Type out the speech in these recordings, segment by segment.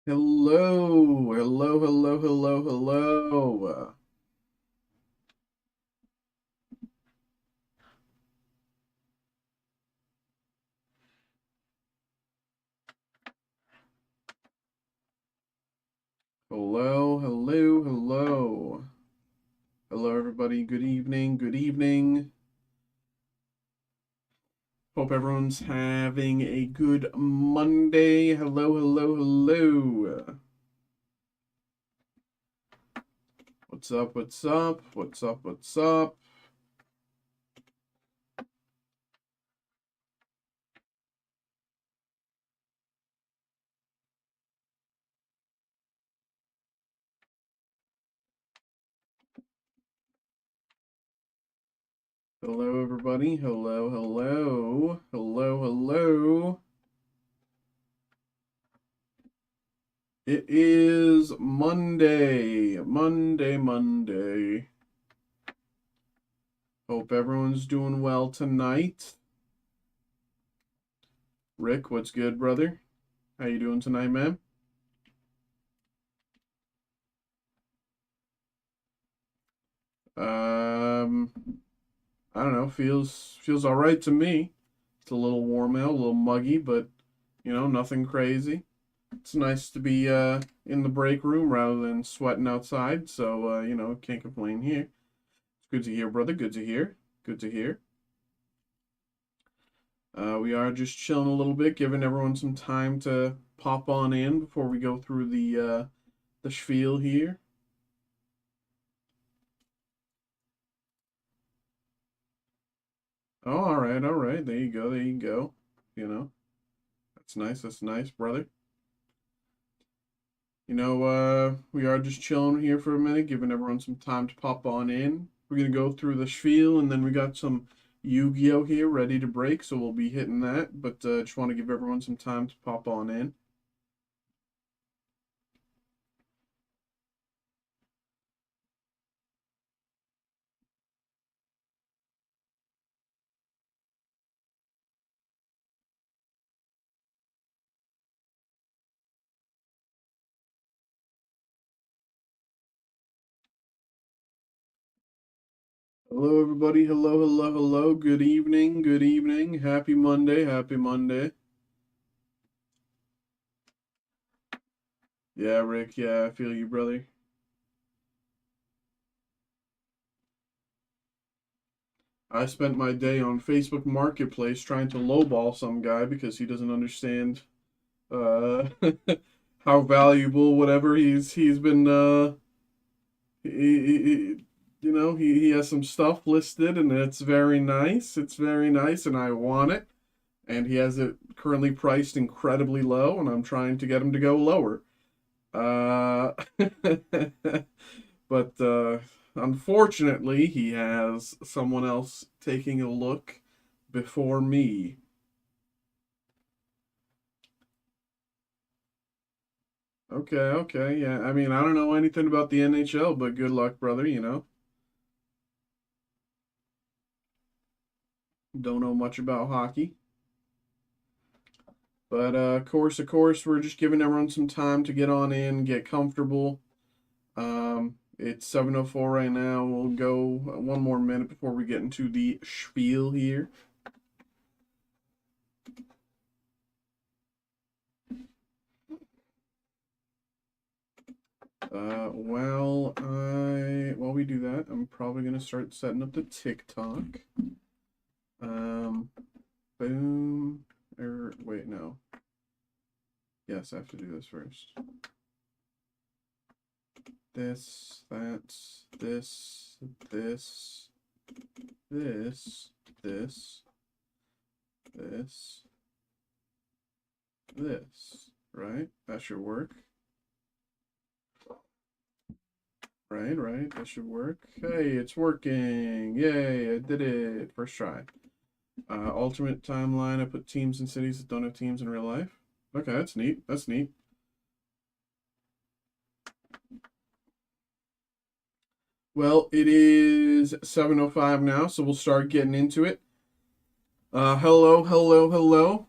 Hello, hello, hello, hello, hello. Hello, hello, hello. Hello, everybody. Good evening, good evening. Hope everyone's having a good Monday. Hello, hello, hello. What's up, what's up, what's up, what's up? Hello, everybody. Hello, hello. Hello, hello. It is Monday. Monday. Hope everyone's doing well tonight. Rick, what's good, brother? How you doing tonight, man? Um, I don't know. Feels all right to me. It's a little warm out, a little muggy, but nothing crazy. It's nice to be in the break room rather than sweating outside. So can't complain here. It's good to hear, brother. Good to hear. Good to hear. We are just chilling a little bit, giving everyone some time to pop on in before we go through the spiel here. Oh, all right, all right. There you go, there you go. That's nice, brother. We are just chilling here for a minute, giving everyone some time to pop on in. We're gonna go through the spiel, and then we got some Yu-Gi-Oh here ready to break, so we'll be hitting that. But just want to give everyone some time to pop on in. Hello, everybody. Hello, hello, hello. Good evening. Good evening. Happy Monday. Happy Monday. Yeah, Rick. Yeah, I feel you, brother. I spent my day on Facebook Marketplace trying to lowball some guy because he doesn't understand uh how valuable whatever he's been he has some stuff listed, and it's very nice. It's very nice, and I want it. And he has it currently priced incredibly low, and I'm trying to get him to go lower. Uh, but unfortunately, he has someone else taking a look before me. Okay, okay, yeah. I mean, I don't know anything about the NHL, but good luck, brother. Don't know much about hockey. But of course, we're just giving everyone some time to get on in, get comfortable. It's 7:04 right now. We'll go one more minute before we get into the spiel here. While we do that, I'm probably gonna start setting up the TikTok. Boom. Wait, no. Yes, I have to do this first. This, that, this, this, this, this, right? That should work. Right, that should work. Hey, it's working. Yay, I did it. First try. Alternate timeline, I put teams and cities that don't have teams in real life. Okay, that's neat. That's neat. Well, it is 7:05 now, so we'll start getting into it. Hello, hello, hello.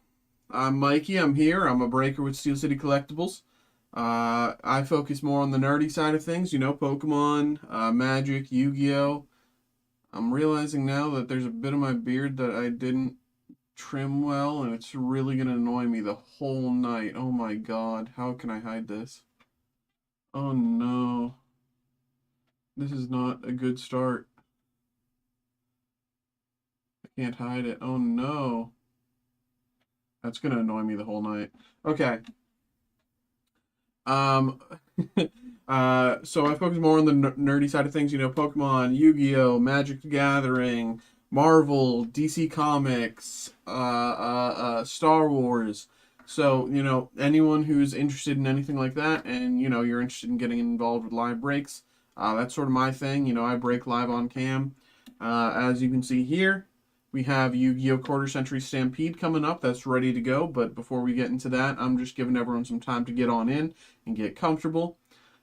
I'm Mikey. I'm here. I'm a breaker with Steel City Collectibles. I focus more on the nerdy side of things, you know, Pokemon, Magic, Yu-Gi-Oh! I'm realizing now that there's a bit of my beard that I didn't trim well, and it's really going to annoy me the whole night. Oh my god, how can I hide this? Oh no. This is not a good start. I can't hide it. Oh no. That's going to annoy me the whole night. Okay. Um, so I focus more on the nerdy side of things, you know, Pokemon, Yu-Gi-Oh, Magic the Gathering, Marvel, DC Comics, Star Wars. So, you know, anyone who's interested in anything like that, and, you know, you're interested in getting involved with live breaks, that's sort of my thing. You know, I break live on cam. As you can see here, we have Yu-Gi-Oh! Quarter Century Stampede coming up. That's ready to go. But before we get into that, I'm just giving everyone some time to get on in and get comfortable.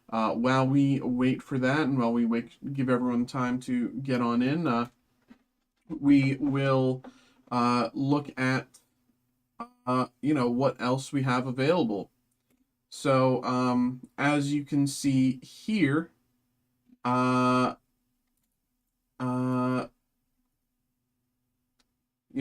While we wait for that, and while we give everyone time to get on in, we will look at you know, what else we have available. So as you can see here, you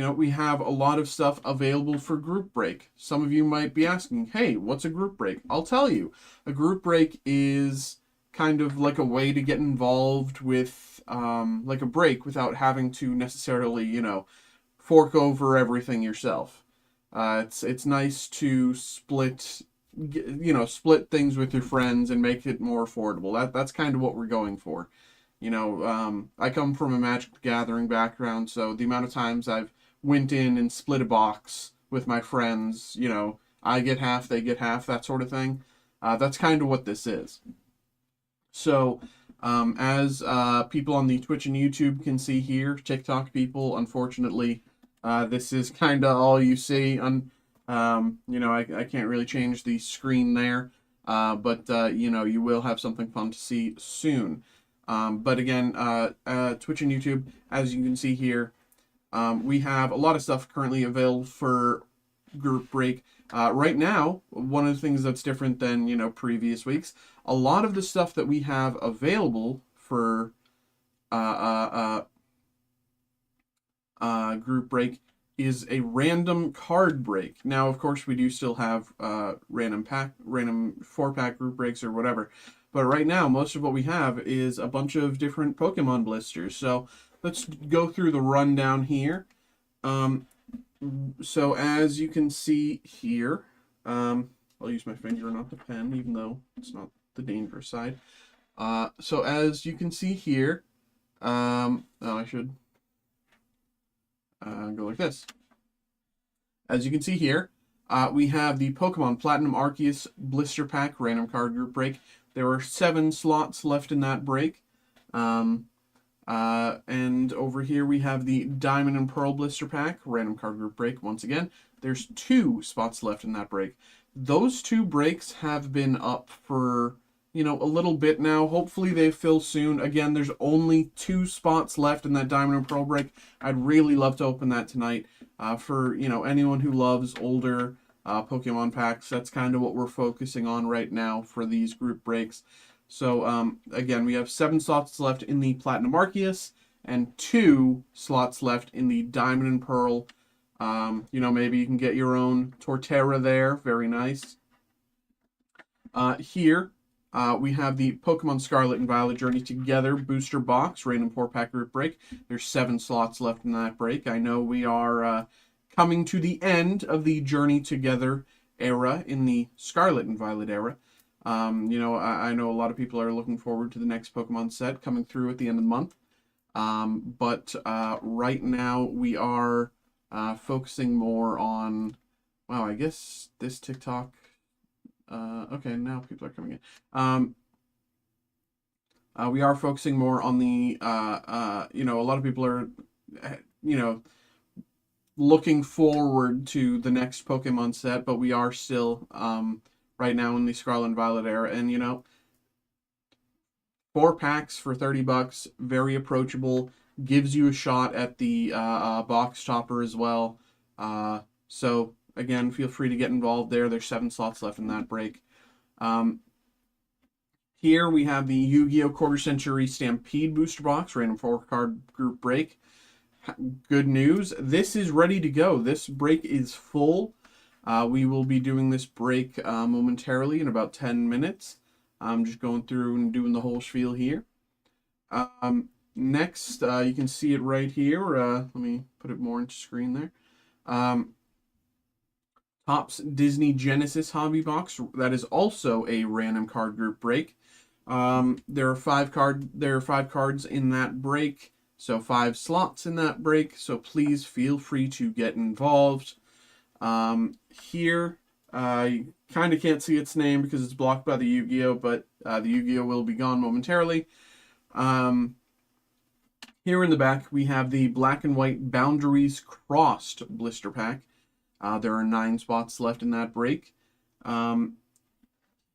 know, we have a lot of stuff available for group break. Some of you might be asking, hey, what's a group break? I'll tell you. A group break is kind of like a way to get involved with, like a break without having to necessarily, you know, fork over everything yourself. It's nice to split, you know, split things with your friends and make it more affordable. That's kind of what we're going for. You know, I come from a Magic the Gathering background, so the amount of times I've went in and split a box with my friends, you know, I get half, they get half, that sort of thing. That's kind of what this is. So, as people on the Twitch and YouTube can see here, TikTok people, unfortunately, this is kind of all you see. You know, I can't really change the screen there, but, you know, you will have something fun to see soon. But again, Twitch and YouTube, as you can see here, we have a lot of stuff currently available for group break. Right now, one of the things that's different than, you know, previous weeks, a lot of the stuff that we have available for group break is a random card break. Now, of course, we do still have random 4-pack group breaks or whatever. But right now, most of what we have is a bunch of different Pokemon blisters. So let's go through the rundown here. So as you can see here, I'll use my finger, not the pen, even though it's not the dangerous side. So as you can see here, oh, I should go like this. As you can see here, we have the Pokemon Platinum Arceus Blister Pack Random Card Group Break. There are 7 slots left in that break. And over here we have the Diamond and Pearl Blister Pack, Random Card Group Break. Once again, there's 2 spots left in that break. Those 2 breaks have been up for, you know, a little bit now. Hopefully they fill soon. Again, there's only 2 spots left in that Diamond and Pearl break. I'd really love to open that tonight. For, you know, anyone who loves older Pokemon packs, that's kind of what we're focusing on right now for these group breaks. So, again, we have 7 slots left in the Platinum Arceus and 2 slots left in the Diamond and Pearl. You know, maybe you can get your own Torterra there. Very nice. Here, we have the Pokemon Scarlet and Violet Journey Together Booster Box, Random 4-pack group break. There's 7 slots left in that break. I know we are coming to the end of the Journey Together era in the Scarlet and Violet era. You know, I know a lot of people are looking forward to the next Pokemon set coming through at the end of the month. But right now we are focusing more on, wow, I guess this TikTok, okay, now people are coming in. We are focusing more on the, you know, a lot of people are, you know, looking forward to the next Pokemon set, but we are still, right now in the Scarlet and Violet era, and, you know, 4 packs for $30, very approachable, gives you a shot at the box topper as well. So, again, feel free to get involved there. There's 7 slots left in that break. Here we have the Yu-Gi-Oh! Quarter Century Stampede Booster Box, random 4-card group break. Good news, this is ready to go. This break is full. We will be doing this break momentarily in about 10 minutes. I'm just going through and doing the whole spiel here. Next, you can see it right here. Let me put it more into screen there. Topps Disney Genesis Hobby Box. That is also a random card group break. There are 5 cards in that break, so 5 slots in that break. So please feel free to get involved. Here, you kind of can't see its name because it's blocked by the Yu-Gi-Oh, but the Yu-Gi-Oh will be gone momentarily. Here in the back, we have the black and white Boundaries Crossed blister pack. There are 9 spots left in that break.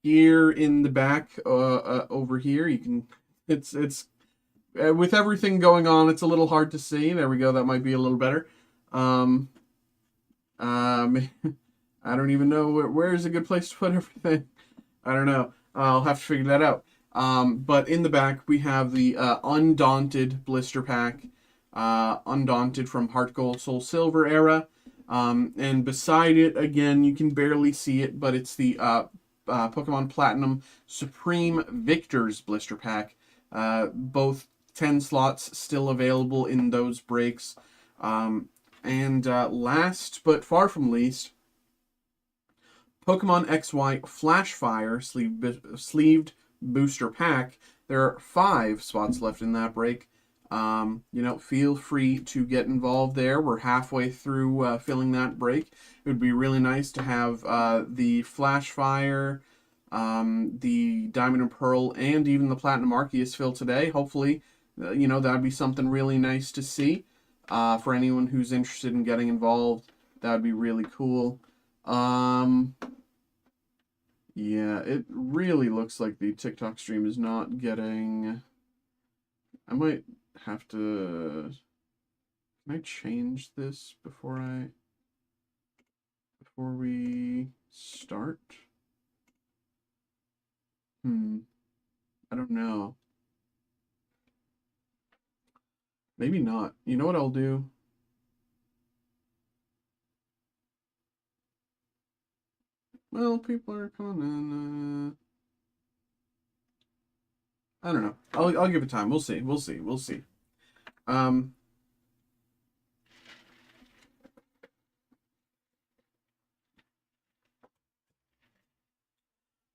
Here in the back, over here, you can. It's with everything going on, it's a little hard to see. There we go. That might be a little better. I don't even know where is a good place to put everything. I don't know. I'll have to figure that out. But in the back, we have the Undaunted blister pack. Undaunted from Heart Gold, Soul Silver era. And beside it, again, you can barely see it, but it's the Pokemon Platinum Supreme Victors blister pack. Both 10 slots still available in those breaks. And last but far from least, Pokemon XY Flashfire sleeved booster pack. There are 5 spots left in that break. Feel free to get involved there. We're halfway through filling that break. It would be really nice to have the Flashfire, the Diamond and Pearl, and even the Platinum Arceus fill today. Hopefully, that would be something really nice to see. For anyone who's interested in getting involved, that would be really cool. Yeah, it really looks like the TikTok stream is not getting... I might have to... Can I change this before we start? I don't know. Maybe not. You know what I'll do? Well, people are coming in. I don't know. I'll give it time. We'll see.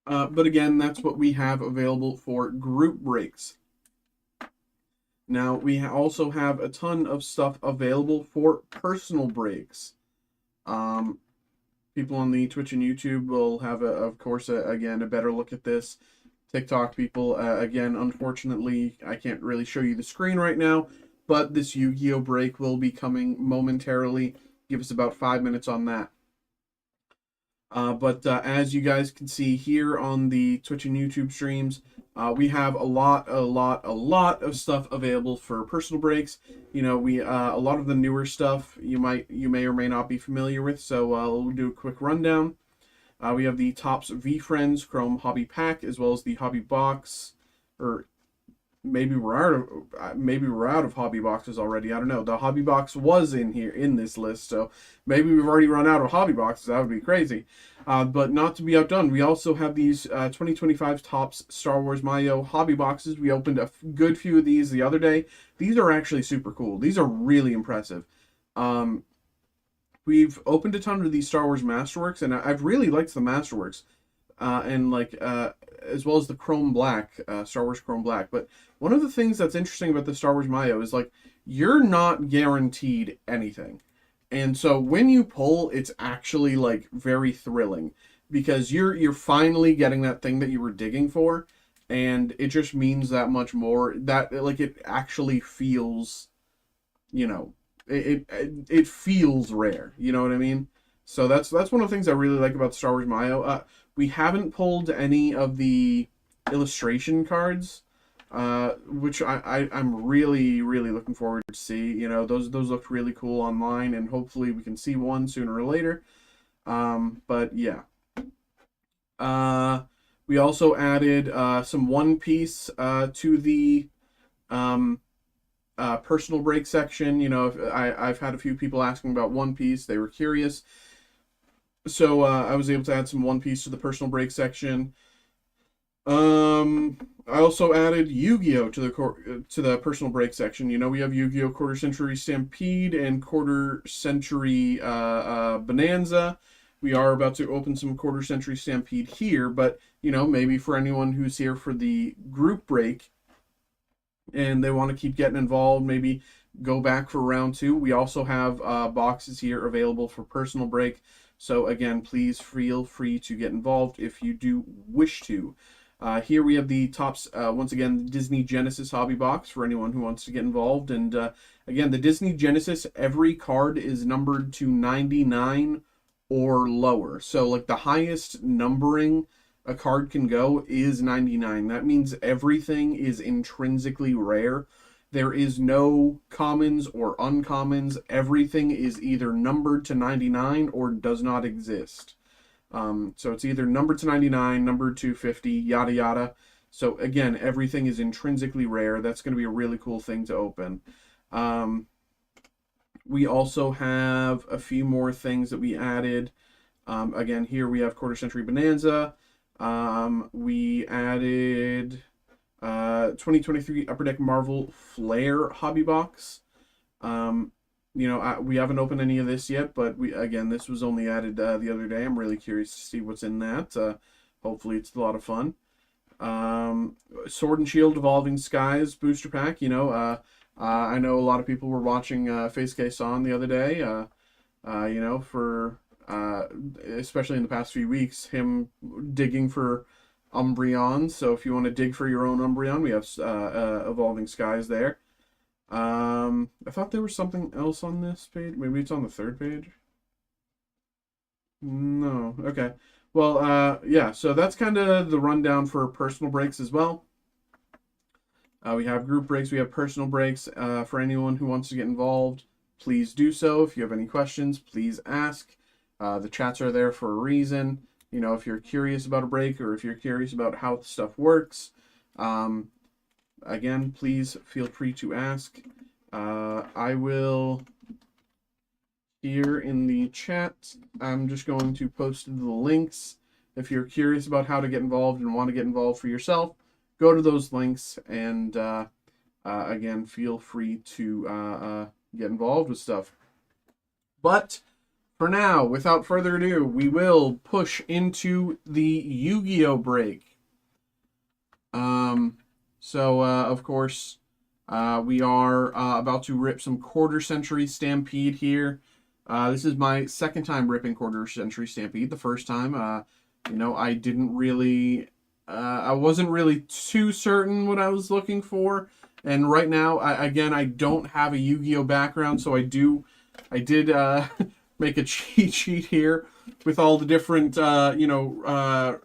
But again, that's what we have available for group breaks. Now, we also have a ton of stuff available for personal breaks. People on the Twitch and YouTube will have, of course, again, a better look at this. TikTok people, again, unfortunately, I can't really show you the screen right now, but this Yu-Gi-Oh! Break will be coming momentarily. Give us about 5 minutes on that. But as you guys can see here on the Twitch and YouTube streams, we have a lot of stuff available for personal breaks. A lot of the newer stuff you may or may not be familiar with, so we'll do a quick rundown. We have the Topps V-Friends Chrome Hobby Pack, as well as the Hobby Box, or maybe we're out of hobby boxes already. I don't know. The hobby box was in this list, so maybe we've already run out of hobby boxes. That would be crazy. But not to be outdone, we also have these 2025 Topps Star Wars Mayo hobby boxes. We opened a good few of these the other day. These are actually super cool. These are really impressive. We've opened a ton of these Star Wars Masterworks, and I've really liked the Masterworks. As well as the Chrome Black, Star Wars Chrome Black. But one of the things that's interesting about the Star Wars Mayo is, you're not guaranteed anything. And so when you pull, it's actually, very thrilling. Because you're finally getting that thing that you were digging for. And it just means that much more. That, it actually feels, it feels rare. You know what I mean? So that's one of the things I really like about Star Wars Mayo. We haven't pulled any of the illustration cards, which I'm really looking forward to see. Those looked really cool online, and hopefully we can see one sooner or later. But yeah. We also added some One Piece to the um, personal break section. You know, I've had a few people asking about One Piece. They were curious. So I was able to add some One Piece to the personal break section. I also added Yu-Gi-Oh to the personal break section. You know, we have Yu-Gi-Oh Quarter Century Stampede and Quarter Century Bonanza. We are about to open some Quarter Century Stampede here, but you know, maybe for anyone who's here for the group break and they want to keep getting involved, maybe go back for round two. We also have boxes here available for personal break. So again, please feel free to get involved if you do wish to. Here we have the tops, once again, the Disney Genesis hobby box for anyone who wants to get involved. And again, the Disney Genesis, every card is numbered to 99 or lower. So like the highest numbering a card can go is 99. That means everything is intrinsically rare. There is no commons or uncommons. Everything is either numbered to 99 or does not exist. So it's either numbered to 99, numbered to 50, yada yada. So again, everything is intrinsically rare. That's going to be a really cool thing to open. We also have a few more things that we added. Again, here we have Quarter Century Bonanza. We added 2023 Upper Deck Marvel Flair Hobby Box. You know, we haven't opened any of this yet, but this was only added the other day. I'm really curious to see what's in that. Hopefully it's a lot of fun. Sword and Shield Evolving Skies booster pack. You know, I know a lot of people were watching Face Case on the other day. You know, for especially in the past few weeks, him digging for Umbreons. So if you want to dig for your own Umbreon, we have Evolving Skies there. I thought there was something else on this page. Maybe it's on the third page. No. Okay. Well, yeah, so that's kind of the rundown for personal breaks as well. We have group breaks. We have personal breaks. For anyone who wants to get involved, please do so. If you have any questions, please ask. The chats are there for a reason. You know, if you're curious about a break or if you're curious about how the stuff works, again, please feel free to ask. I will, here in the chat, I'm just going to post the links. If you're curious about how to get involved and want to get involved for yourself, go to those links and, again, feel free to get involved with stuff. But for now, without further ado, we will push into the Yu-Gi-Oh break. So, of course, we are about to rip some Quarter Century Stampede here. This is my second time ripping Quarter Century Stampede. The first time, you know, I didn't really, I wasn't really too certain what I was looking for. And right now, I don't have a Yu-Gi-Oh background, so I did make a cheat sheet here with all the different, you know,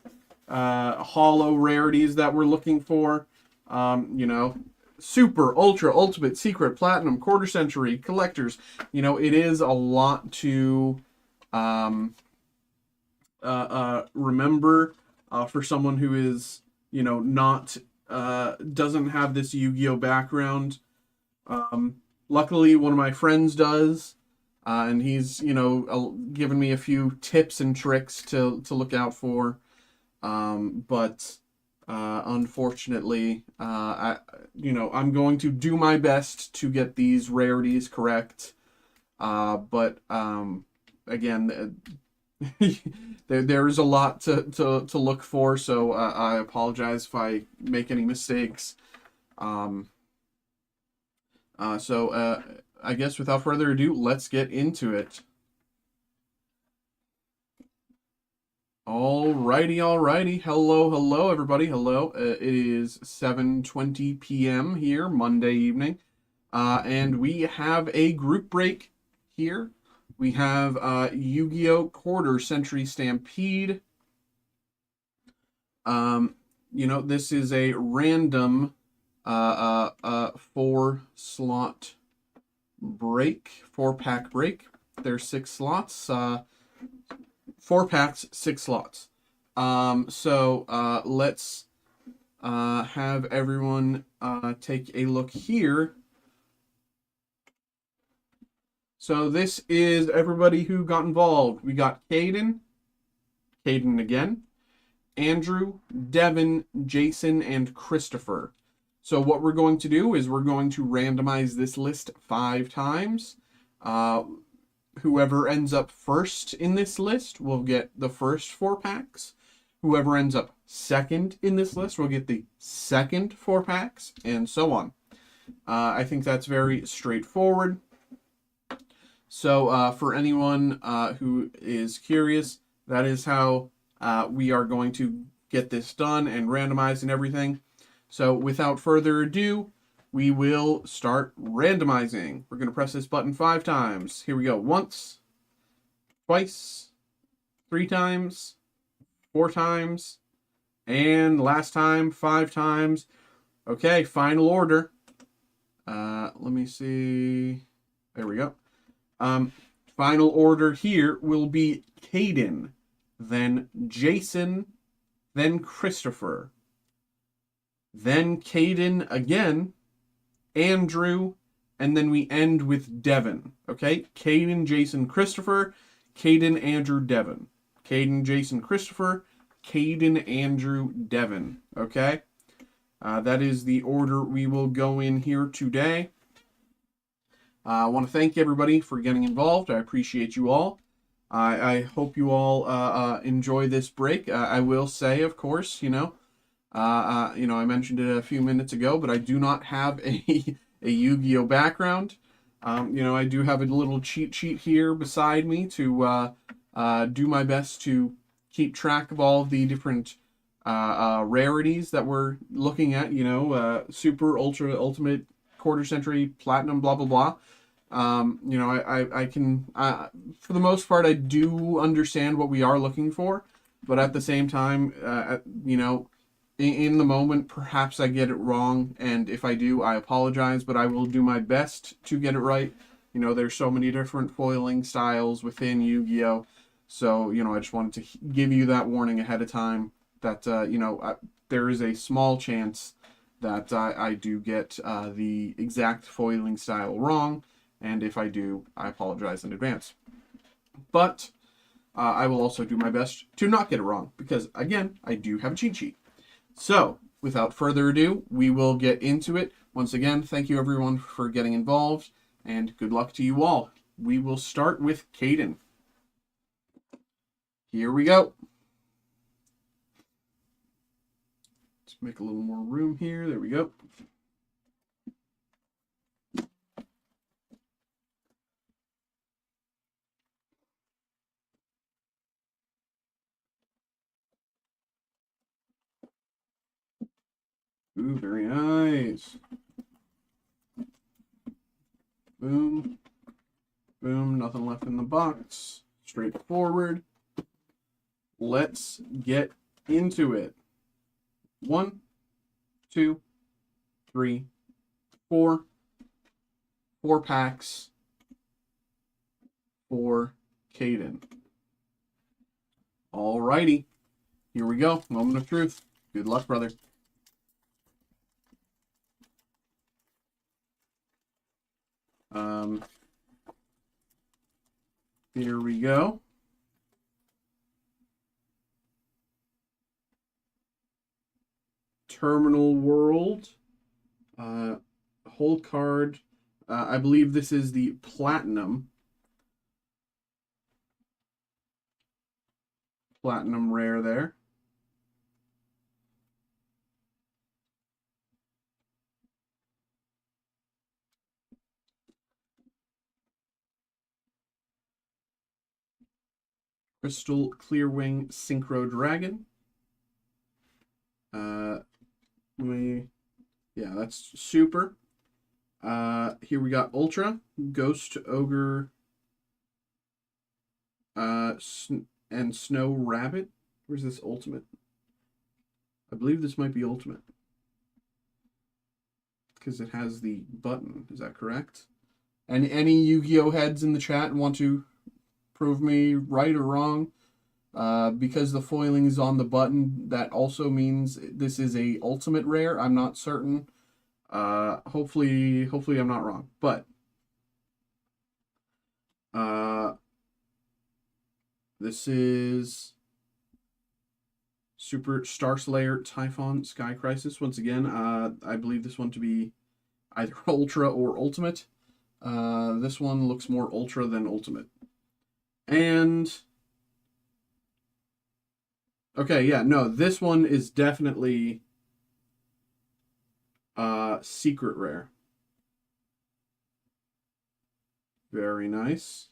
holo rarities that we're looking for. You know, super, ultra, ultimate, secret, platinum, quarter century, collectors. You know, it is a lot to remember for someone who is, you know, not doesn't have this Yu-Gi-Oh background. Luckily, one of my friends does, and he's, you know, given me a few tips and tricks to look out for. But unfortunately, you know, I'm going to do my best to get these rarities correct. But again, there's a lot to look for, so I apologize if I make any mistakes. So I guess without further ado, let's get into it. Alrighty. Hello, everybody. Hello. It is 7:20 p.m. here, Monday evening. And we have a group break here. We have Yu-Gi-Oh! Quarter Century Stampede. You know, this is a random 4-slot break, 4-pack break. There's 6 slots. 4 packs, 6 slots. Let's have everyone take a look here. So this is everybody who got involved. We got Caden again, Andrew, Devin, Jason, and Christopher. So what we're going to do is we're going to randomize this list 5 times. Whoever ends up first in this list will get the first 4 packs. Whoever ends up second in this list will get the second 4 packs, and so on. I think that's very straightforward. So for anyone who is curious, that is how we are going to get this done and randomized and everything. So without further ado, we will start randomizing. We're going to press this button 5 times. Here we go. Once, twice, 3 times, 4 times, and last time, 5 times. Okay, final order. Let me see. There we go. Final order here will be Caden, then Jason, then Christopher, then Caden again, Andrew, and then we end with Devin. Okay? Caden, Jason, Christopher, Caden, Andrew, Devin. Caden, Jason, Christopher, Caden, Andrew, Devin. Okay? That is the order we will go in here today. I want to thank everybody for getting involved. I appreciate you all. I hope you all enjoy this break. I will say, of course, I mentioned it a few minutes ago, but I do not have a Yu-Gi-Oh background. I do have a little cheat sheet here beside me to do my best to keep track of all of the different rarities that we're looking at. Super, ultra, ultimate, quarter century, platinum, blah blah blah. I can, for the most part, I do understand what we are looking for, but at the same time, in the moment, perhaps I get it wrong, and if I do, I apologize, but I will do my best to get it right. There's so many different foiling styles within Yu-Gi-Oh! So, I just wanted to give you that warning ahead of time that, there is a small chance that I do get the exact foiling style wrong. And if I do, I apologize in advance. But I will also do my best to not get it wrong, because, again, I do have a cheat sheet. So, without further ado, we will get into it. Once again, thank you everyone for getting involved, and good luck to you all. We will start with Caden. Here we go. Let's make a little more room here. There we go. Ooh, very nice. Boom. Boom. Nothing left in the box. Straightforward. Let's get into it. 1, 2, 3, 4. 4 packs for Caden. Alrighty. Here we go. Moment of truth. Good luck, brother. Here we go. Terminal World. Whole card. I believe this is the Platinum. Platinum rare there. Crystal Clearwing Synchro Dragon. Yeah, that's super. Here we got Ultra, Ghost Ogre, and Snow Rabbit. Where's this Ultimate? I believe this might be Ultimate, because it has the button. Is that correct? And any Yu-Gi-Oh heads in the chat want to prove me right or wrong, Because the foiling is on the button, that also means this is a ultimate rare. I'm not certain. Hopefully I'm not wrong. But this is Super Star Slayer Typhon Sky Crisis. Once again, I believe this one to be either Ultra or Ultimate. This one looks more Ultra than Ultimate. And okay, yeah, no, this one is definitely secret rare. Very nice.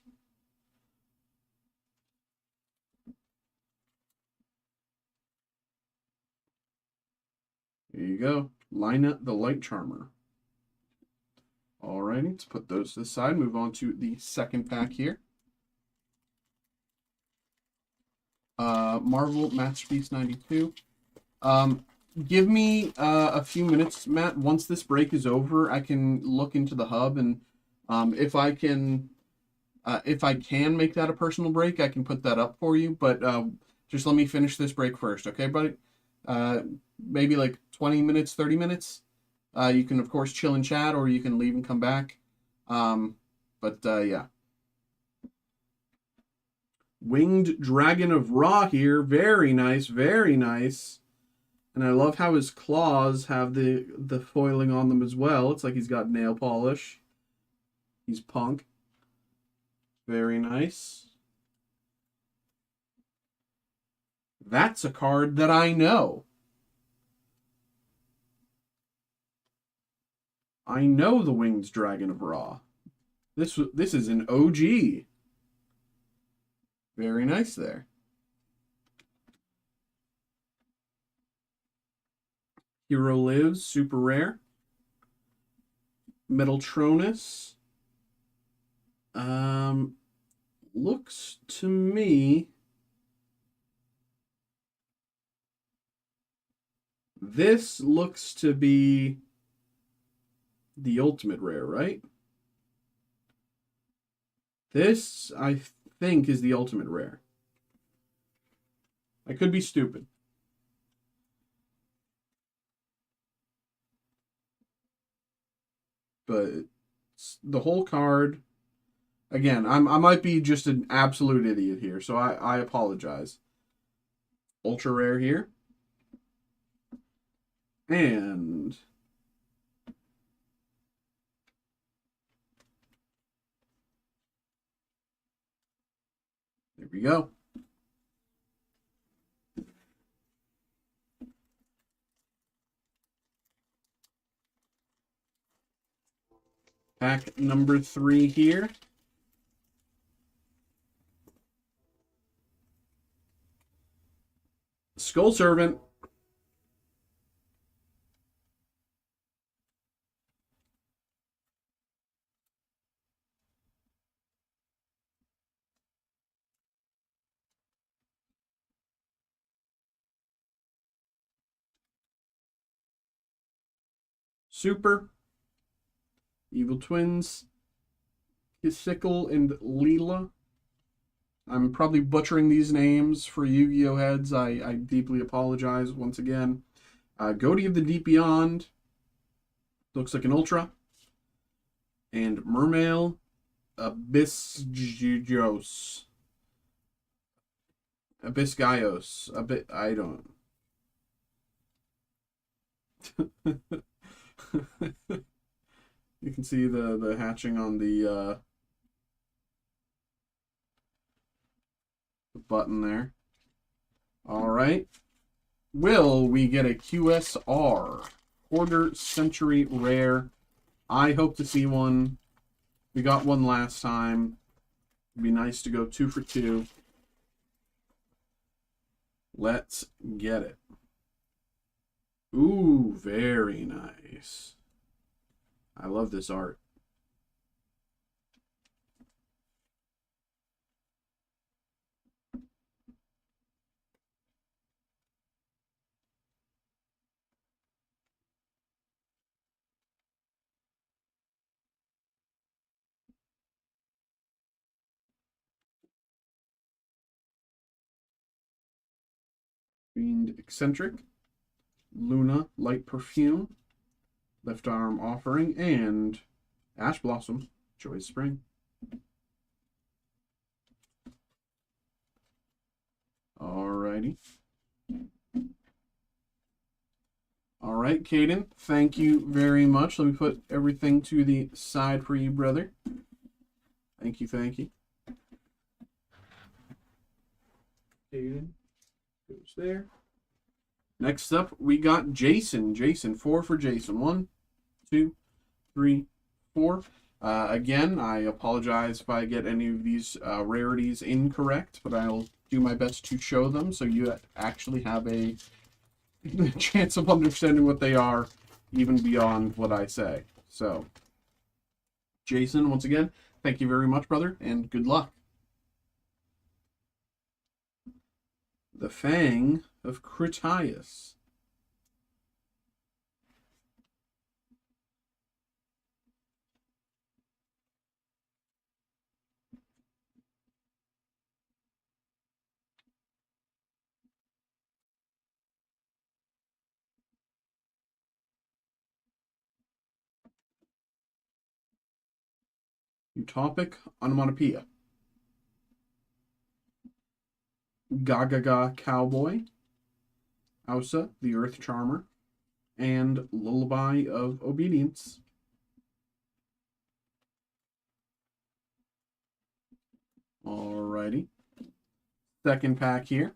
Here you go. Lina the Light Charmer. Alrighty, let's put those to the side. Move on to the second pack here. Marvel Masterpiece 92. Give me a few minutes, Matt. Once this break is over, I can look into the hub, and if I can make that a personal break, I can put that up for you. But just let me finish this break first, okay, buddy? Maybe like 20 minutes, 30 minutes. You can, of course, chill and chat, or you can leave and come back. Yeah. Winged Dragon of Ra here. Very nice, very nice. And I love how his claws have the foiling on them as well. It's like he's got nail polish. He's punk. Very nice. That's a card that I know. I know the Winged Dragon of Ra. This is an OG. Very nice there. Hero Lives, super rare. Metaltronus. Looks to me this looks to be the ultimate rare, right? This, I think, is the ultimate rare. I could be stupid. But the whole card, again, I might be just an absolute idiot here, so I apologize. Ultra rare here. And there we go. Pack number 3 here. Skull Servant. Super. Evil Twins. Hissickle and Leela. I'm probably butchering these names for Yu-Gi-Oh heads. I deeply apologize once again. Goatee of the Deep Beyond. Looks like an Ultra. And Mermail Abyssgios. Abyssgios. I don't. You can see the hatching on the button there. All right. Will we get a QSR? Quarter Century Rare. I hope to see one. We got one last time. It'd be nice to go 2 for 2. Let's get it. Ooh, very nice. I love this art. Fiend Eccentric, Luna Light Perfume, Left Arm Offering, and Ash Blossom Joy Spring. Alrighty. All right, Caden, thank you very much. Let me put everything to the side for you, brother. Thank you, thank you. Caden goes there. Next up, we got Jason. Jason, 4 for Jason. 1, 2, 3, 4. Again, I apologize if I get any of these rarities incorrect, but I'll do my best to show them so you actually have a chance of understanding what they are, even beyond what I say. So, Jason, once again, thank you very much, brother, and good luck. The Fang of Critias. Utopic Onomatopoeia. Gagaga Cowboy. Ausa, the Earth Charmer. And Lullaby of Obedience. Alrighty. Second pack here.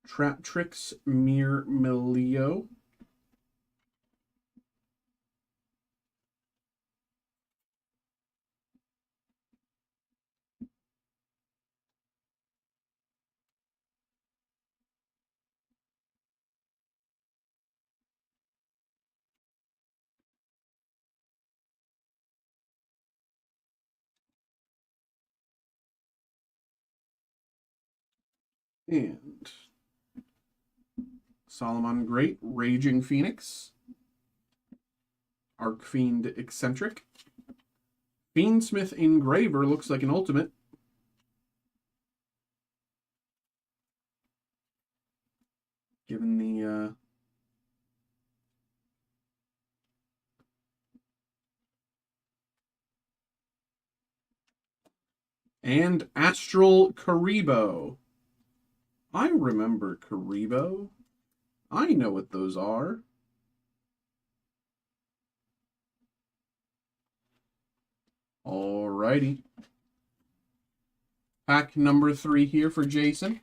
Trap Tricks Mirmilio. And Solomon Great, Raging Phoenix. Arcfiend Eccentric. Fiendsmith Engraver looks like an ultimate. Given the and Astral Karibo. I remember Karibo. I know what those are. Alrighty. Pack number 3 here for Jason.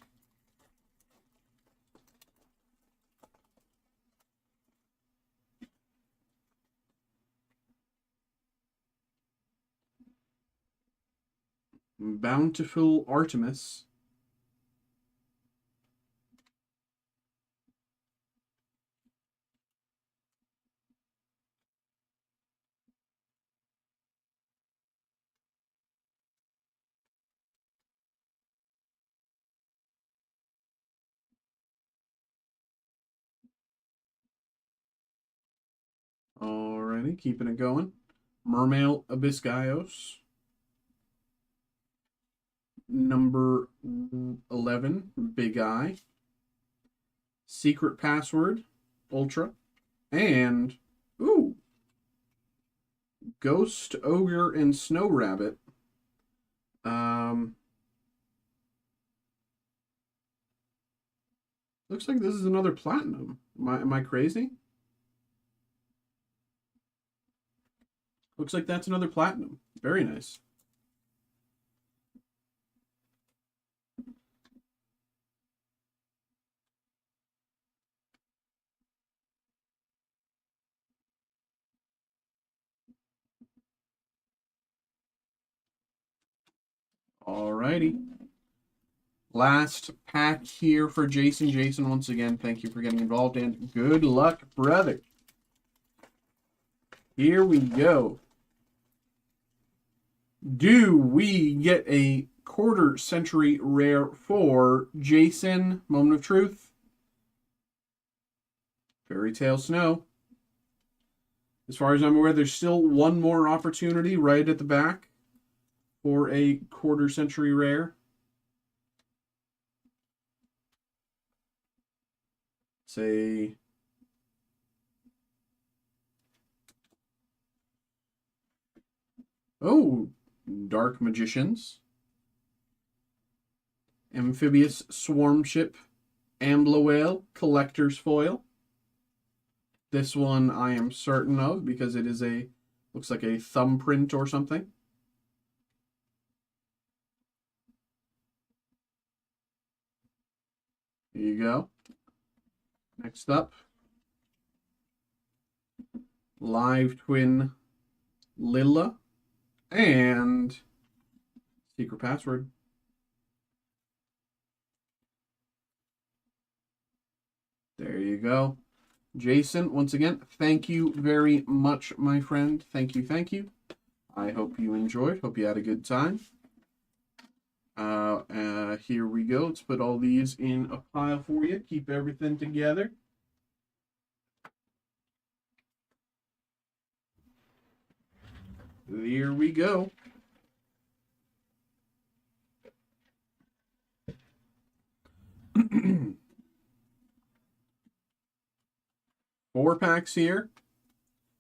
Bountiful Artemis. Alrighty, keeping it going. Mermail Abyssgaios. Number 11, Big Eye. Secret Password, Ultra. And, ooh, Ghost Ogre and Snow Rabbit. Looks like this is another platinum. Am I crazy? Looks like that's another platinum. Very nice. Alrighty. Last pack here for Jason. Jason, once again, thank you for getting involved, and good luck, brother. Here we go. Do we get a quarter-century rare for Jason? Moment of truth. Fairy Tale Snow. As far as I'm aware, there's still one more opportunity right at the back for a quarter century rare. Say, oh, Dark Magicians, Amphibious Swarm Ship, Ambla Whale, Collector's Foil. This one I am certain of because it is looks like a thumbprint or something. Here you go. Next up, Live Twin Lilla and Secret Password. There you go. Jason, once again, thank you very much, my friend. Thank you, thank you. I hope you enjoyed. Hope you had a good time. Here we go. Let's put all these in a pile for you. Keep everything together. There we go. Four packs here.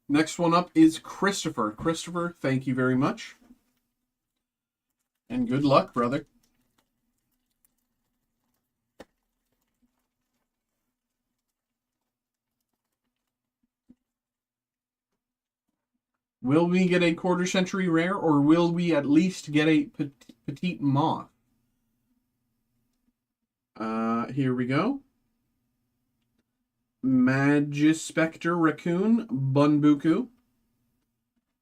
Next one up is Christopher. Christopher, thank you very much. And good luck, brother. Will we get a quarter century rare, or will we at least get a petite moth? Here we go. Magispector Raccoon, Bunbuku,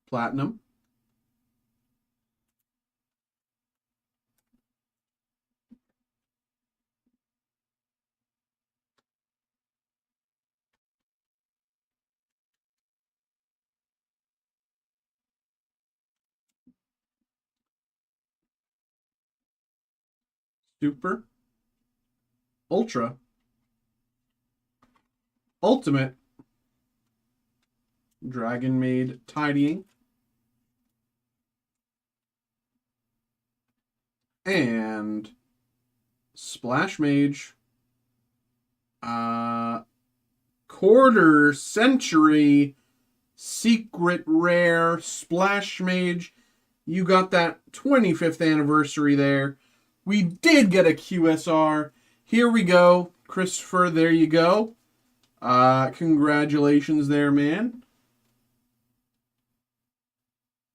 Platinum. Super. Ultra. Ultimate. Dragon Maid Tidying. And Splash Mage. Quarter century secret rare Splash Mage. You got that 25th anniversary there. We did get a QSR. Here we go. Christopher, there you go. Congratulations there, man.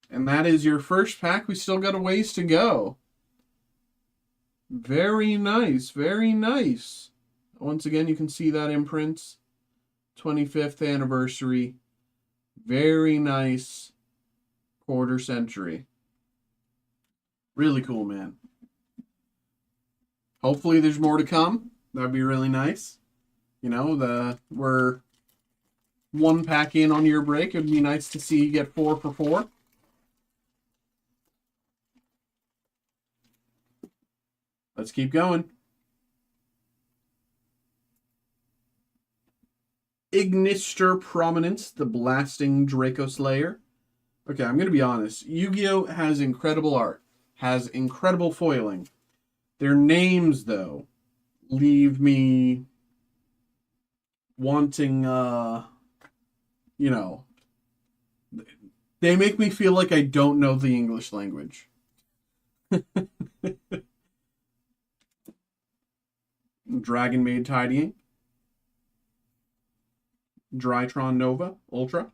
And that is your first pack. We still got a ways to go. Very nice. Very nice. Once again, you can see that imprint. 25th anniversary. Very nice quarter century. Really cool, man. Hopefully there's more to come. That'd be really nice. You know, we're one pack in on your break. It'd be nice to see you get 4 for 4. Let's keep going. Ignister Prominence, the Blasting Draco Slayer. Okay, I'm going to be honest. Yu-Gi-Oh! Has incredible art. Has incredible foiling. Their names, though, leave me wanting, you know, they make me feel like I don't know the English language. Dragon Maid Tidying. Drytron Nova, Ultra.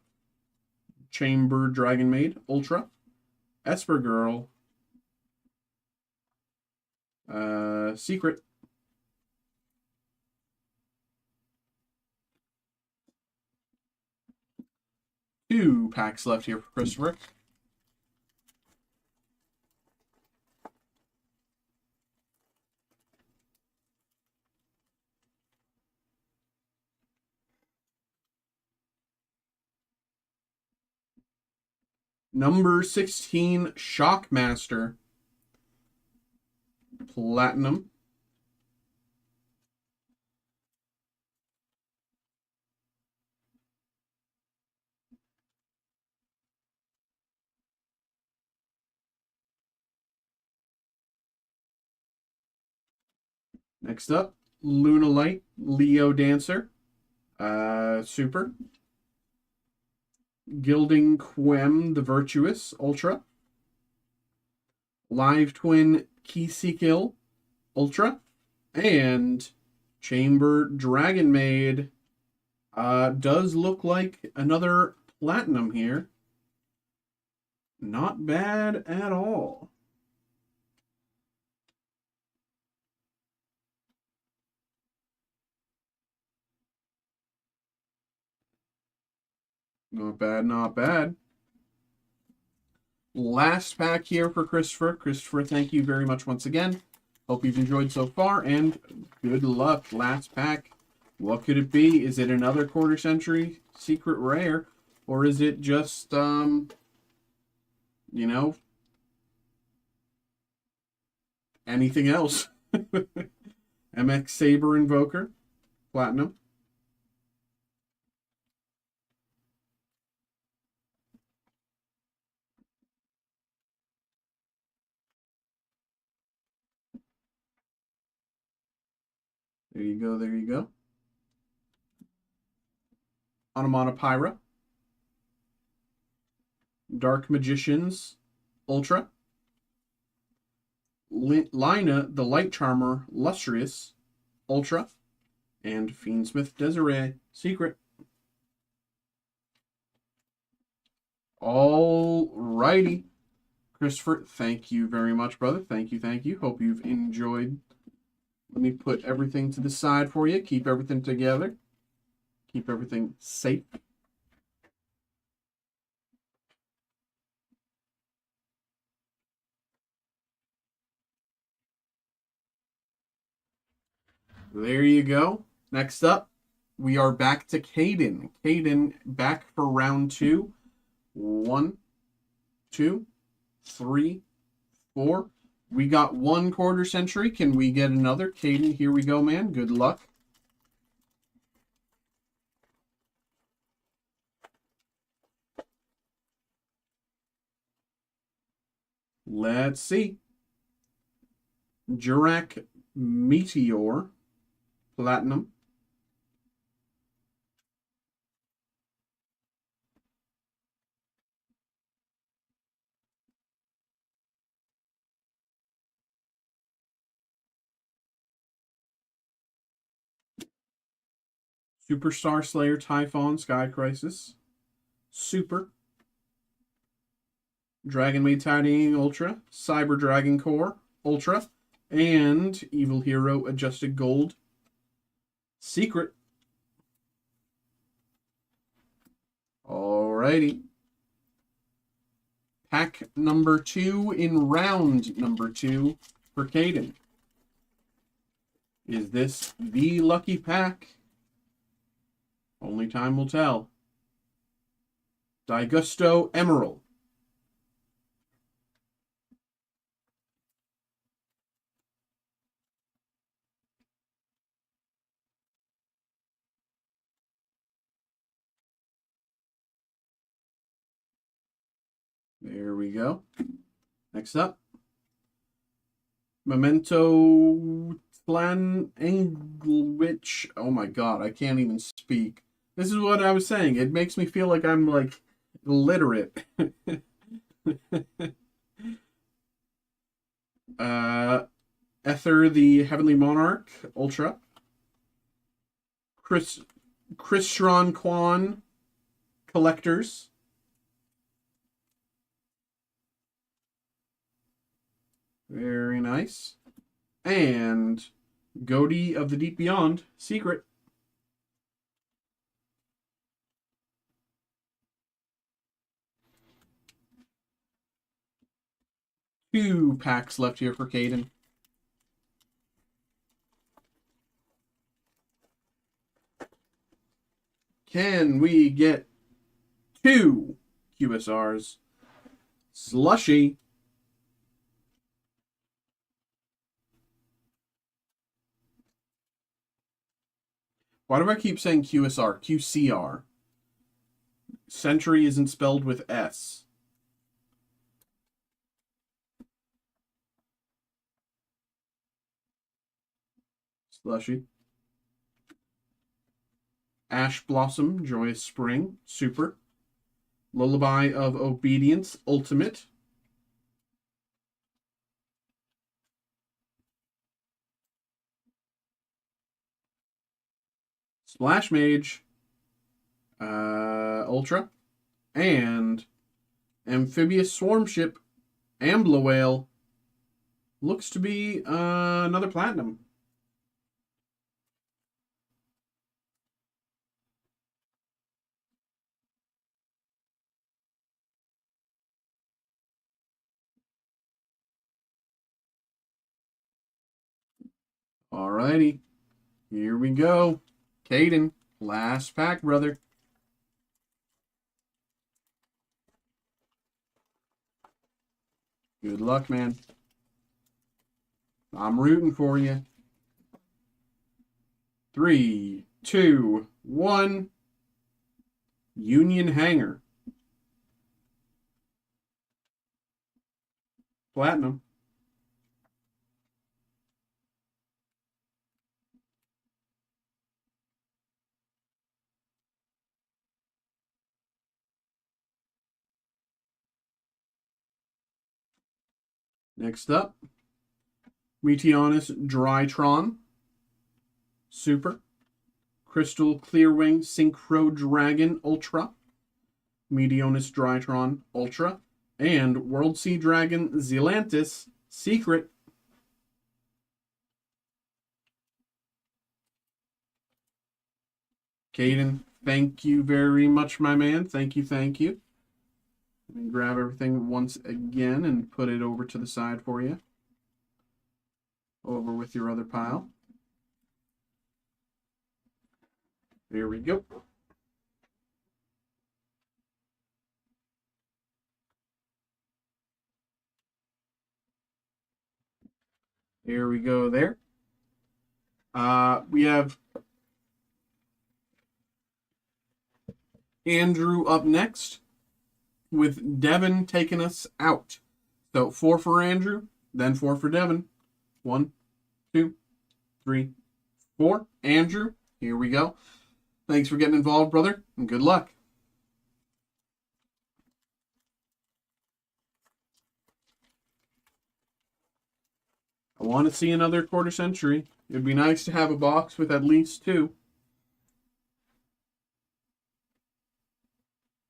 Chamber Dragon Maid, Ultra. Esper Girl. Secret. Two packs left here for Christopher. Number 16, Shockmaster. Platinum. Next up, Luna Light, Leo Dancer. Super. Gilding Quem, the Virtuous, Ultra. Live Twin Kisikil, Ultra. And Chamber Dragon Maid. Does look like another Platinum here. Not bad at all. Not bad, not bad. Last pack here for Christopher. Christopher, thank you very much once again. Hope you've enjoyed so far, and good luck. Last pack. What could it be? Is it another quarter century secret rare? Or is it just, you know, anything else? MX Saber Invoker, Platinum. There you go, there you go. Onomatopoeia. Dark Magicians, Ultra. Lina, the Light Charmer, Lustrous, Ultra. And Fiendsmith Desiree, Secret. All righty. Christopher, thank you very much, brother. Thank you, thank you. Hope you've enjoyed. Let me put everything to the side for you. Keep everything together. Keep everything safe. There you go. Next up, we are back to Caden. Caden back for round 2. 1, 2, 3, 4. We got 1 quarter century. Can we get another? Caden, here we go, man. Good luck. Let's see. Jurak Meteor, Platinum. Superstar Slayer Typhon Sky Crisis. Super. Dragon Maid Tidying Ultra. Cyber Dragon Core Ultra. And Evil Hero Adjusted Gold. Secret. Alrighty. Pack number 2 in round number 2 for Caden. Is this the lucky pack? Only time will tell. Digusto Emerald. There we go. Next up. Memento Plan Englwich. Oh my god, I can't even speak. This is what I was saying. It makes me feel like I'm like illiterate. Ether the Heavenly Monarch Ultra. Christron Quan Collectors. Very nice. And Goatee of the Deep Beyond, Secret. Two packs left here for Caden. Can we get 2 QSRs? Slushy. Why do I keep saying QSR? QCR. Century isn't spelled with S. Slushy. Ash Blossom, Joyous Spring, Super. Lullaby of Obedience, Ultimate. Splash Mage, Ultra. And Amphibious Swarm Ship, Ambla Whale. Looks to be another Platinum. Alrighty. Here we go. Caden, last pack, brother. Good luck, man. I'm rooting for you. 3, 2, 1. Union Hanger. Platinum. Next up, Meteonis Drytron, Super. Crystal Clearwing Synchro Dragon Ultra, Meteonis Drytron Ultra, and World Sea Dragon Zealantis Secret. Caden, thank you very much, my man. Thank you, thank you. Let me grab everything once again and put it over to the side for you. Over with your other pile. There we go. Here we go there. We have Andrew up next with Devin taking us out. So 4 for Andrew, then 4 for Devin. 1, 2, 3, 4. Andrew, here we go. Thanks for getting involved, brother, and good luck. I want to see another quarter century. It'd be nice to have a box with at least 2.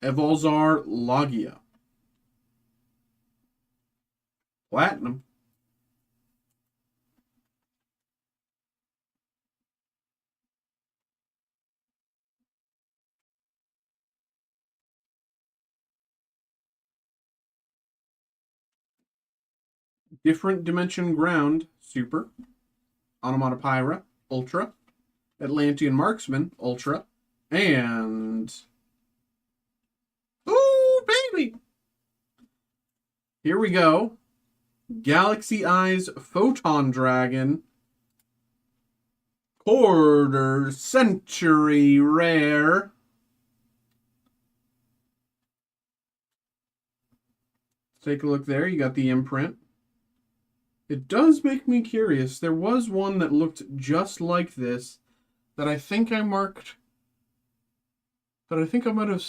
Evolzar Logia. Platinum. Different Dimension Ground, Super. Onomatopoeia, Ultra. Atlantean Marksman, Ultra. And... ooh, baby! Here we go. Galaxy Eyes Photon Dragon. Quarter Century Rare. Take a look there. You got the imprint. It does make me curious. There was one that looked just like this that I think I marked, but I think I might have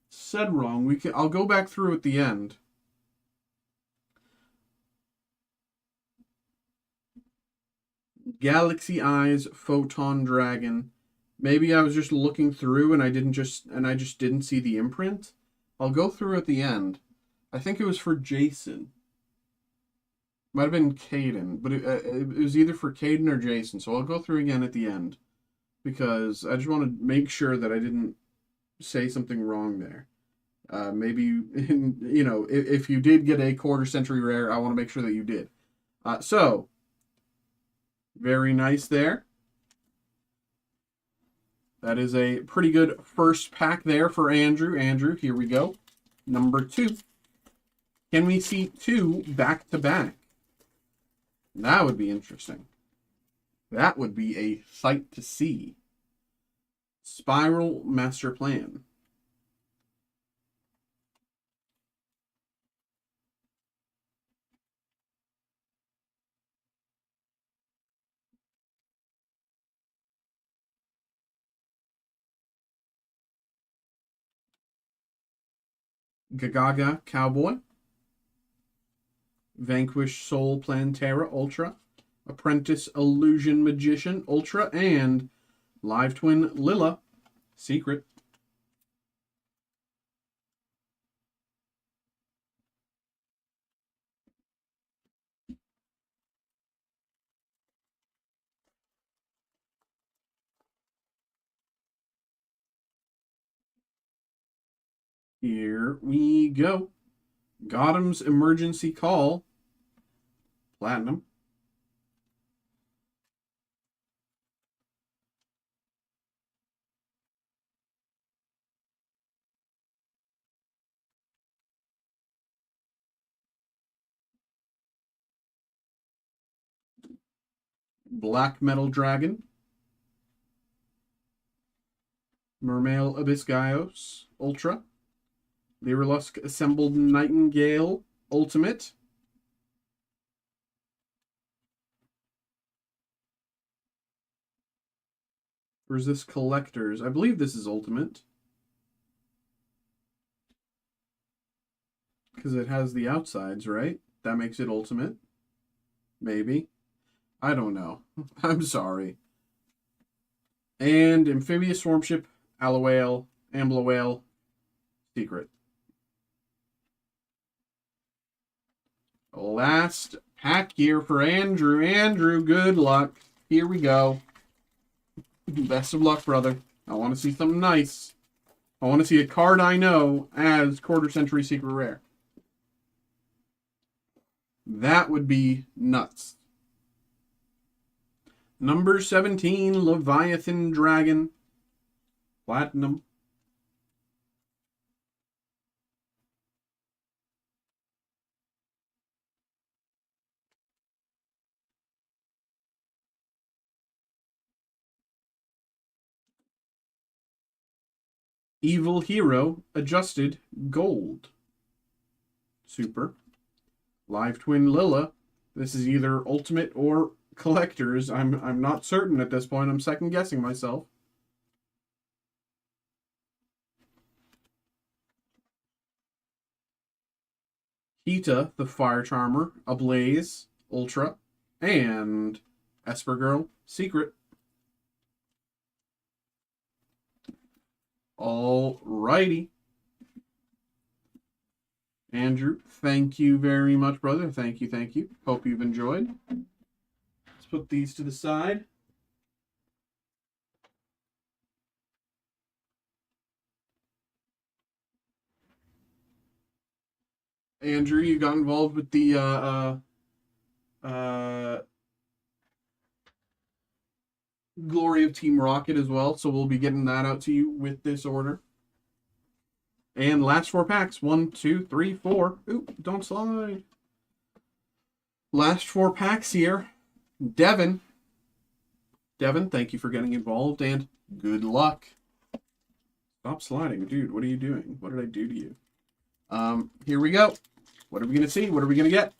said wrong. I'll go back through at the end. Galaxy Eyes Photon Dragon. Maybe I was just looking through and I just didn't see the imprint. I'll go through at the end. I think it was for Jason. Might have been Caden, but it was either for Caden or Jason. So I'll go through again at the end because I just want to make sure that I didn't say something wrong there. Maybe, you know, if you did get a quarter century rare, I want to make sure that you did. So, very nice there. That is a pretty good first pack there for Andrew. Andrew, here we go. Number 2. Can we see 2 back-to-back? That would be interesting. That would be a sight to see. Spiral Master Plan. Gagaga Cowboy, Vanquish Soul Plantera Ultra, Apprentice Illusion Magician Ultra, and Live Twin Lilla Secret. Here we go. Gotham's Emergency Call, Platinum. Black Metal Dragon, Mermail Abyssgaios Ultra, Lyrilusk Assembled Nightingale Ultimate, or is this Collectors? I believe this is Ultimate, because it has the outsides, right? That makes it Ultimate. Maybe. I don't know. I'm sorry. And Amphibious Swarmship, Alawale, Amblawale, Secret. Last pack here for Andrew. Andrew, good luck. Here we go. Best of luck, brother. I want to see something nice. I want to see a card I know as Quarter Century Secret Rare. That would be nuts. Number 17, Leviathan Dragon. Platinum. Evil Hero, Adjusted, Gold. Super. Live Twin Lilla. This is either Ultimate or Collectors. I'm not certain at this point. I'm second guessing myself. Hita, the Fire Charmer, Ablaze, Ultra, and Esper Girl, Secret. Alrighty. Andrew, thank you very much, brother. Thank you, thank you. Hope you've enjoyed. Let's put these to the side. Andrew, you got involved with the Glory of Team Rocket as well, so we'll be getting that out to you with this order. And last 4 packs. 1, 2, 3, 4. Oop, don't slide. Last 4 packs here. Devin. Devin, thank you for getting involved, and good luck. Stop sliding. Dude, what are you doing? What did I do to you? Here we go. What are we going to see? What are we going to get?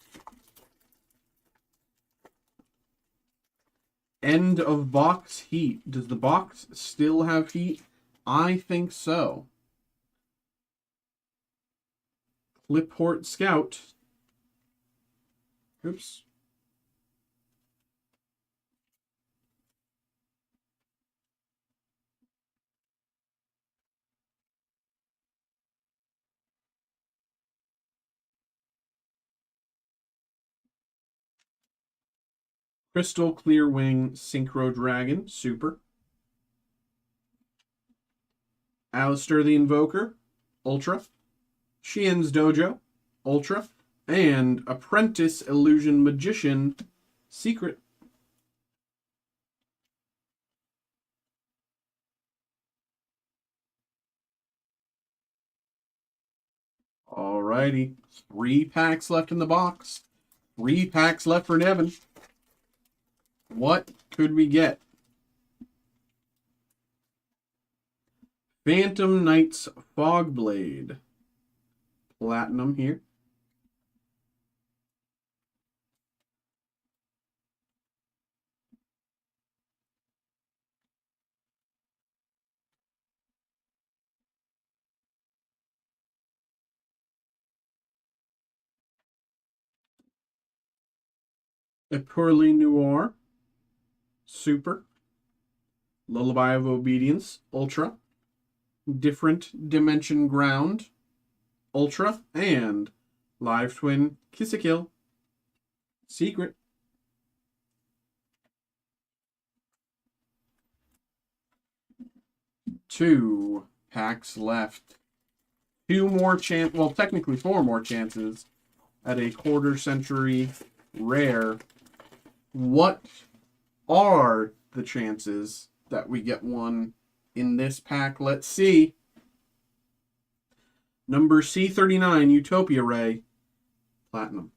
End of box heat. Does the box still have heat? I think so. Clipport Scout. Oops. Crystal Clear Wing Synchro Dragon, Super. Alistair the Invoker, Ultra. Shien's Dojo, Ultra. And Apprentice Illusion Magician, Secret. Alrighty. 3 packs left in the box. 3 packs left for Devin. What could we get? Phantom Knights Fogblade. Platinum here. A Poorly Noir, Super, Lullaby of Obedience, Ultra, Different Dimension Ground, Ultra, and Live Twin Kiss a Kill, Secret. Two packs left. Two more chances, well, technically 4 more chances at a quarter century rare. What are the chances that we get one in this pack? Let's see. Number C39, Utopia Ray, Platinum.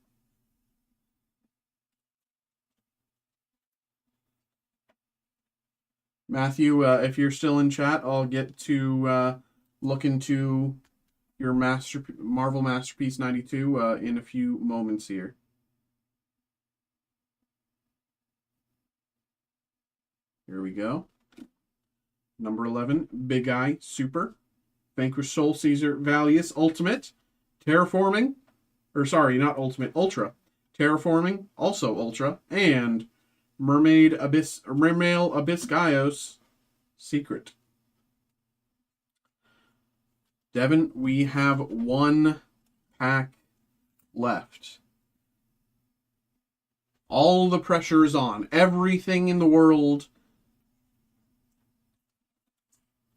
Matthew, if you're still in chat, I'll get to look into your Marvel Masterpiece 92 in a few moments here. Here we go. Number 11, Big Eye, Super. Vanquish Soul Caesar, Valius, Ultimate. Terraforming, or sorry, not Ultimate, Ultra. Terraforming, also Ultra. And Mermail Abyss Gaios, Secret. Devin, we have 1 pack left. All the pressure is on. Everything in the world.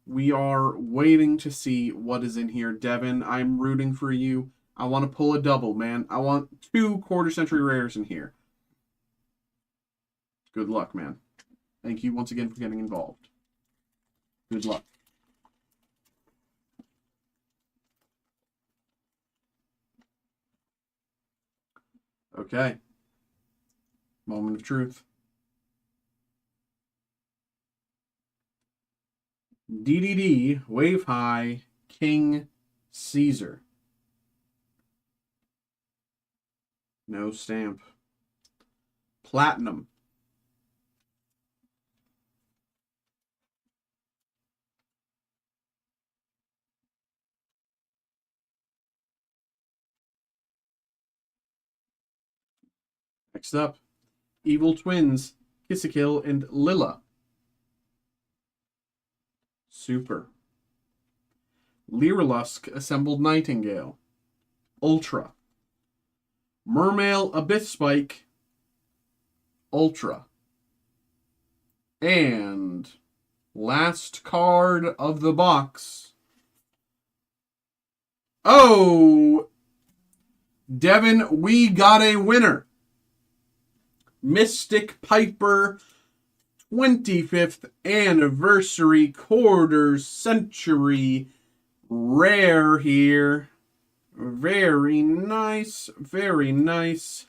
We are waiting to see what is in here. Devin, I'm rooting for you. I want to pull a double, man. I want 2 quarter century rares in here. Good luck, man. Thank you once again for getting involved. Good luck. Okay. Moment of truth. DDD, Wave High, King Caesar. No stamp. Platinum. Next up, Evil Twins, Kiss a Kill, and Lilla. Super. Lyrilusk, Assembled Nightingale. Ultra. Mermail Abyss Spike. Ultra. And last card of the box. Oh! Devin, we got a winner. Mystic Piper 25th anniversary quarter century rare here. Very nice, very nice,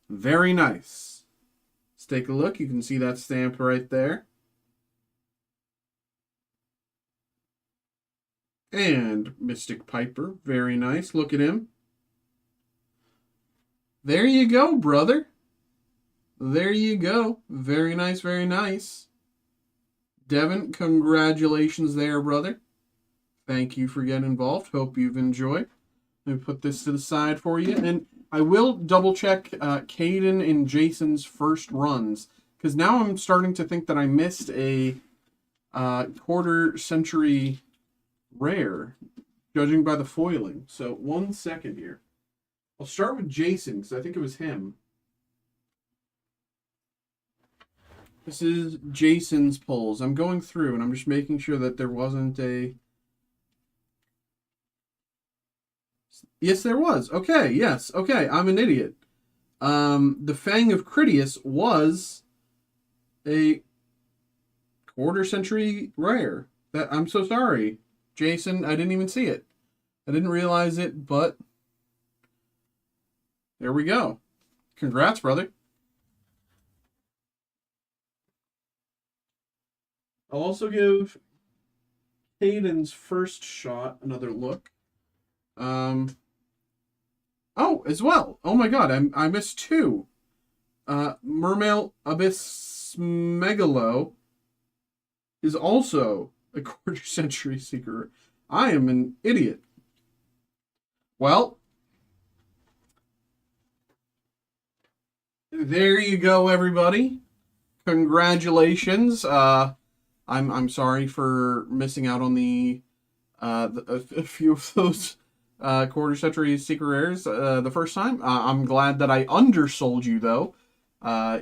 very nice. Let's take a look. You can see that stamp right there. And Mystic Piper, very nice. Look at him. There you go, brother. There you go. Very nice, very nice. Devin, congratulations there, brother. Thank you for getting involved. Hope you've enjoyed. Let me put this to the side for you. And I will double check Caden and Jason's first runs, because now I'm starting to think that I missed a quarter century rare, judging by the foiling. So 1 second here. I'll start with Jason, because I think it was him. This is Jason's pulls. I'm going through, and I'm just making sure that there wasn't a... Yes, there was. Okay, yes. Okay, I'm an idiot. The Fang of Critias was a quarter century rare. I'm so sorry, Jason. I didn't even see it. I didn't realize it, but there we go. Congrats, brother. I'll also give Caden's first shot another look. Oh, as well. Oh my god, I missed 2. Mermail Abyss Megalo is also a quarter century seeker. I am an idiot. Well, There you go, everybody. Congratulations. I'm sorry for missing out on a few of those quarter century secret rares the first time. I'm glad that I undersold you though. I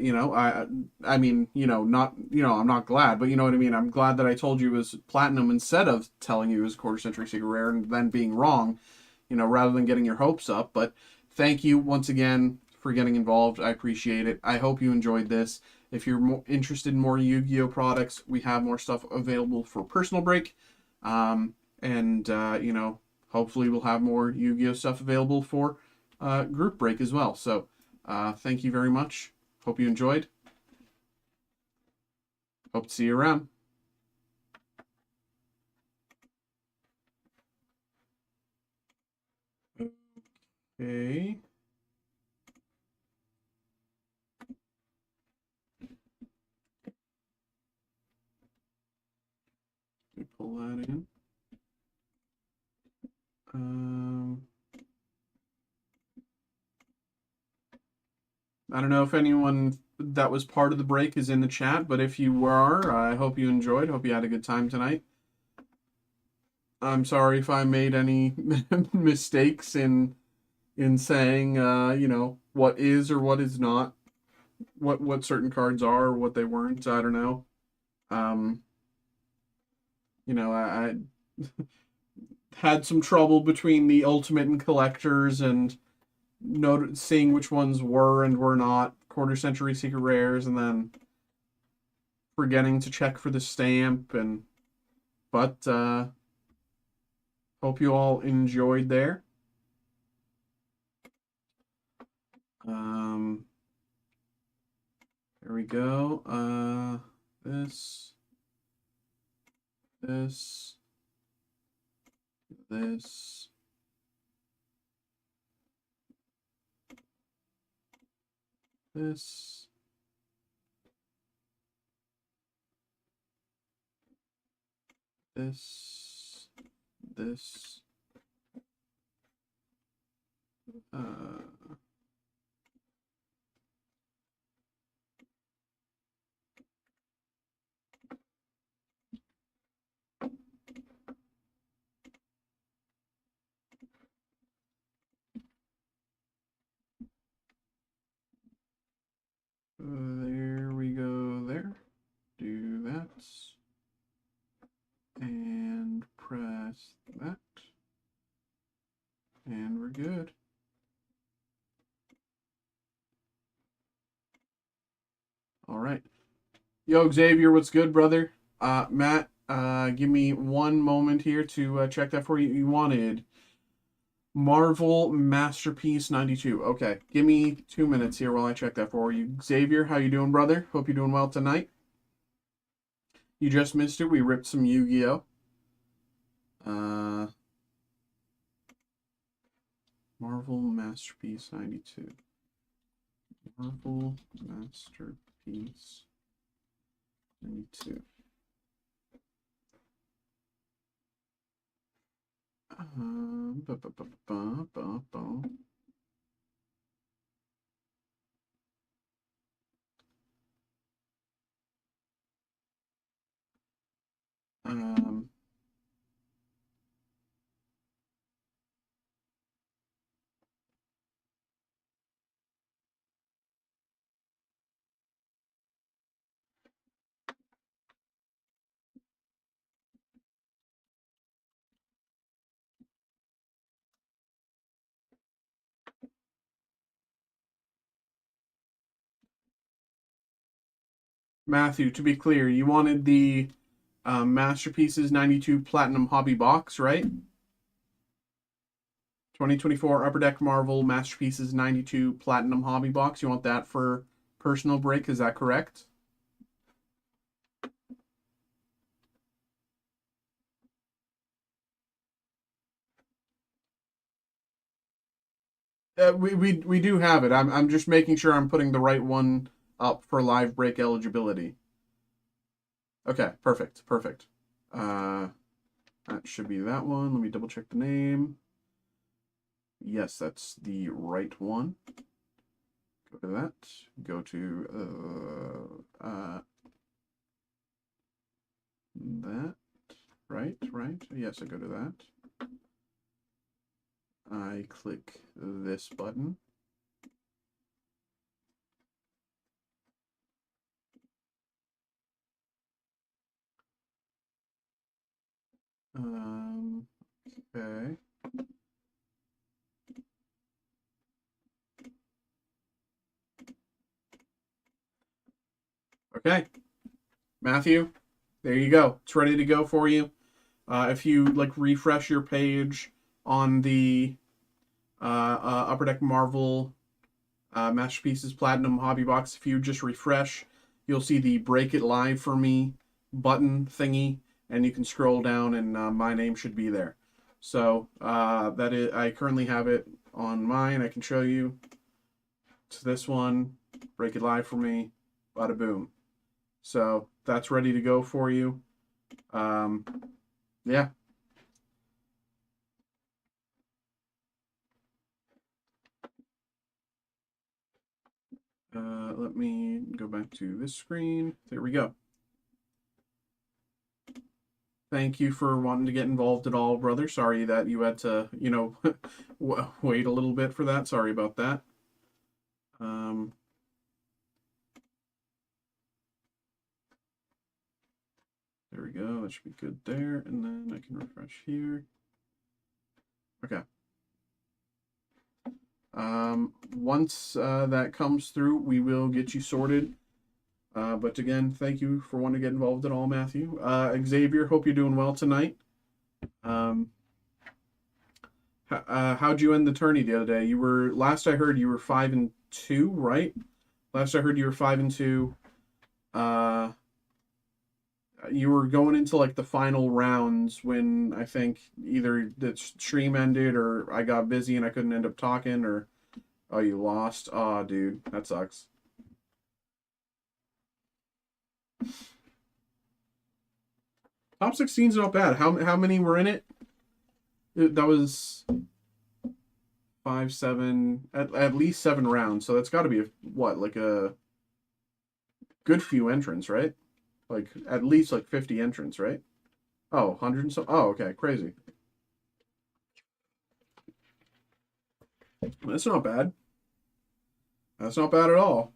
mean, not, I'm not glad, but you know what I mean. I'm glad that I told you it was platinum instead of telling you it was quarter century secret rare and then being wrong, rather than getting your hopes up. But thank you once again for getting involved. I appreciate it. I hope you enjoyed this. If you're interested in more Yu-Gi-Oh products, we have more stuff available for personal break. And hopefully we'll have more Yu-Gi-Oh stuff available for group break as well. So thank you very much. Hope you enjoyed. Hope to see you around. Okay. Let me pull that in. I don't know if anyone that was part of the break is in the chat, but if you were, I hope you enjoyed. Hope you had a good time tonight. I'm sorry if I made any mistakes in saying, what is or what is not, what certain cards are or what they weren't. I don't know. I had some trouble between the Ultimate and Collectors and seeing which ones were and were not quarter century secret rares, and then forgetting to check for the stamp. But hope you all enjoyed there. There we go. This. This. This. This. This. There we go there. Do that. And press that. And we're good. All right. Yo, Xavier, what's good, brother? Matt, give me one moment here to check that for you. You wanted Marvel Masterpiece 92. Okay, give me 2 minutes here while I check that for you. Xavier, how you doing, brother? Hope you're doing well tonight. You just missed it. We ripped some Yu-Gi-Oh. Marvel Masterpiece 92. Marvel Masterpiece 92. Ba, ba, ba, ba, ba, ba. Matthew, to be clear, you wanted the Masterpieces 92 Platinum Hobby Box, right? 2024 Upper Deck Marvel Masterpieces 92 Platinum Hobby Box. You want that for personal break, is that correct? We do have it. I'm just making sure I'm putting the right one up for live break eligibility. Okay, perfect. That should be that one. Let me double check the name. Yes, that's the right one. Go to that. Go to that. Right. Yes, I go to that. I click this button. Okay. Okay. Matthew, there you go. It's ready to go for you. If you like refresh your page on the Upper Deck Marvel Masterpieces Platinum Hobby Box, if you just refresh, you'll see the Break It Live for Me button thingy, and you can scroll down, and my name should be there. So that is, I currently have it on mine. I can show you. It's this one. Break It Live for Me. Bada boom. So that's ready to go for you. Yeah. Let me go back to this screen. There we go. Thank you for wanting to get involved at all, brother. Sorry that you had to, you know, wait a little bit for that. Sorry about that. There we go. That should be good there. And then I can refresh here. Okay. Once that comes through, we will get you sorted. But again, thank you for wanting to get involved at all, Matthew. Xavier, hope you're doing well tonight. How'd you end the tourney the other day? You were, last I heard, you were 5-2, right? Last I heard you were 5-2. You were going into like the final rounds when I think either the stream ended or I got busy and I couldn't end up talking, or oh, you lost. Oh, dude, that sucks. Top 16's not bad. How many were in it? That was 5, 7, at least 7 rounds. So that's got to be what, like a good few entrants, right? Like at least like 50 entrants, right? Oh, 100 and so. Oh, okay, crazy. That's not bad. That's not bad at all.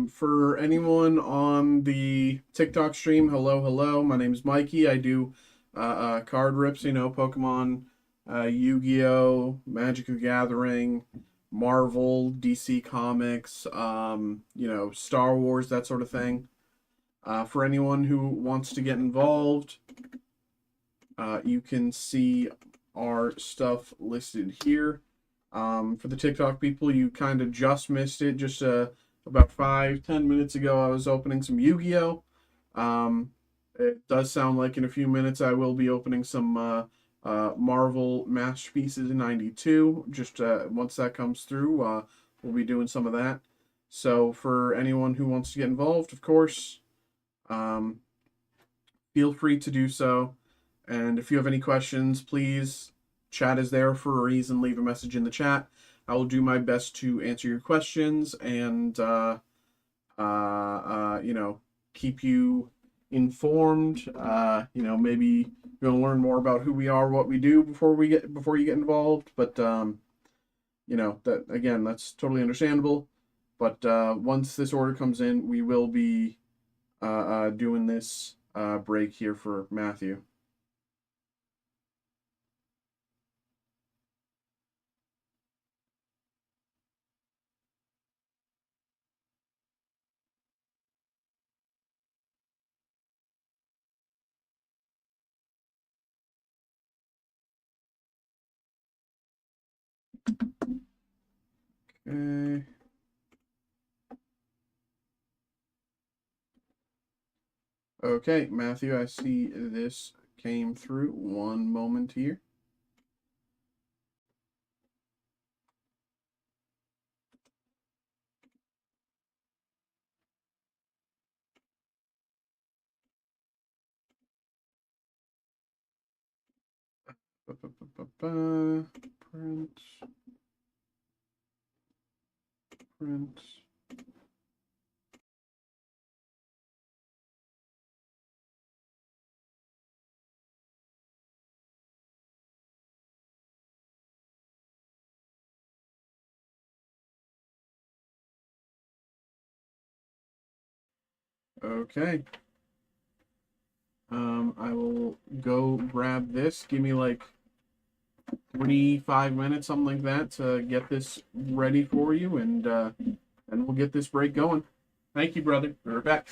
For anyone on the TikTok stream, hello. My name is Mikey. I do card rips, you know, Pokemon, Yu-Gi-Oh, Magic the Gathering, Marvel, DC Comics, you know, Star Wars, that sort of thing. For anyone who wants to get involved, you can see our stuff listed here. For the TikTok people, you kind of just missed it. Just about 5-10 minutes ago, I was opening some Yu-Gi-Oh. It does sound like in a few minutes I will be opening some Marvel Masterpieces in 92. Just once that comes through, we'll be doing some of that. So for anyone who wants to get involved, of course, feel free to do so. And if you have any questions, please, chat is there for a reason. Leave a message in the chat. I will do my best to answer your questions and, you know, keep you informed. You know, maybe you're gonna learn more about who we are, what we do before you get involved. But you know, that again, that's totally understandable. But once this order comes in, we will be doing this break here for Matthew. Okay. Okay, Matthew, I see this came through. One moment here. Print, print. Okay. I will go grab this. Give me like 3, 5 minutes, something like that, to get this ready for you, and we'll get this break going. Thank you, brother. We're back.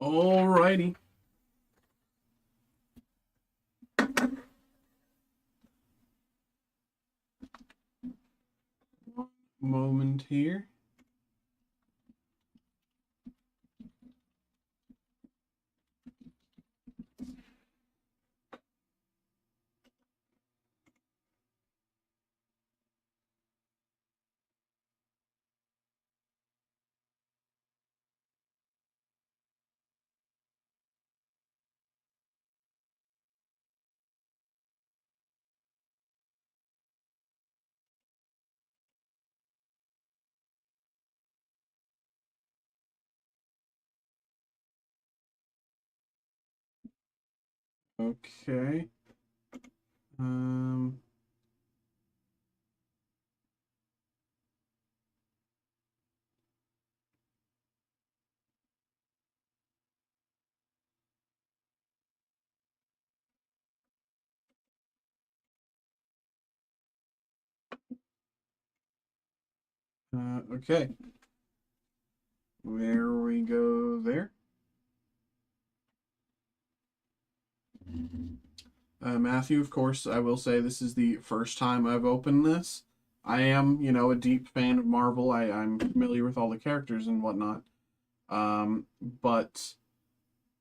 Alrighty. One moment here. Okay. Um. Okay. There we go. There. Matthew, of course, I will say this is the first time I've opened this. I am, you know, a deep fan of Marvel. I'm familiar with all the characters and whatnot. But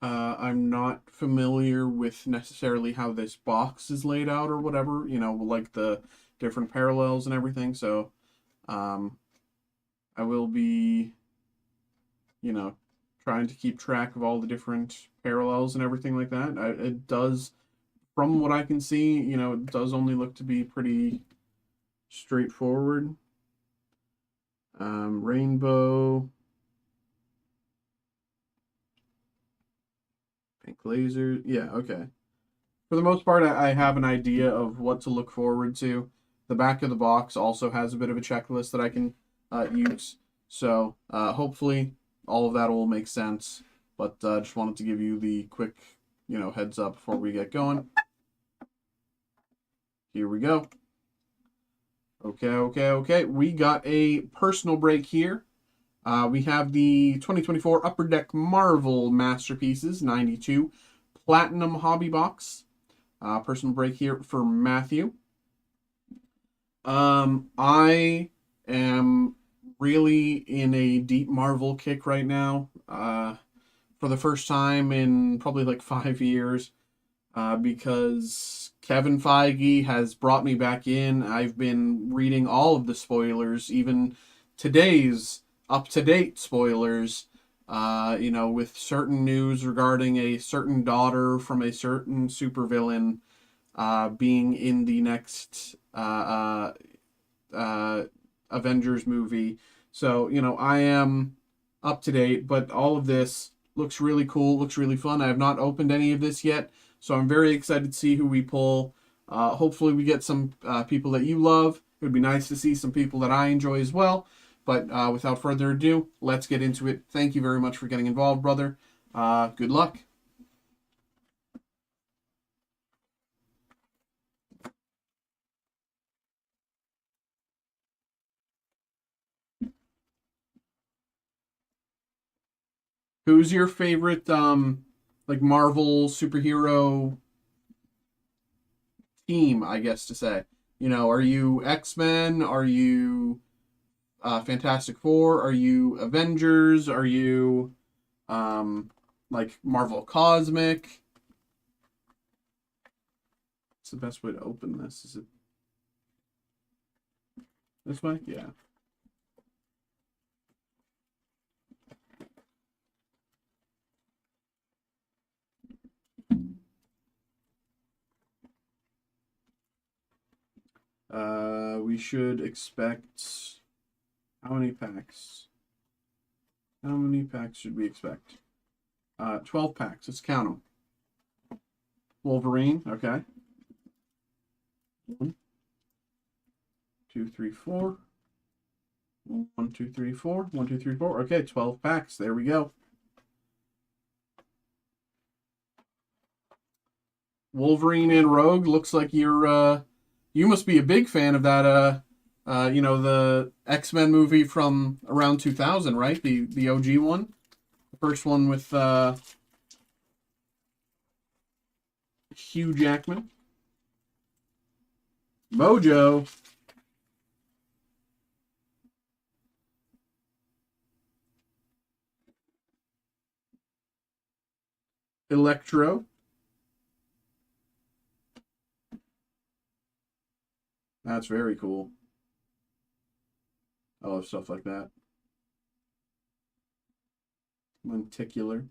I'm not familiar with necessarily how this box is laid out or whatever, you know, like the different parallels and everything. So um, I will be, you know, trying to keep track of all the different parallels and everything like that. It does, from what I can see, you know, it does only look to be pretty straightforward. Rainbow, pink laser. Yeah, okay. For the most part, I have an idea of what to look forward to. The back of the box also has a bit of a checklist that I can use. So hopefully all of that will make sense. But just wanted to give you the quick, heads up before we get going. Here we go. Okay. We got a personal break here. We have the 2024 Upper Deck Marvel Masterpieces 92 Platinum Hobby Box. Personal break here for Matthew. I am really in a deep Marvel kick right now. For the first time in probably like 5 years. Because Kevin Feige has brought me back in. I've been reading all of the spoilers, even today's up-to-date spoilers, with certain news regarding a certain daughter from a certain supervillain being in the next Avengers movie. So, I am up to date, but all of this looks really cool, looks really fun. I have not opened any of this yet, so I'm very excited to see who we pull. Hopefully we get some people that you love. It would be nice to see some people that I enjoy as well. But without further ado, let's get into it. Thank you very much for getting involved, brother. Good luck. Who's your favorite like Marvel superhero team, I guess to say? Are you X-Men? Are you Fantastic Four? Are you Avengers? Are you like Marvel Cosmic? What's the best way to open this? Is it this way? Yeah. We should expect how many packs? How many packs should we expect? 12 packs. Let's count them. Wolverine, okay. 1, 2, 3, 4. 1, 2, 3, 4. 1, 2, 3, 4. Okay, 12 packs. There we go. Wolverine and Rogue. Looks like you must be a big fan of that the X-Men movie from around 2000, right? The OG one. The first one with Hugh Jackman. Mojo. Electro. That's very cool. I love stuff like that. Lenticular.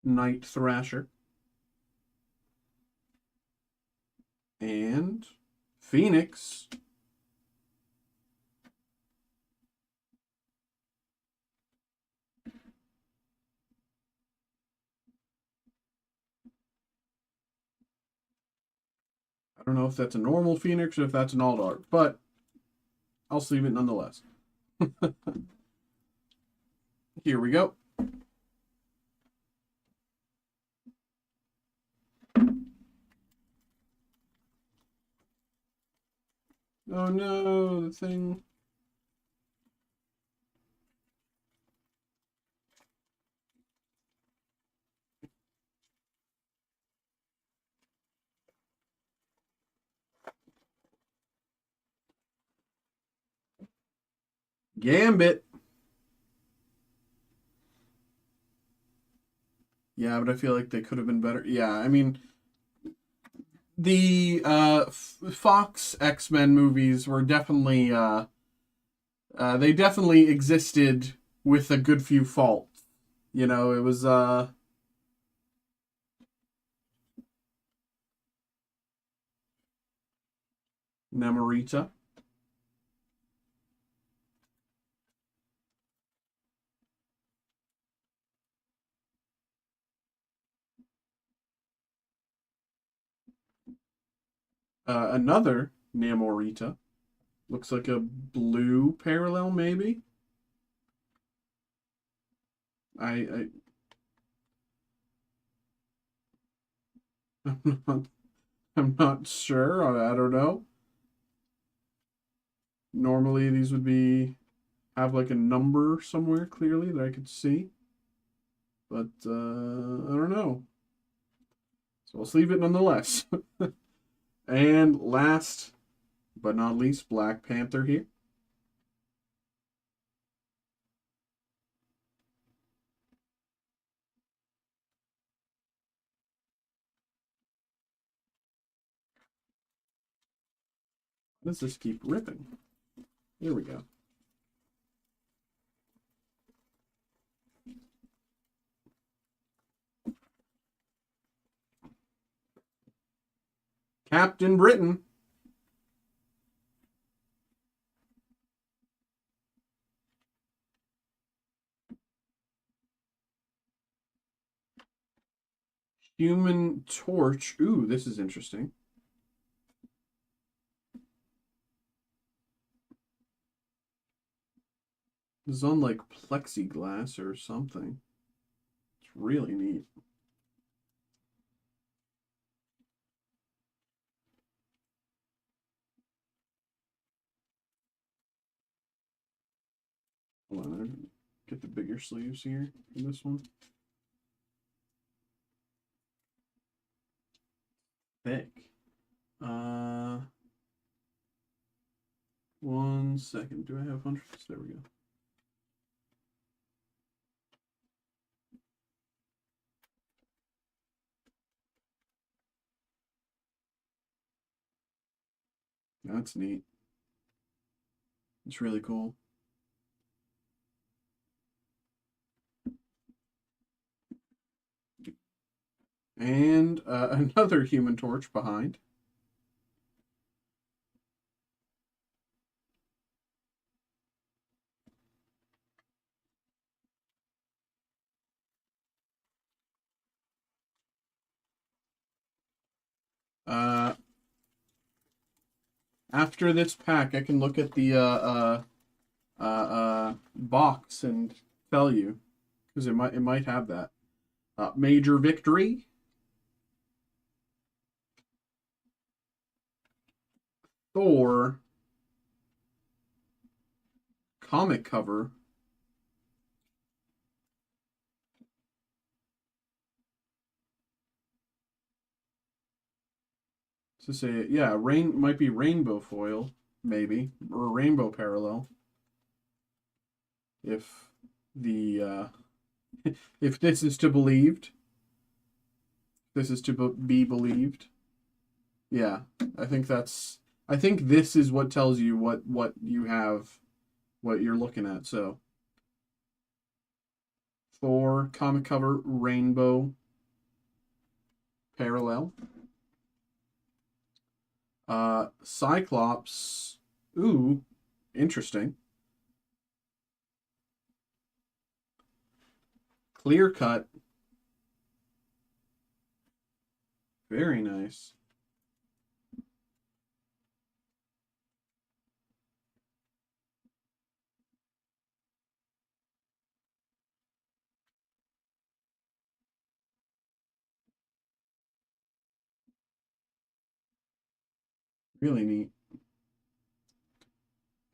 Night Thrasher. And Phoenix. I don't know if that's a normal Phoenix or if that's an alt art, but I'll sleeve it nonetheless. Here we go. Oh no, the thing. Gambit. Yeah, but I feel like they could have been better. Yeah, I mean, the Fox X-Men movies were definitely they definitely existed with a good few faults. It was Namorita. Another Namorita. Looks like a blue parallel, maybe. I I'm not I'm not sure. I don't know. Normally these would have like a number somewhere clearly that I could see, but I don't know. So let's leave it nonetheless. And last but not least, Black Panther here. Let's just keep ripping. Here we go. Captain Britain. Human Torch. Ooh, this is interesting. This is on like plexiglass or something. It's really neat. Hold on, get the bigger sleeves here for this one. Thick. 1 second. Do I have hundreds? There we go. That's neat. It's really cool. And another Human Torch behind. After this pack, I can look at the box and tell you, because it might have that. Major Victory. Thor. Comic cover. To say, yeah, might be rainbow foil, maybe, or rainbow parallel. If the if this is to believed, this is to be believed. Yeah, I think this is what tells you what you have, what you're looking at. So Thor comic cover rainbow parallel. Cyclops. Ooh, interesting. Clear cut. Very nice. Really neat.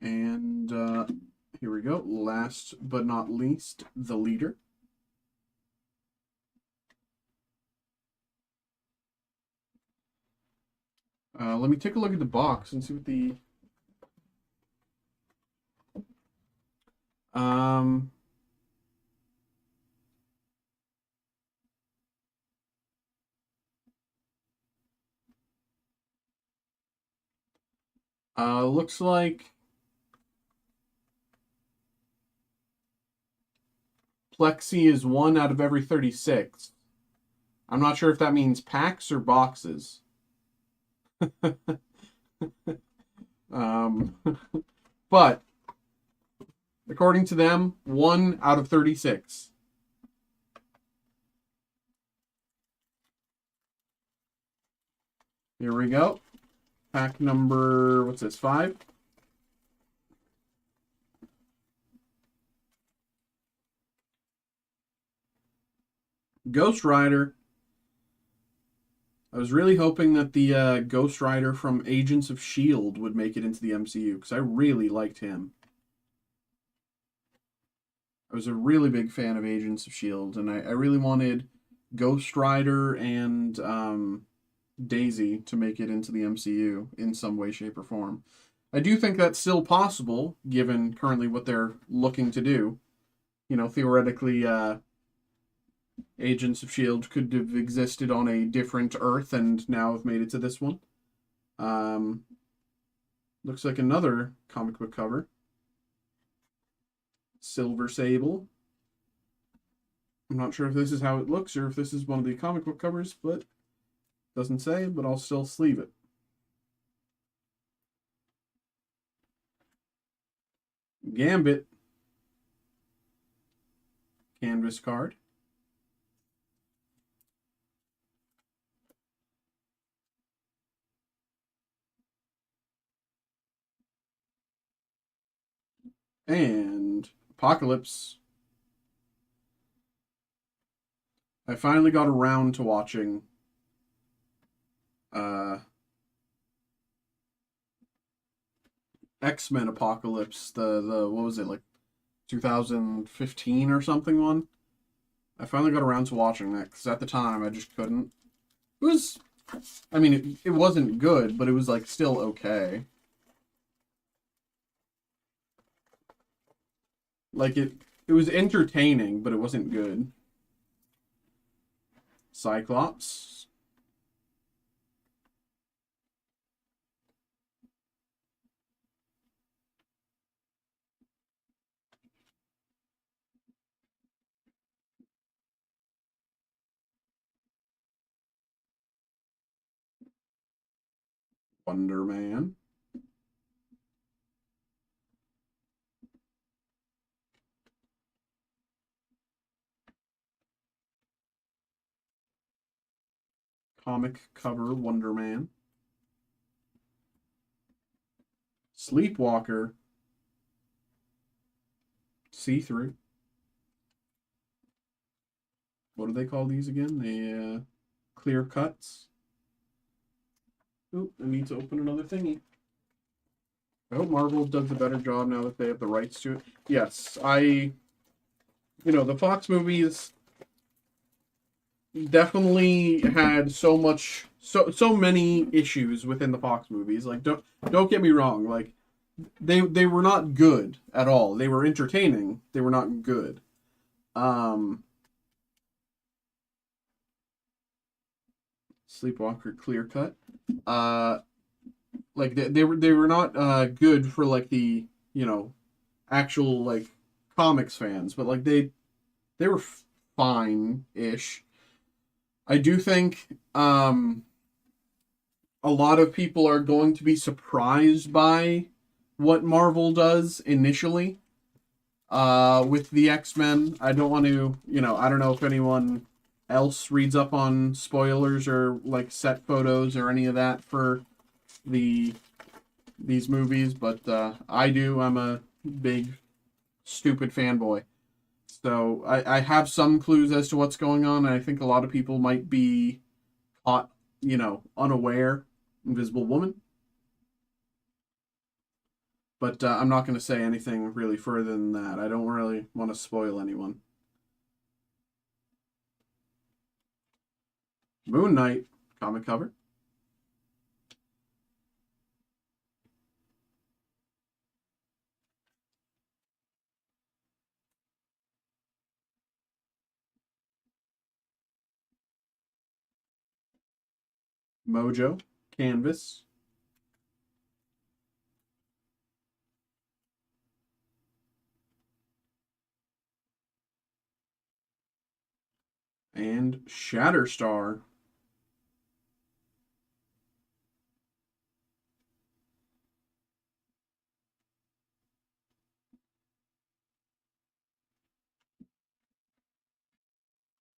And here we go. Last but not least, the leader. Let me take a look at the box and see what the looks like Plexi is 1 out of every 36. I'm not sure if that means packs or boxes. But according to them, 1 out of 36. Here we go. Pack number, what's this, 5? Ghost Rider. I was really hoping that the Ghost Rider from Agents of S.H.I.E.L.D. would make it into the MCU, because I really liked him. I was a really big fan of Agents of S.H.I.E.L.D., and I really wanted Ghost Rider and Daisy to make it into the MCU in some way, shape, or form. I do think that's still possible, given currently what they're looking to do. You know, theoretically, Agents of S.H.I.E.L.D. could have existed on a different Earth and now have made it to this one. Looks like another comic book cover. Silver Sable. I'm not sure if this is how it looks or if this is one of the comic book covers, but doesn't say, but I'll still sleeve it. Gambit. Canvas card. And Apocalypse. I finally got around to watching X-Men Apocalypse, the what was it, like 2015 or something one? I finally got around to watching that because at the time I just couldn't. It was, I mean, it wasn't good, but it was like still okay. Like it was entertaining, but it wasn't good. Cyclops. Wonder Man. Comic cover Wonder Man. Sleepwalker. See-through. What do they call these again? The clear cuts. Oop, I need to open another thingy. I hope Marvel does a better job now that they have the rights to it. Yes, the Fox movies definitely had so many issues within the Fox movies. Like, don't get me wrong. Like, they were not good at all. They were entertaining. They were not good. Sleepwalker clear cut. Like they were not good for like the actual like comics fans, but like they were fine-ish. I do think a lot of people are going to be surprised by what Marvel does initially with the X-Men. I don't want to, I don't know if anyone else reads up on spoilers or like set photos or any of that for these movies, but I do. I'm a big stupid fanboy. So I have some clues as to what's going on, and I think a lot of people might be caught, unaware. Invisible Woman. But I'm not going to say anything really further than that. I don't really want to spoil anyone. Moon Knight comic cover. Mojo canvas. And Shatterstar.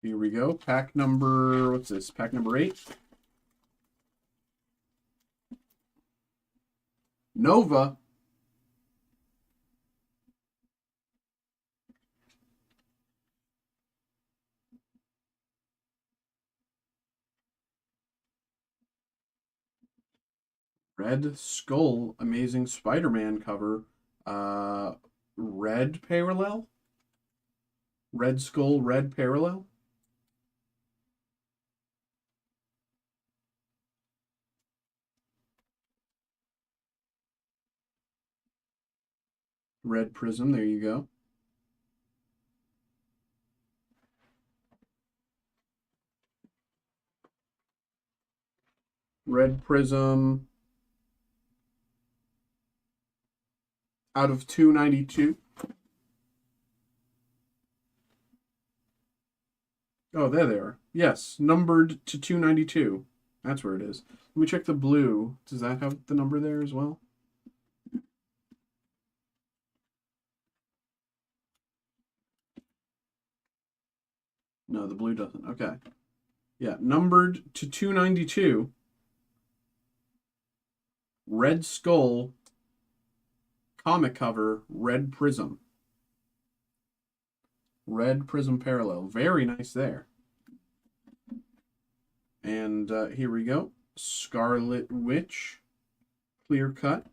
Here we go. Pack number, what's this? Pack number 8. Nova. Red Skull, Amazing Spider-Man cover. Red parallel? Red Skull, red parallel? Red Prism, there you go. Red Prism out of 292. Oh, there they are. Yes, numbered to 292. That's where it is. Let me check the blue. Does that have the number there as well? No, the blue doesn't. Okay. Yeah, numbered to 292. Red Skull comic cover, Red Prism. Red Prism parallel. Very nice there. And here we go. Scarlet Witch. Clear cut.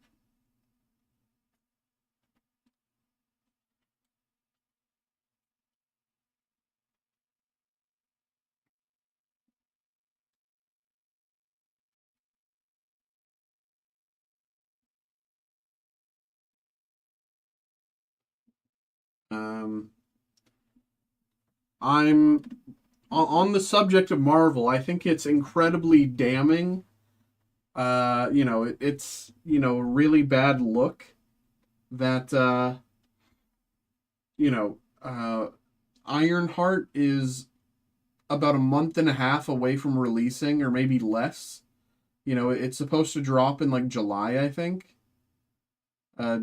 I'm on the subject of Marvel. I think it's incredibly damning. It's a really bad look that you know, Ironheart is about a month and a half away from releasing, or maybe less. It's supposed to drop in like July, I think.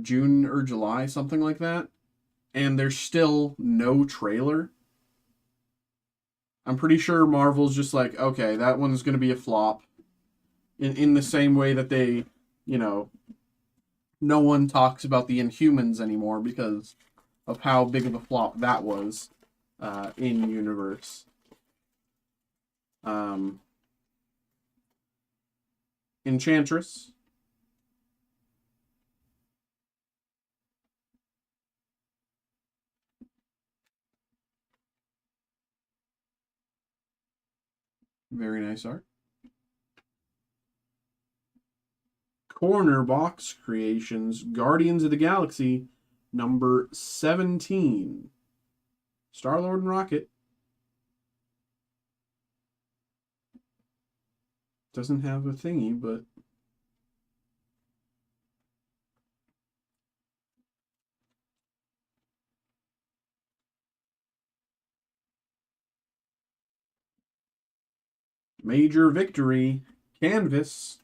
June or July, something like that. And there's still no trailer. I'm pretty sure Marvel's just like, okay, that one's going to be a flop. In the same way that they, no one talks about the Inhumans anymore because of how big of a flop that was in universe. Enchantress. Very nice art. Corner Box Creations, Guardians of the Galaxy, number 17. Star-Lord and Rocket. Doesn't have a thingy, but... Major Victory, Canvas.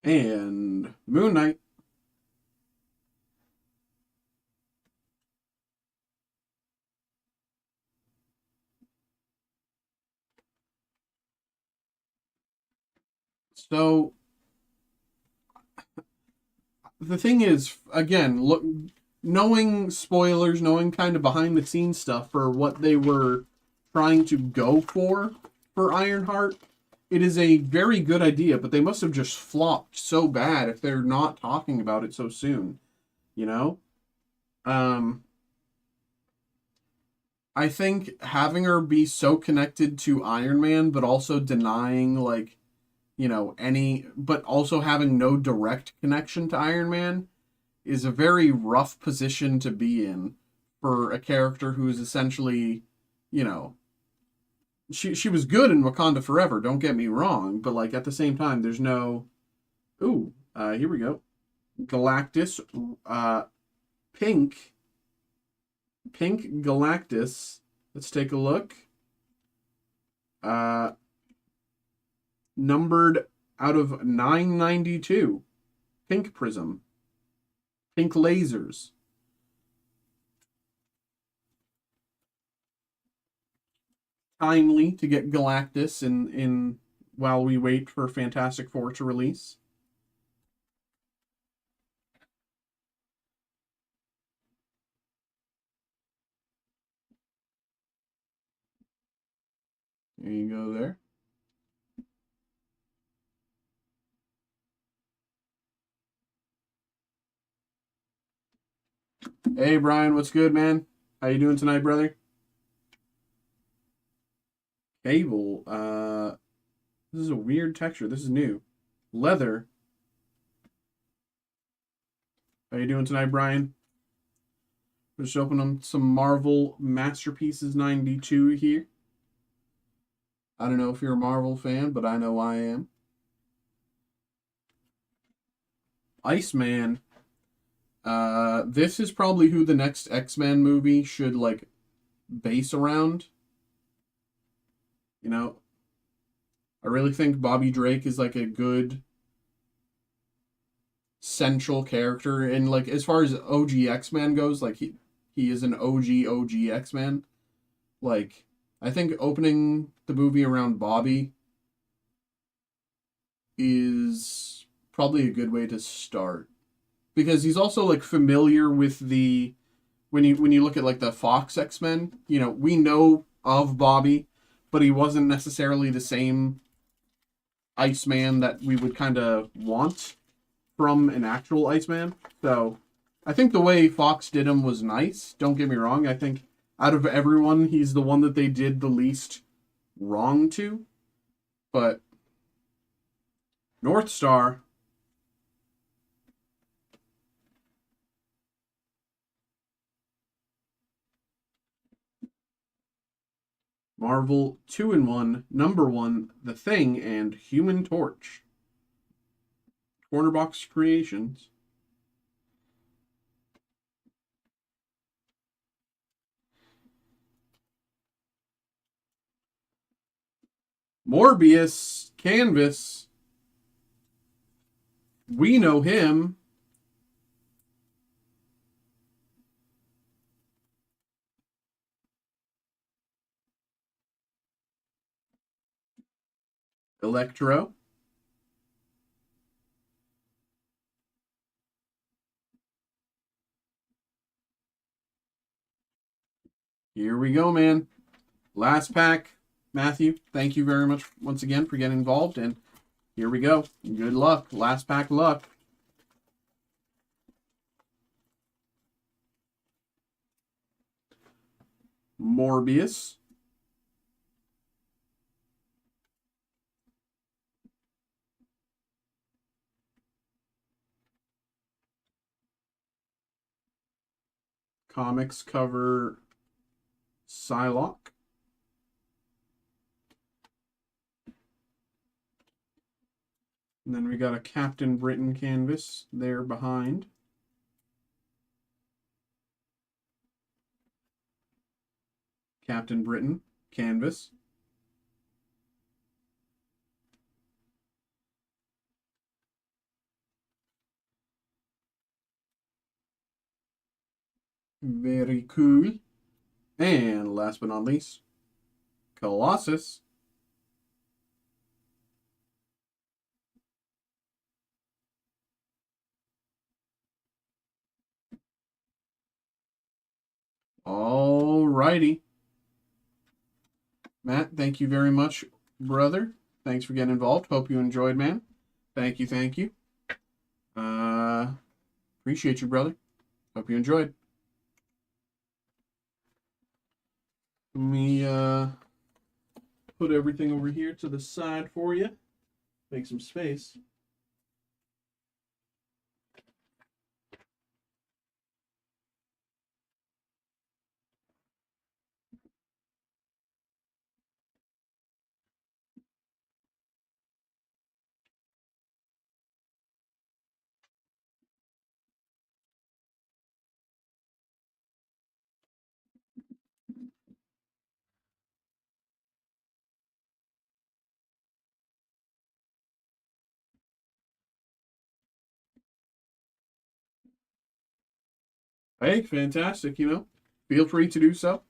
And Moon Knight. So, the thing is, again, look, knowing spoilers, knowing kind of behind the scenes stuff for what they were trying to go for Ironheart, it is a very good idea, but they must have just flopped so bad if they're not talking about it so soon, you know? I think having her be so connected to Iron Man, but also denying, like, but also having no direct connection to Iron Man is a very rough position to be in for a character who is essentially, she was good in Wakanda Forever, don't get me wrong, but like at the same time, there's no, here we go. Galactus, pink Galactus. Let's take a look. Numbered out of 992. Pink Prism. Pink lasers. kindly to get Galactus in while we wait for Fantastic Four to release. There you go there. Hey Brian, what's good, man? How you doing tonight, brother? Cable. This is a weird texture. This is new. Leather. How you doing tonight, Brian? We're just opening some Marvel Masterpieces 92 here. I don't know if you're a Marvel fan, but I know I am. Iceman. This is probably who the next X-Men movie should, like, base around. You know, I really think Bobby Drake is, like, a good central character. And, like, as far as OG X-Men goes, like, he is an OG X-Men. Like, I think opening the movie around Bobby is probably a good way to start. Because he's also, like, familiar with the when you look at, like, the Fox X-Men, you know, we know of Bobby, but he wasn't necessarily the same Iceman that we would kind of want from an actual Iceman. So I think the way Fox did him was nice. Don't get me wrong. I think out of everyone, he's the one that they did the least wrong to. But North Star, Marvel 2-in-1, number 1, The Thing, and Human Torch. Cornerbox Creations. Morbius, Canvas. We know him. Electro. Here we go, man. Last pack. Matthew, thank you very much once again for getting involved. And here we go. Good luck. Last pack luck. Morbius. Comics cover Psylocke. And then we got a Captain Britain canvas there behind. Captain Britain canvas. Very cool. And last but not least, Colossus. Alrighty. Matt, thank you very much, brother. Thanks for getting involved. Hope you enjoyed, man. Thank you, thank you. Appreciate you, brother. Hope you enjoyed. Let me put everything over here to the side for you. Make some space. Hey, fantastic, you know. Feel free to do so.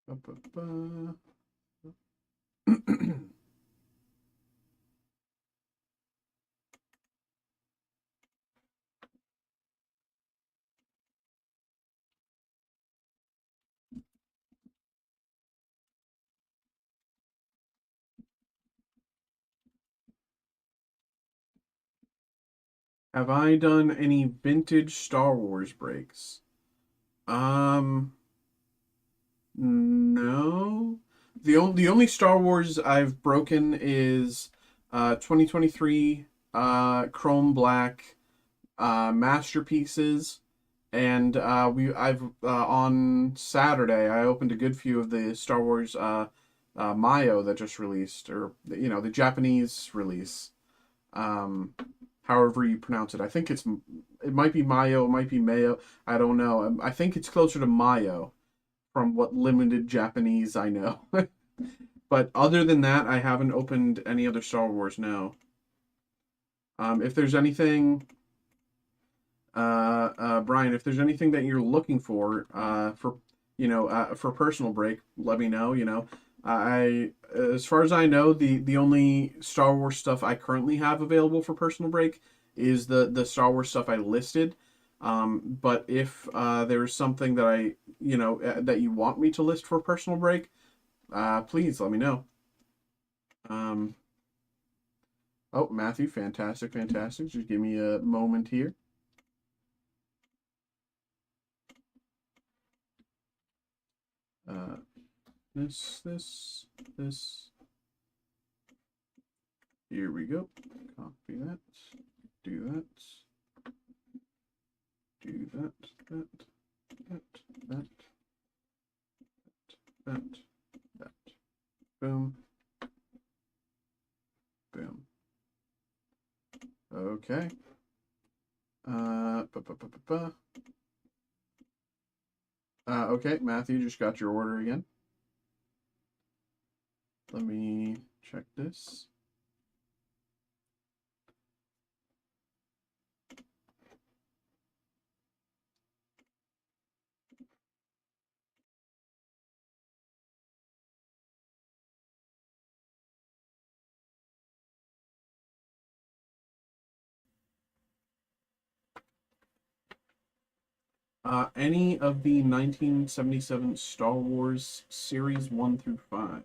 Ba-ba-ba. Have I done any vintage Star Wars breaks? Um, no. The only Star Wars I've broken is 2023 Chrome Black masterpieces, and I've on Saturday I opened a good few of the Star Wars Mayo that just released, or the Japanese release. Um, However you pronounce it. It might be Mayo, it might be Mayo. I don't know. I think it's closer to Mayo from what limited Japanese I know. But other than that, I haven't opened any other Star Wars. No. If there's anything, Brian, if there's anything that you're looking for personal break, let me know. As far as I know, the only Star Wars stuff I currently have available for personal break is the Star Wars stuff I listed. But if there's something that that you want me to list for personal break, please let me know. Um, oh, Matthew, fantastic, fantastic. Just give me a moment here. Uh, this. Here we go. Copy that. Do that. Do that. That. That. That. That. That. Boom. Boom. Okay. Ba, ba, ba, ba, ba. Okay, Matthew just got your order again. Let me check this. Any of the 1977 Star Wars series 1 through 5.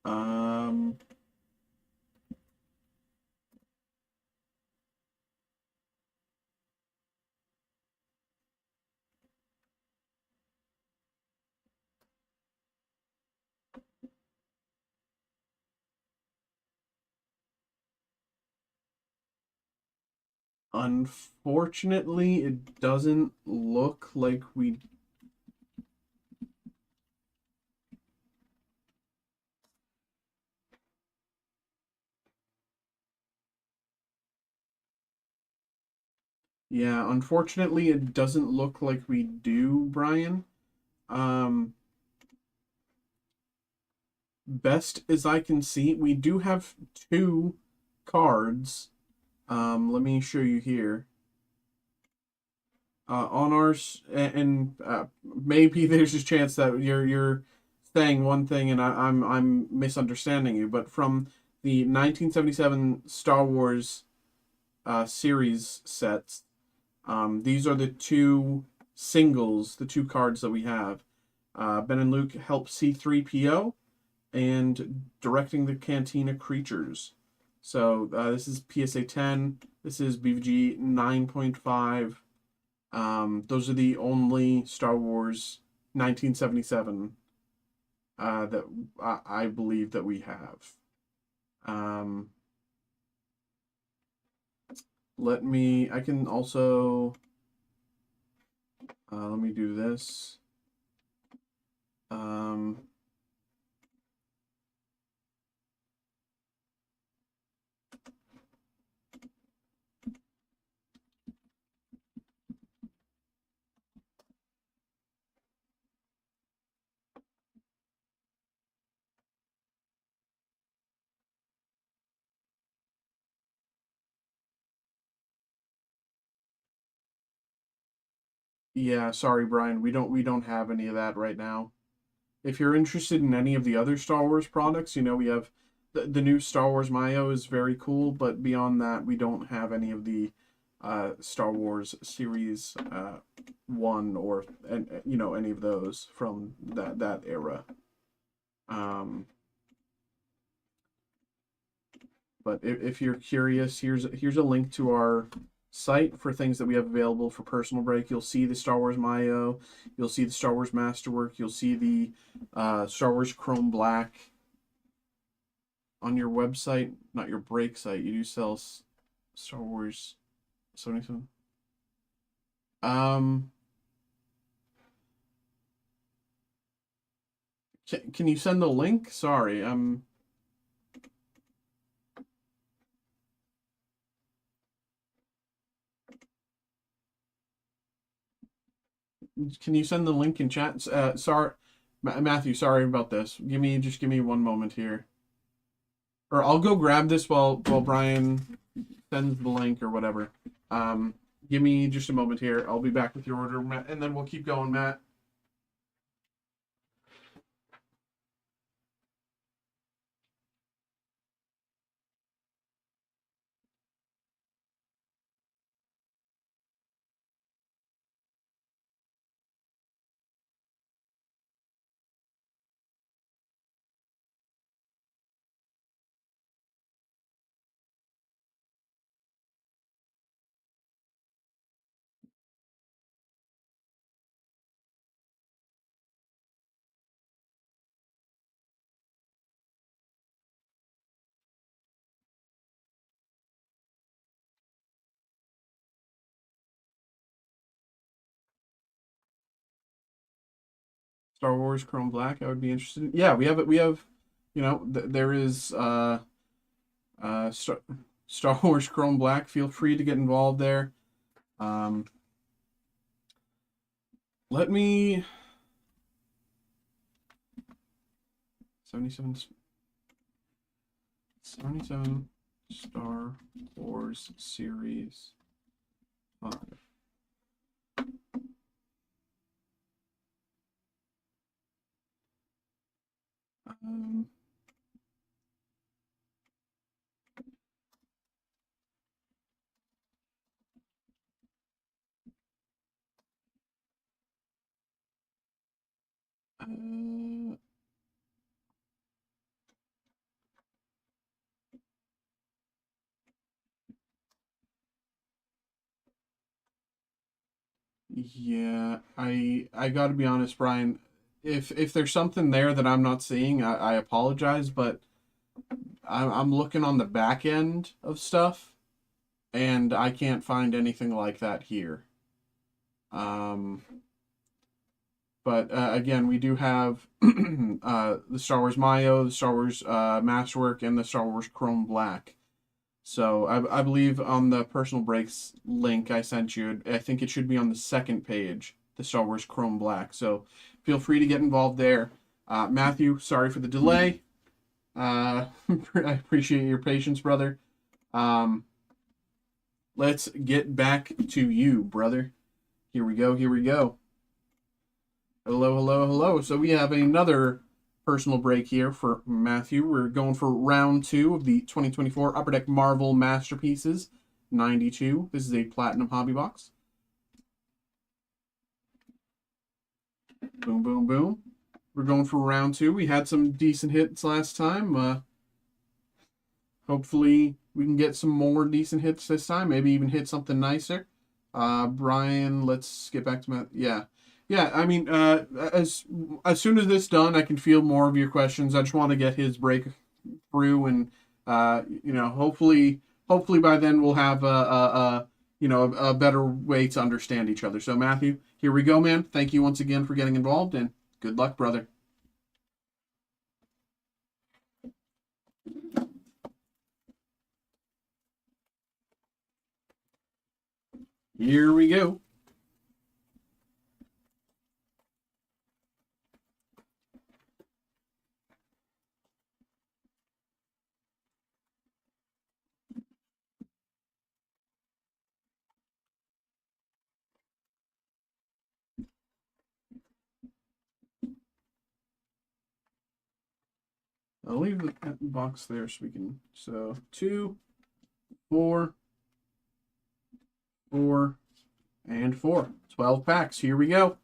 Um, Unfortunately, it doesn't look like we. Yeah, unfortunately, it doesn't look like we do, Brian. Um, Best as I can see, we do have two cards. Let me show you here. On ours, and maybe there's a chance that you're saying one thing and I'm misunderstanding you, but from the 1977 Star Wars series sets, these are the two singles, the two cards that we have. Ben and Luke help C3PO and directing the Cantina creatures. So this is PSA 10. This is BVG 9.5. Those are the only Star Wars 1977 that I believe that we have. Um, I can also, let me do this. Um, yeah, sorry, Brian. We don't have any of that right now. if you're interested in any of the other Star Wars products, you know, we have the new Star Wars Mayo is very cool, but beyond that, we don't have any of the Star Wars Series 1 or, and you know, any of those from that era. Um, but if you're curious, here's a link to our site for things that we have available for personal break. You'll see the Star Wars Mayo, you'll see the Star Wars Masterwork, you'll see the Star Wars Chrome Black on your website, not your break site. You do sell Star Wars 77. Um, can you send the link? Sorry, can you send the link in chat? Sorry, Matthew, sorry about this. Give me one moment here, or I'll go grab this while Brian sends the link or whatever. Um, give me just a moment here. I'll be back with your order, Matt, and then we'll keep going, Matt. Star Wars Chrome Black. I would be interested in. Yeah, we have it. We have, you know, there is Star Wars Chrome Black. Feel free to get involved there. Um, let me 77 77 Star Wars Series 5. Um, uh, yeah, I got to be honest, Brian. If there's something there that I'm not seeing, I apologize, but I'm looking on the back end of stuff, and I can't find anything like that here. Um, but again, we do have the Star Wars Mayo, the Star Wars Masterwork, and the Star Wars Chrome Black. So I believe on the personal breaks link I sent you, I think it should be on the second page, the Star Wars Chrome Black. So feel free to get involved there. Matthew, sorry for the delay. I appreciate your patience, brother. Um, let's get back to you, brother. Here we go. Here we go. Hello, hello, hello. So we have another personal break here for Matthew. We're going for round 2 of the 2024 Upper Deck Marvel Masterpieces 92. This is a Platinum Hobby Box. Boom, boom, boom. We're going for round 2. We had some decent hits last time. Hopefully we can get some more decent hits this time. Maybe even hit something nicer. Brian, let's get back to Matt. Yeah. Yeah, I mean, as soon as this done, I can feel more of your questions. I just want to get his break through, and you know, hopefully by then we'll have you know, a better way to understand each other. So Matthew, here we go, man. Thank you once again for getting involved, and good luck, brother. Here we go. I'll leave the box there so we can. So 2, 4, 4, and 4. 12 packs. Here we go.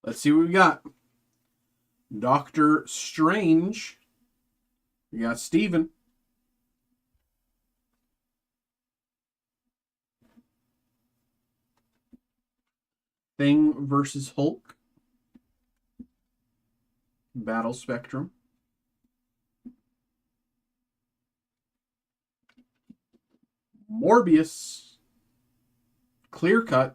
Let's see what we got. Doctor Strange. We got Steven. Thing versus Hulk. Battle Spectrum. Morbius. Clear Cut.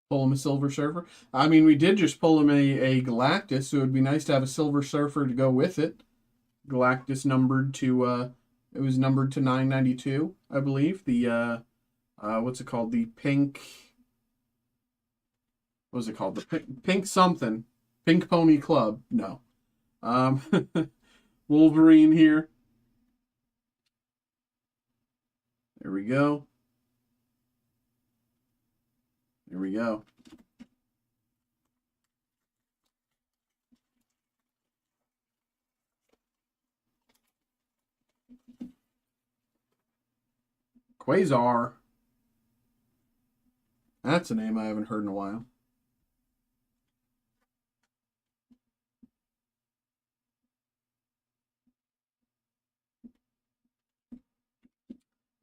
Pull him a Silver Surfer. I mean, we did just pull him a Galactus, so it would be nice to have a Silver Surfer to go with it. Galactus numbered to, it was numbered to 992, I believe. The, what's it called? The pink, what was it called? The pink something. Pink Pony Club. No. Wolverine here. There we go. There we go. Quasar. That's a name I haven't heard in a while.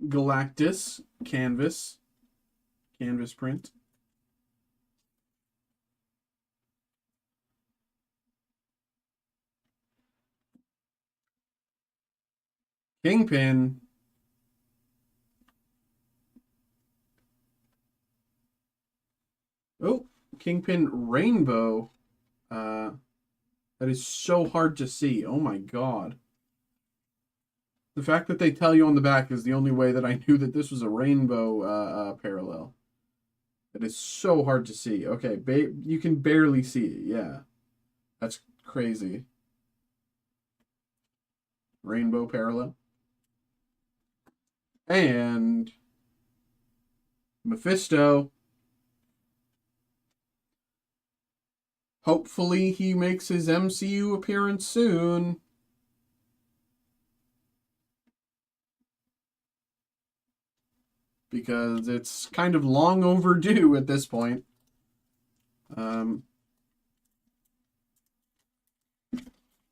Galactus. Canvas. Canvas print. Kingpin. Oh, Kingpin Rainbow. That is so hard to see. Oh my god. The fact that they tell you on the back is the only way that I knew that this was a rainbow parallel. It is so hard to see. Okay, you can barely see it. Yeah. That's crazy. Rainbow parallel. And Mephisto. Hopefully he makes his MCU appearance soon. Because it's kind of long overdue at this point. You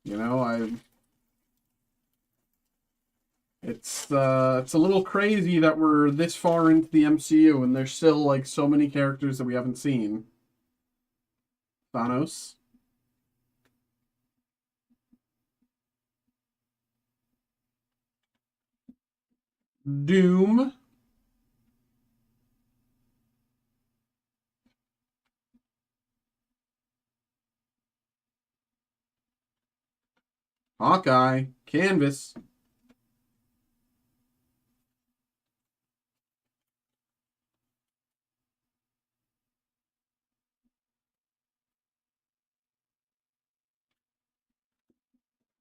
know, it's a little crazy that we're this far into the MCU and there's still like so many characters that we haven't seen. Thanos. Doom. Hawkeye. Canvas.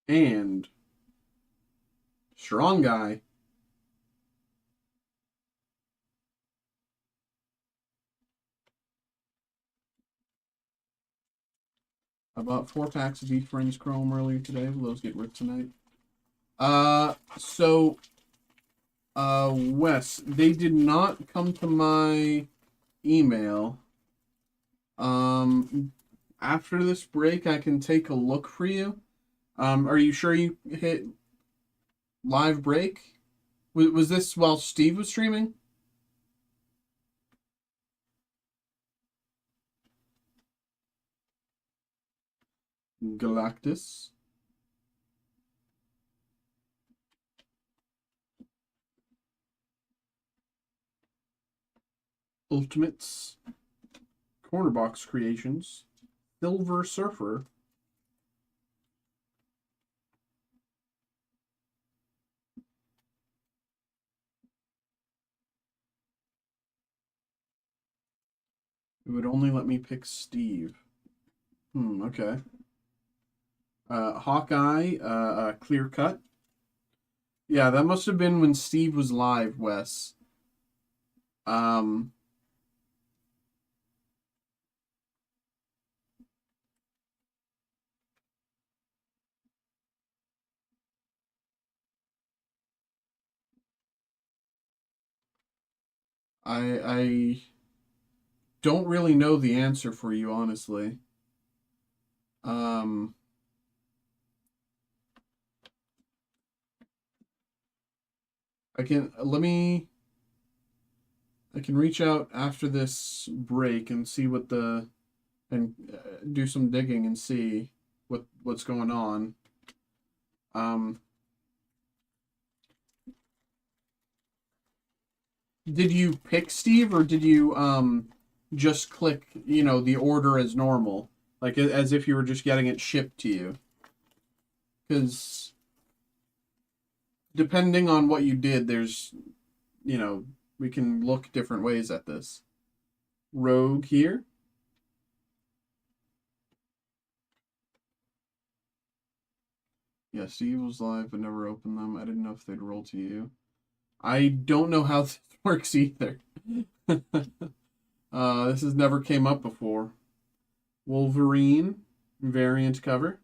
And Strong Guy. I bought 4 packs of Beef Friends Chrome earlier today. Will those get ripped tonight? Wes, they did not come to my email. After this break, I can take a look for you. Are you sure you hit live break? Was this while Steve was streaming? Galactus. Ultimates. Corner Box Creations. Silver Surfer. It would only let me pick Steve. Okay. Hawkeye, clear cut. Yeah, that must have been when Steve was live, Wes. Um, I don't really know the answer for you, honestly. Um, I can let me. I can reach out after this break and see what the and do some digging and see what's going on. Um, did you pick Steve or did you just click, the order as normal, like as if you were just getting it shipped to you? Because depending on what you did, there's, we can look different ways at this. Rogue here. Yeah, Steve was live but never opened them. I didn't know if they'd roll to you. I don't know how this works either. This has never came up before. Wolverine variant cover.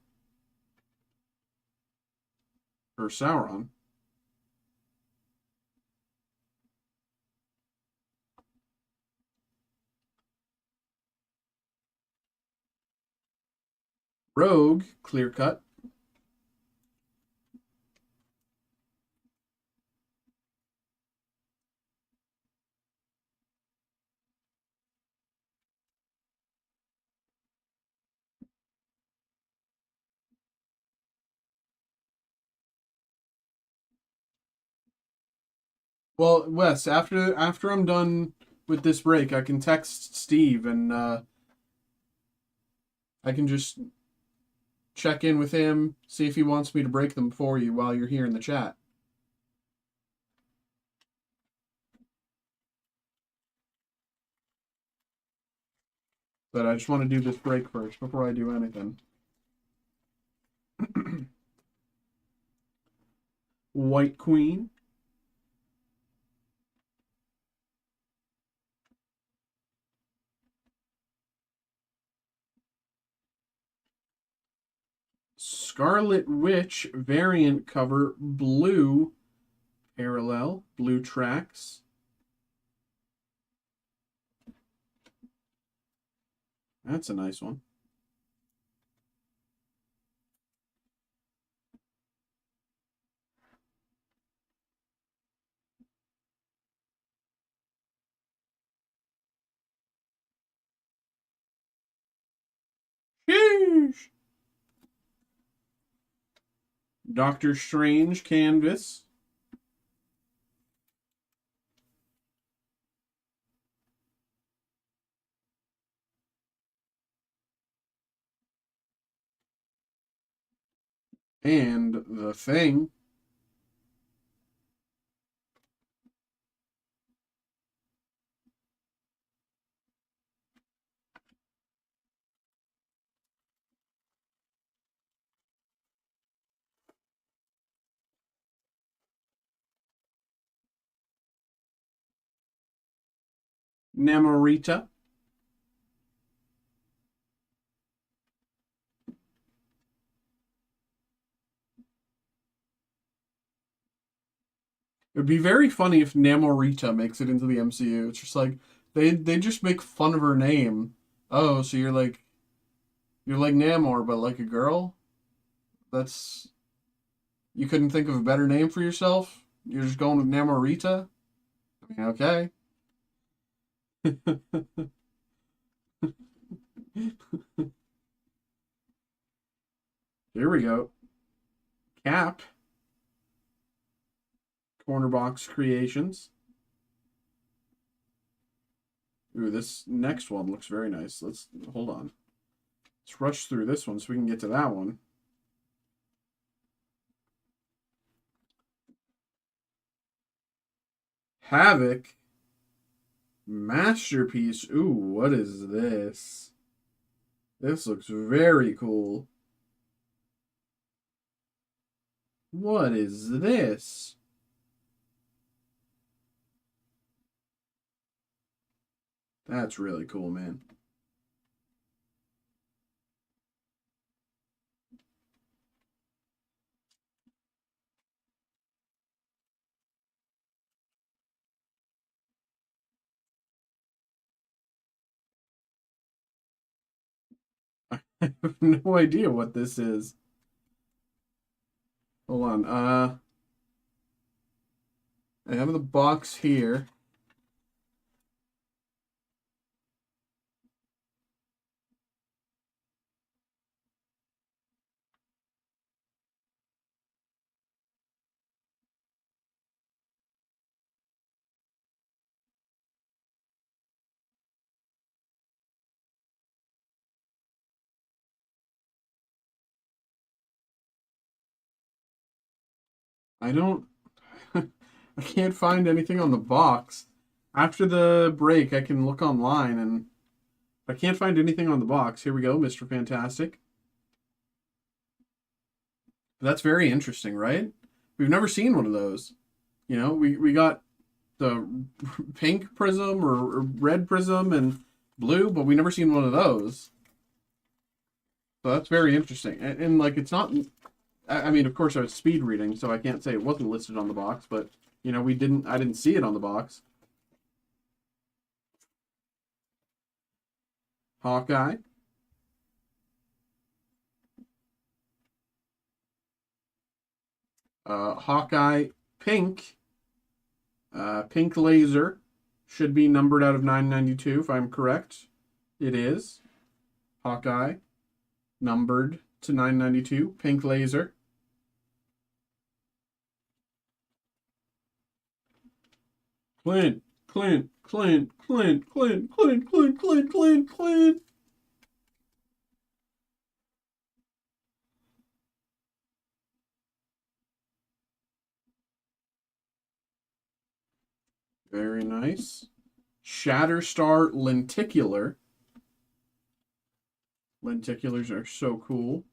Or Sauron. Rogue, clear cut. Well, Wes, after I'm done with this break, I can text Steve and I can just check in with him, see if he wants me to break them for you while you're here in the chat. But I just want to do this break first before I do anything. White Queen. Scarlet Witch variant cover, blue parallel, blue tracks. That's a nice one. Sheesh. Doctor Strange canvas. And the Thing. Namorita. It'd be very funny if Namorita makes it into the MCU. It's just like they just make fun of her name. Oh, so you're like Namor, but like a girl? That's You couldn't think of a better name for yourself? You're just going with Namorita? I mean, okay. Here we go. Cap. Corner Box Creations. Ooh, this next one looks very nice. Let's hold on. Let's rush through this one so we can get to that one. Havoc Masterpiece. Ooh, what is this? This looks very cool. What is this? That's really cool, man. I have no idea what this is. Hold on. I have the box here. I don't I can't find anything on the box. After the break, I can look online and I can't find anything on the box. Here we go, Mr. Fantastic. That's very interesting, right? We've never seen one of those. You know, we got the pink prism or red prism and blue, but we never seen one of those. So that's very interesting. And like, it's not. I mean, of course, I was speed reading, so I can't say it wasn't listed on the box. But you know, we didn't. I didn't see it on the box. Hawkeye. Hawkeye pink. Pink laser should be numbered out of 992 if I'm correct. It is. Hawkeye numbered to 992. Pink laser. Clint, Clint, Clint, Clint, Clint, Clint, Clint, Clint, Clint, Clint. Very nice. Shatterstar lenticular. Lenticulars are so cool.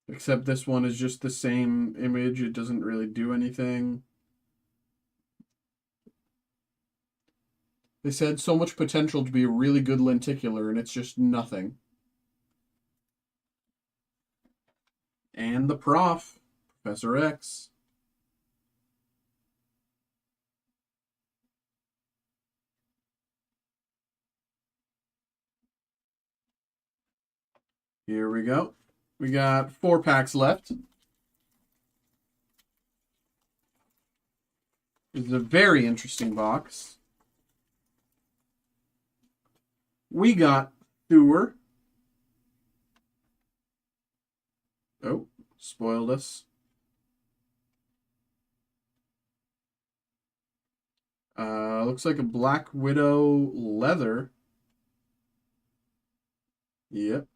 Except this one is just the same image. It doesn't really do anything. They said so much potential to be a really good lenticular, and it's just nothing. And the prof, Professor X. Here we go. We got 4 packs left. This is a very interesting box. We got Thor. Oh, spoiled us. Looks like a Black Widow leather. Yep.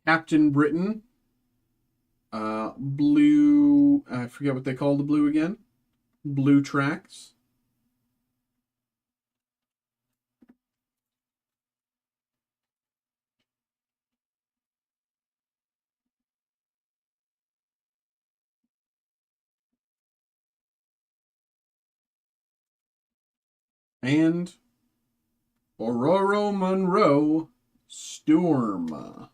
Captain Britain. Blue. I forget what they call the blue again. Blue tracks. And Aurora Monroe Storm.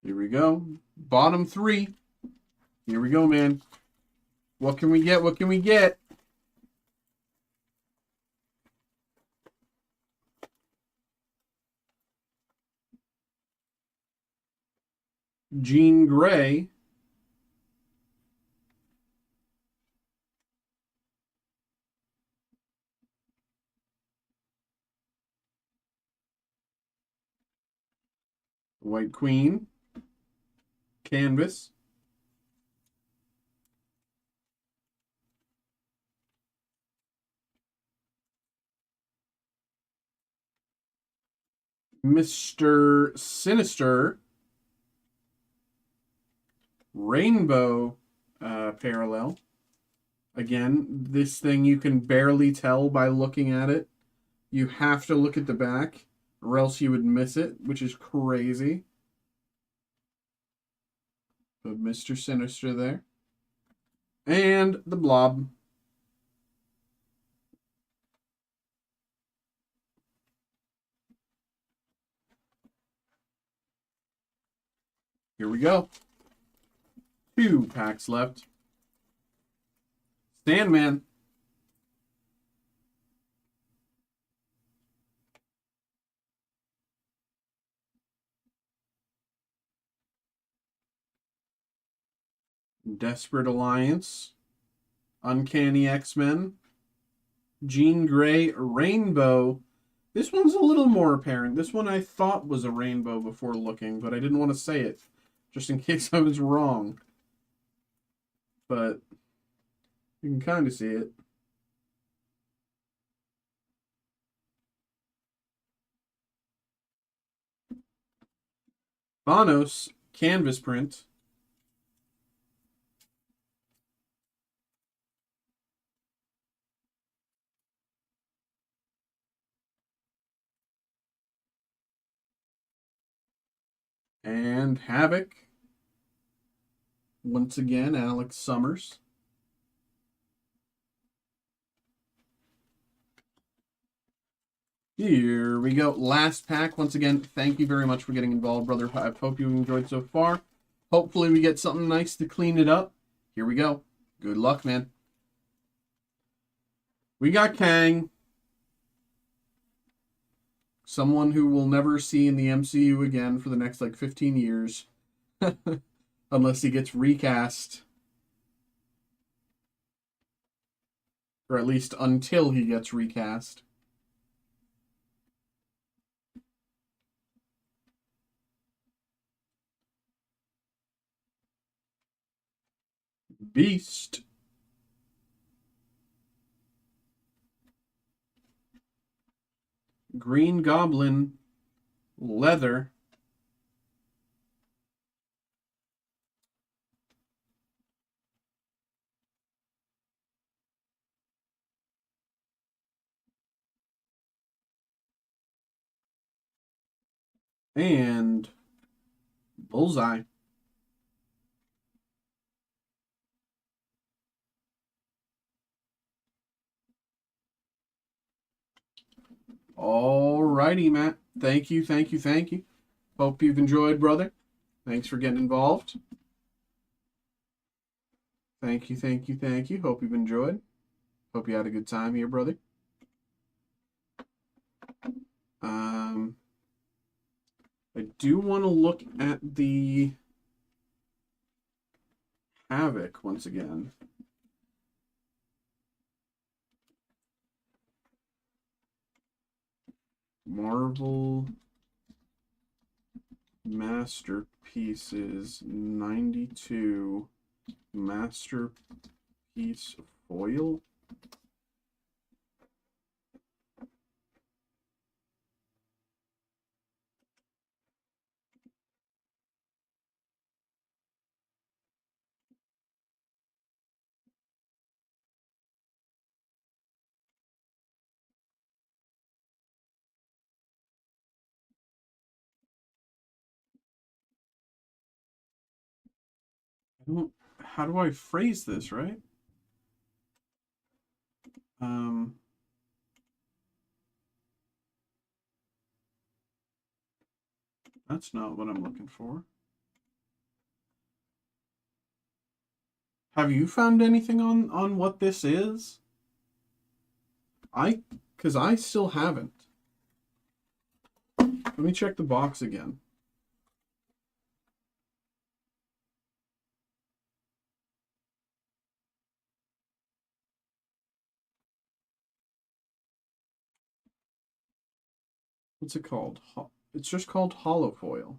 Here we go. Bottom 3. Here we go, man. What can we get? What can we get? Jean Grey. White Queen. canvas. Mr. Sinister Rainbow parallel. Again, this thing you can barely tell by looking at it. You have to look at the back, or else you would miss it, which is crazy. But Mr. Sinister there. And the Blob. Here we go. 2 packs left. Sandman. Desperate Alliance. Uncanny X-Men. Jean Grey Rainbow. This one's a little more apparent. This one I thought was a rainbow before looking, but I didn't want to say it, just in case I was wrong. But you can kind of see it. Thanos canvas print. And Havoc. Once again, Alex Summers. Here we go. Last pack. Once again, thank you very much for getting involved, brother. I hope you enjoyed so far. Hopefully we get something nice to clean it up. Here we go. Good luck, man. We got Kang. Someone who we'll never see in the MCU again for the next, 15 years. Unless he gets recast. Or at least until he gets recast. Beast. Green Goblin. Leather. And Bullseye. Alrighty, Matt. Thank you, thank you, thank you. Hope you've enjoyed, brother. Thanks for getting involved. Thank you, thank you, thank you. Hope you've enjoyed. Hope you had a good time here, brother. I do want to look at the Havoc once again. Marvel Masterpieces 92 Masterpiece Foil. How do I phrase this, right? That's not what I'm looking for. Have you found anything on what this is? Because I still haven't. Let me check the box again. What's it called? It's just called holofoil.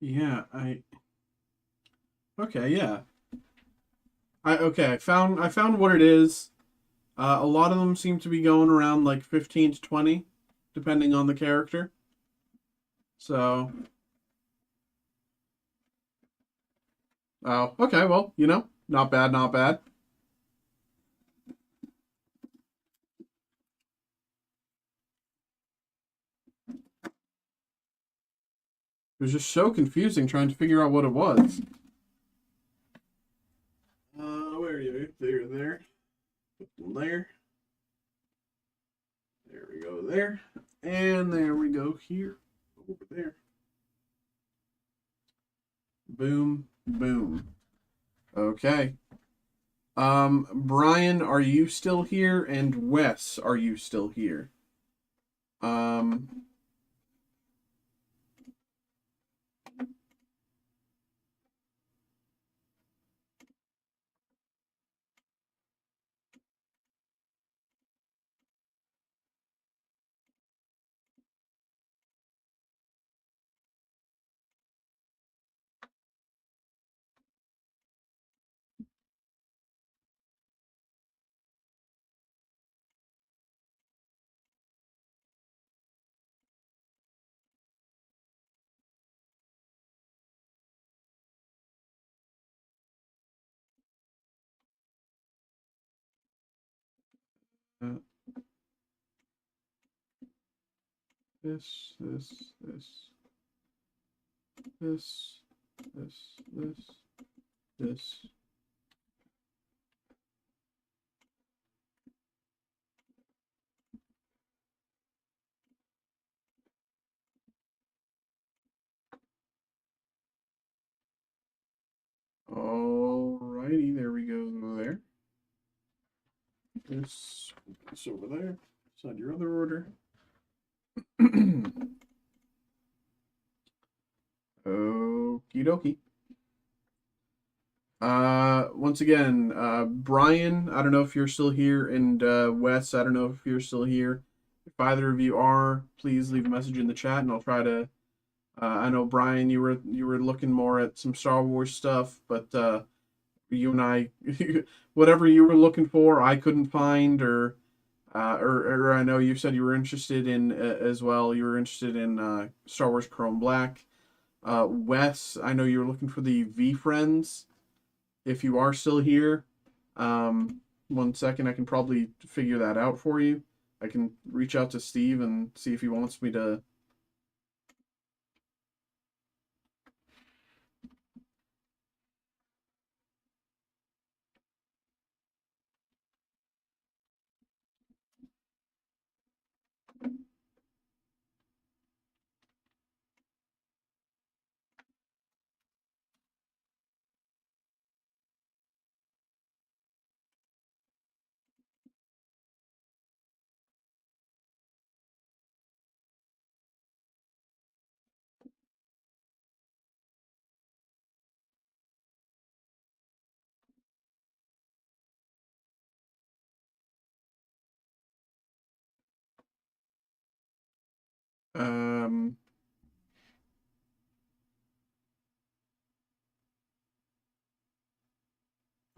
Yeah, okay, yeah. I found what it is. A lot of them seem to be going around like 15 to 20 depending on the character. So, oh, okay, well, not bad, not bad. It was just so confusing trying to figure out what it was. Where are you? There. Put them there. There we go there. And there we go here. Over there. Boom, boom. Okay. Brian, are you still here? And Wes, are you still here? Um, uh, this, this, this, this, this, this. Alrighty, there we go there. This over there. Inside your other order. Okie dokie. Once again, Brian, I don't know if you're still here, and Wes, I don't know if you're still here. If either of you are, please leave a message in the chat, and I'll try to. I know Brian, you were looking more at some Star Wars stuff, but you and I, whatever you were looking for, I couldn't find, or I know you said you were interested in as well. You were interested in Star Wars Chrome Black. Wes, I know you were looking for the V Friends. If you are still here, one second, I can probably figure that out for you. I can reach out to Steve and see if he wants me to. Um,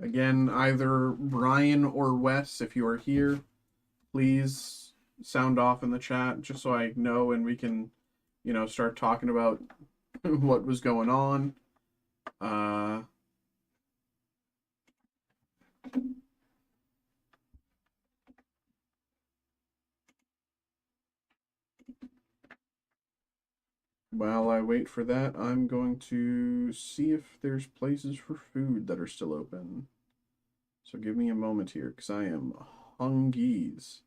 Again, either Brian or Wes, if you are here, please sound off in the chat just so I know and we can, start talking about what was going on. Uh, While I wait for that, I'm going to see if there's places for food that are still open. So give me a moment here, because I am hungies.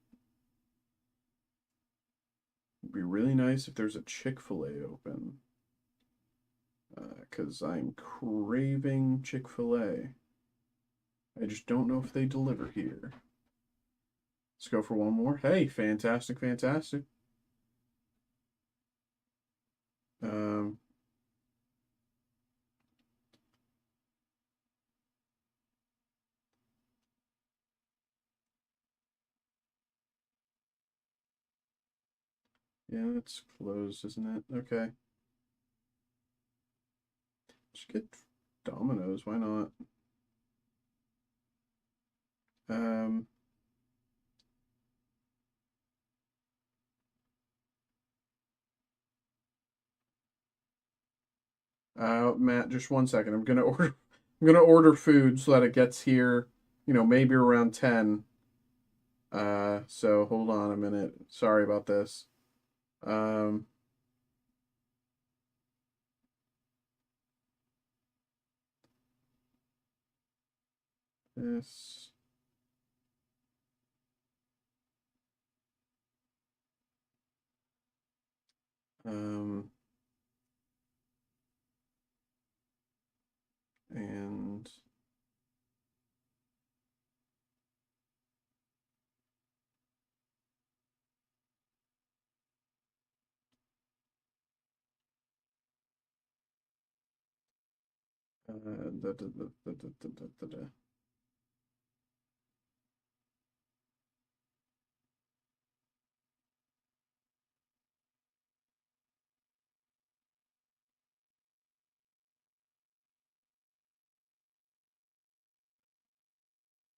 It'd be really nice if there's a Chick-fil-A open. Because I'm craving Chick-fil-A. I just don't know if they deliver here. Let's go for one more. Hey, fantastic, fantastic. Um, yeah, it's closed, isn't it? Okay. Just get Dominoes. Why not? Matt, just 1 second. I'm gonna order food so that it gets here, maybe around 10. So hold on a minute. Sorry about this. This.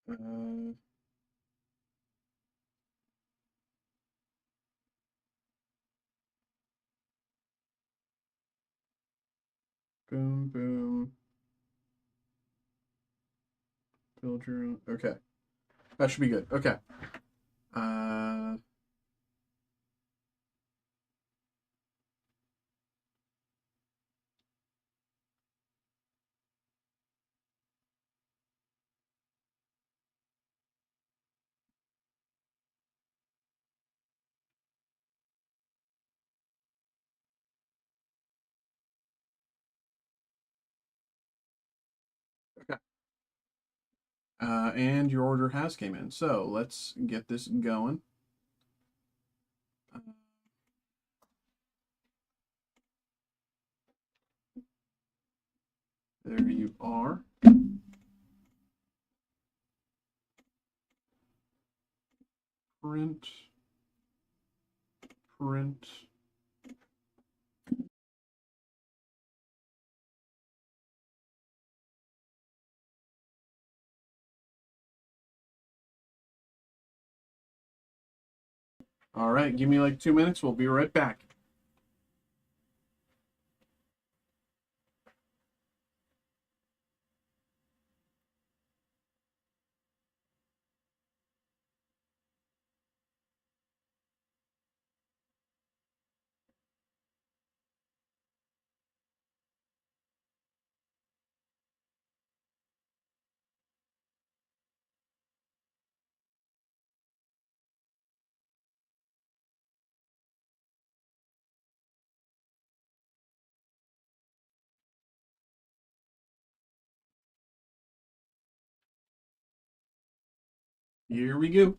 And boom, boom. Build your own. Okay. That should be good. Okay. Okay. And your order has came in. So let's get this going. There you are. Print. Print. All right, give me like 2 minutes. We'll be right back. Here we go.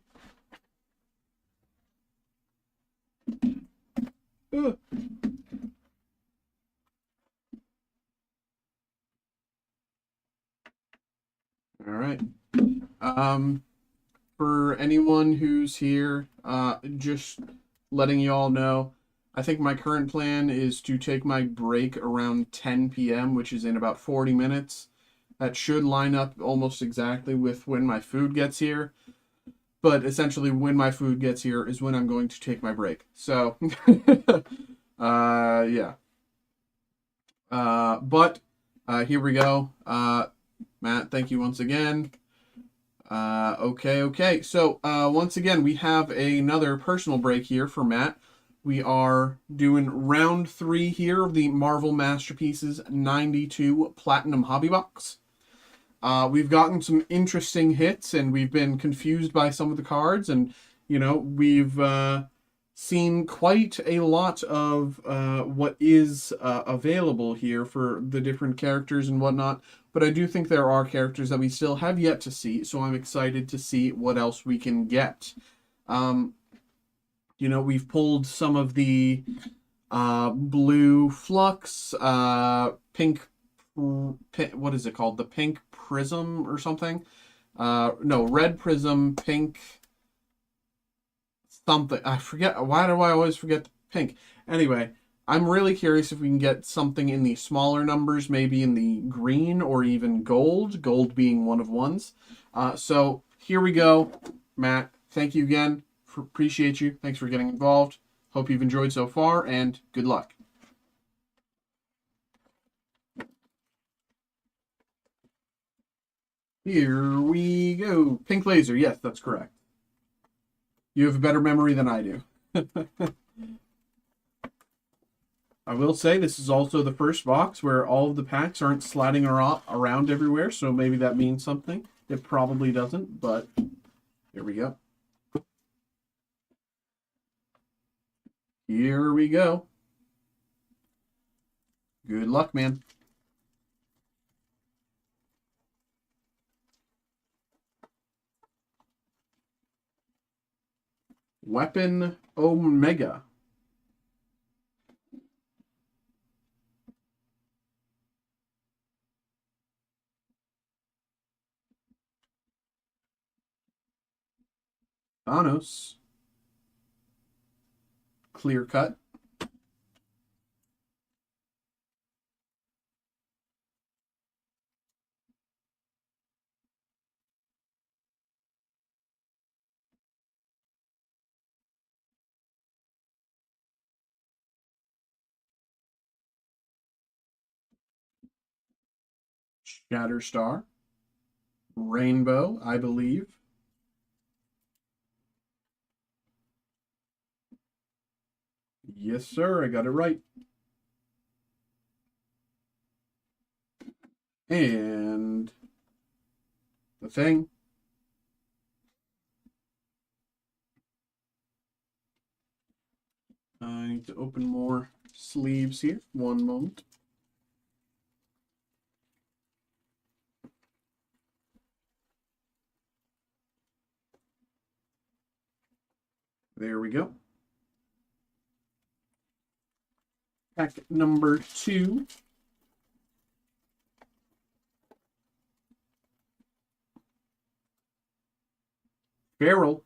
All right. For anyone who's here, just letting you all know, I think my current plan is to take my break around 10 p.m., which is in about 40 minutes. That should line up almost exactly with when my food gets here. But essentially, when my food gets here is when I'm going to take my break. So, yeah. But here we go. Matt, thank you once again. Okay. So, once again, we have another personal break here for Matt. We are doing round 3 here of the Marvel Masterpieces 92 Platinum Hobby Box. We've gotten some interesting hits, and we've been confused by some of the cards, and, we've seen quite a lot of what is available here for the different characters and whatnot. But I do think there are characters that we still have yet to see, so I'm excited to see what else we can get. We've pulled some of the blue Flux, pink, what is it called? The pink Prism or something? No, red Prism, pink something. I forget. Why do I always forget the pink? Anyway, I'm really curious if we can get something in the smaller numbers, maybe in the green or even gold being one of ones. So here we go. Matt, thank you again. Appreciate you. Thanks for getting involved. Hope you've enjoyed so far, and good luck. Here we go. Pink laser. Yes, that's correct. You have a better memory than I do. I will say this is also the first box where all of the packs aren't sliding around everywhere, so maybe that means something. It probably doesn't, but here we go. Here we go. Good luck, man. Weapon Omega. Thanos. Clear cut. Shatterstar. Rainbow, I believe. Yes, sir, I got it right. And the thing. I need to open more sleeves here. One moment. There we go. Pack number 2. Feral.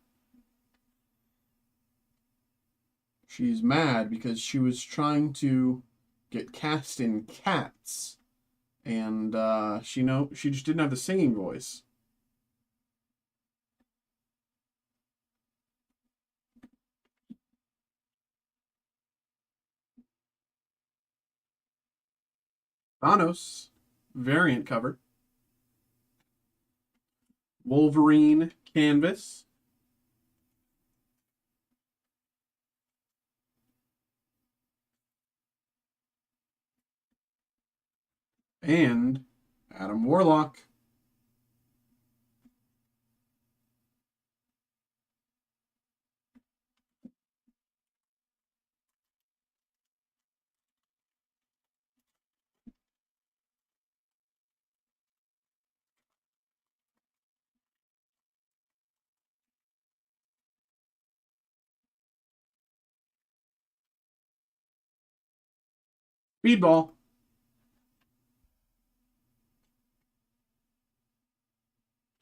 She's mad because she was trying to get cast in Cats, and she just didn't have the singing voice. Thanos, variant cover. Wolverine canvas. And Adam Warlock. Speedball.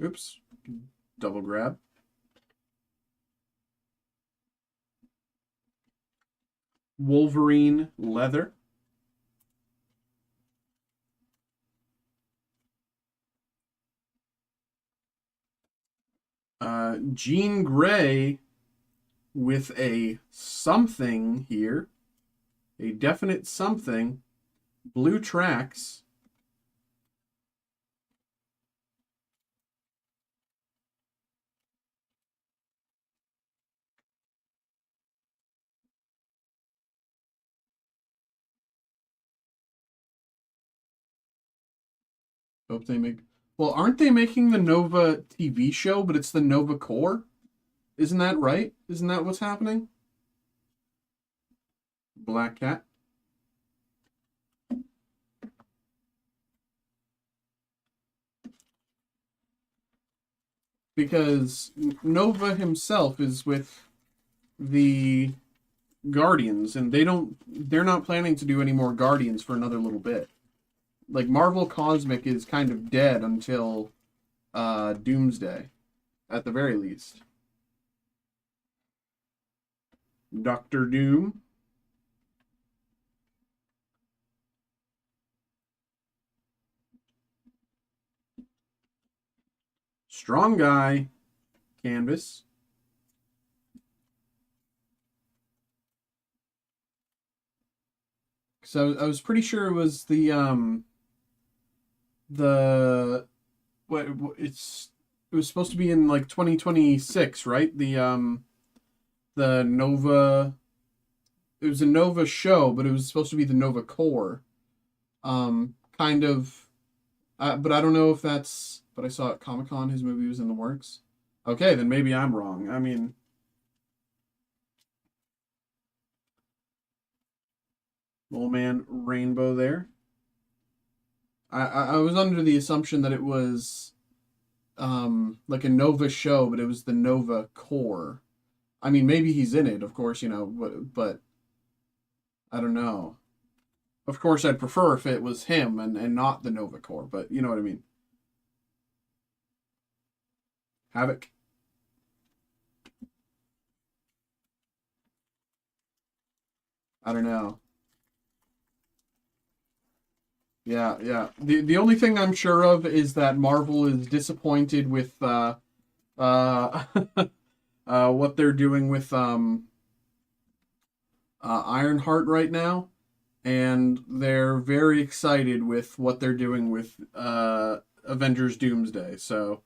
Oops. Double grab. Wolverine leather. Jean Grey with a something here. A definite something. Blue tracks. Hope they make. Well, aren't they making the Nova TV show, but it's the Nova Corps? Isn't that right? Isn't that what's happening? Black Cat. Because Nova himself is with the Guardians, and they're not planning to do any more Guardians for another little bit. Like, Marvel Cosmic is kind of dead until Doomsday, at the very least. Doctor Doom. Strong Guy canvas. So I was pretty sure it was the what it was supposed to be in like 2026, right? The Nova, it was a Nova show, but it was supposed to be the Nova Core. Kind of, but I don't know if that's. But I saw at Comic Con his movie was in the works. Okay, then maybe I'm wrong. I mean, Old Man Rainbow there. I was under the assumption that it was like a Nova show, but it was the Nova Core. I mean, maybe he's in it, of course, but I don't know. Of course, I'd prefer if it was him and not the Nova Corps, but you know what I mean. Havoc. I don't know. Yeah, yeah. The only thing I'm sure of is that Marvel is disappointed with uh what they're doing with Ironheart right now, and they're very excited with what they're doing with Avengers Doomsday. So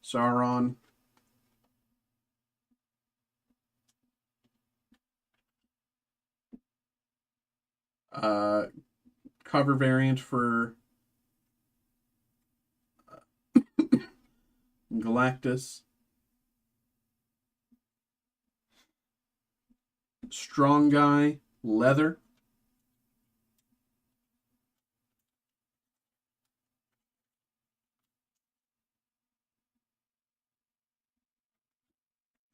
Sauron. Uh, Cover variant for Galactus. Strong Guy leather.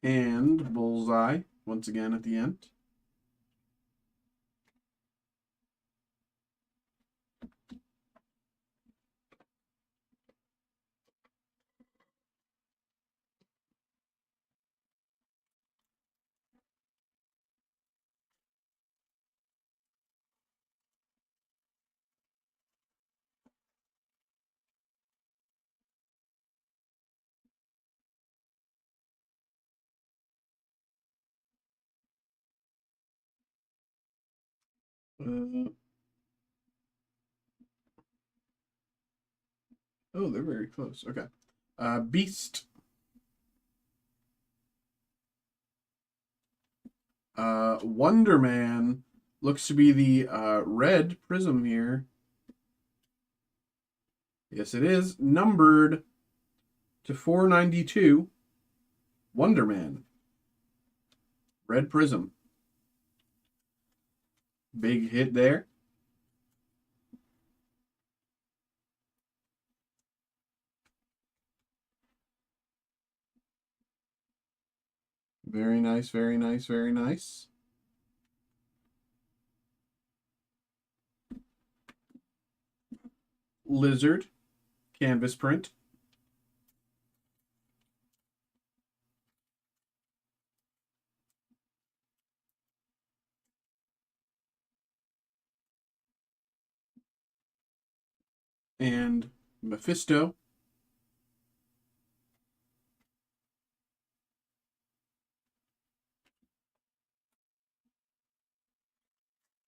And Bullseye once again at the end. Uh, oh, they're very close. Okay. Beast. Wonder Man looks to be the red prism here. Yes, it is. Numbered to 492. Wonder Man. Red prism. Big hit there. Very nice, very nice, very nice. Lizard. Canvas print. And Mephisto.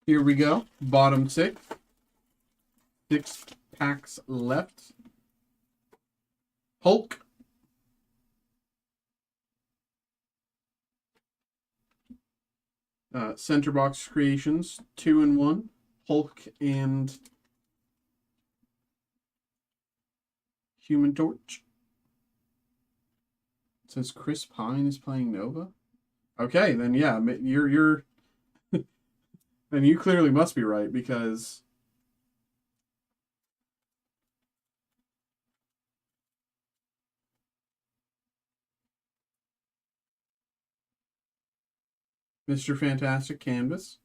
Here we go. Bottom six. 6 packs left. Hulk. Center Box Creations, 2-in-1. Hulk and Human Torch. It says Chris Pine is playing Nova. Okay, then yeah, you're then you clearly must be right because Mr. Fantastic canvas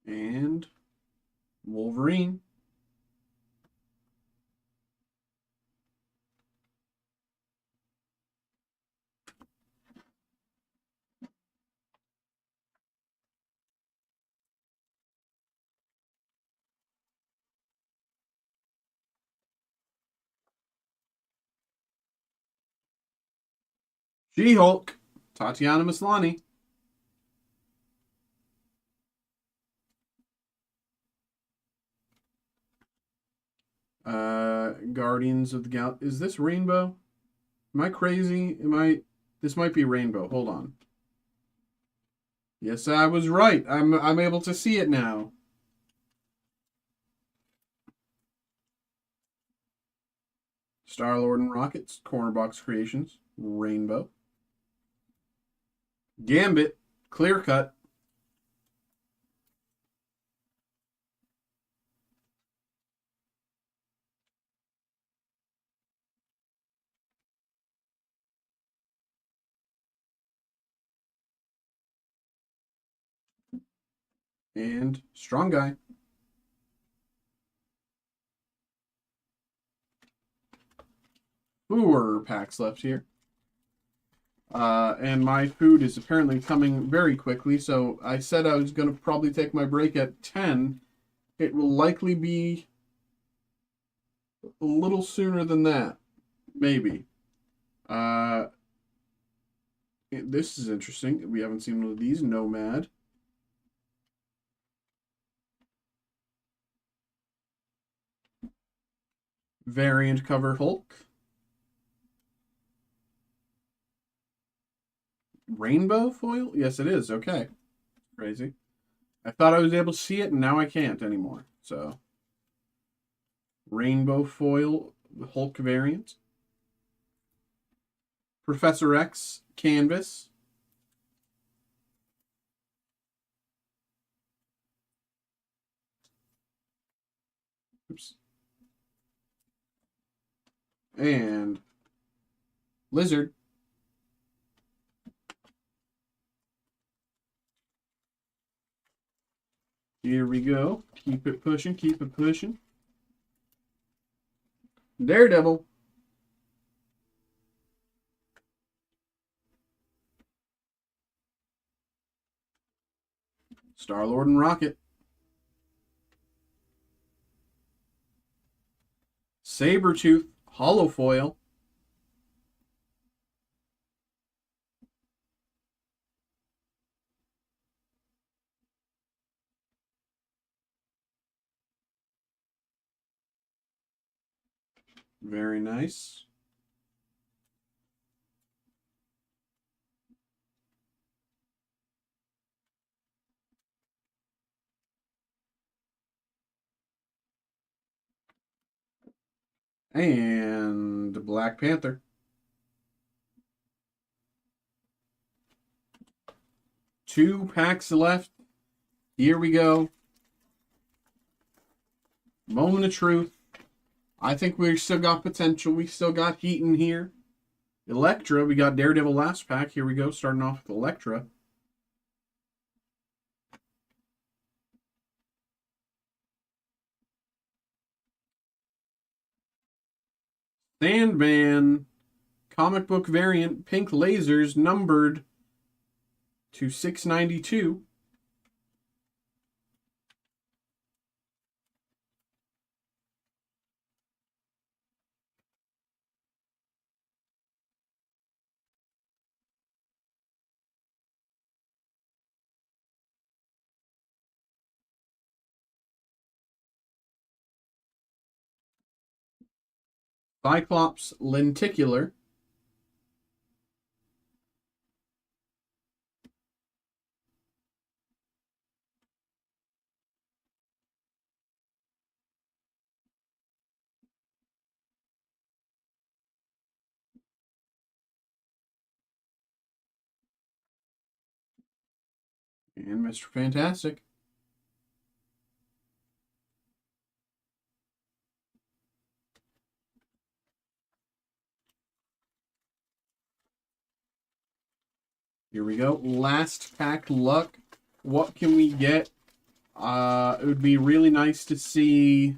and Wolverine. She-Hulk, Tatiana Maslany. Guardians of the Gal. Is this Rainbow? Am I crazy? This might be Rainbow. Hold on. Yes, I was right. I'm able to see it now. Star-Lord and Rockets, Corner Box Creations, Rainbow. Gambit, Clear Cut. And Strong Guy. Four packs left here. And my food is apparently coming very quickly, so I said I was going to probably take my break at 10. It will likely be a little sooner than that. Maybe. This is interesting. We haven't seen one of these. Nomad. Variant cover Hulk. Rainbow foil? Yes, it is. Okay. Crazy. I thought I was able to see it, and now I can't anymore. So, rainbow foil Hulk variant. Professor X canvas. Oops. And Lizard. Here we go. Keep it pushing, keep it pushing. Daredevil. Star-Lord and Rocket. Sabretooth, hollow foil. Very nice. And Black Panther. Two packs left. Here we go. Moment of truth. I think we still got potential. We still got heat in here. Elektra. We got Daredevil last pack. Here we go. Starting off with Elektra. Sandman. Comic book variant. Pink lasers. Numbered to 692. Cyclops lenticular. And Mr. Fantastic. Here we go. Last pack luck. What can we get? It would be really nice to see.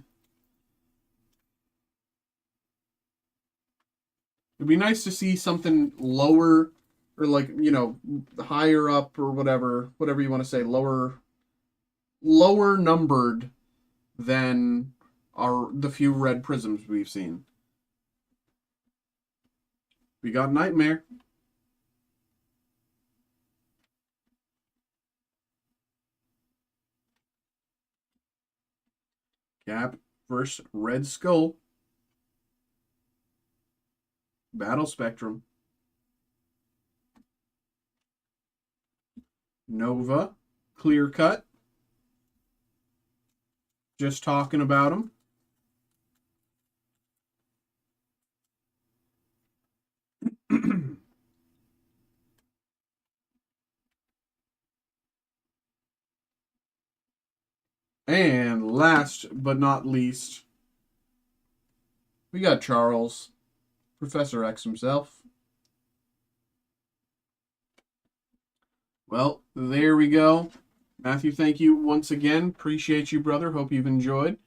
It'd be nice to see something lower, or like, you know, higher up, or whatever you want to say, lower numbered than the few red prisms we've seen. We got Nightmare. Cap versus Red Skull. Battle Spectrum. Nova. Clear Cut. Just talking about him. And last but not least, we got Charles, Professor X himself. Well, there we go. Matthew, thank you once again. Appreciate you, brother. Hope you've enjoyed.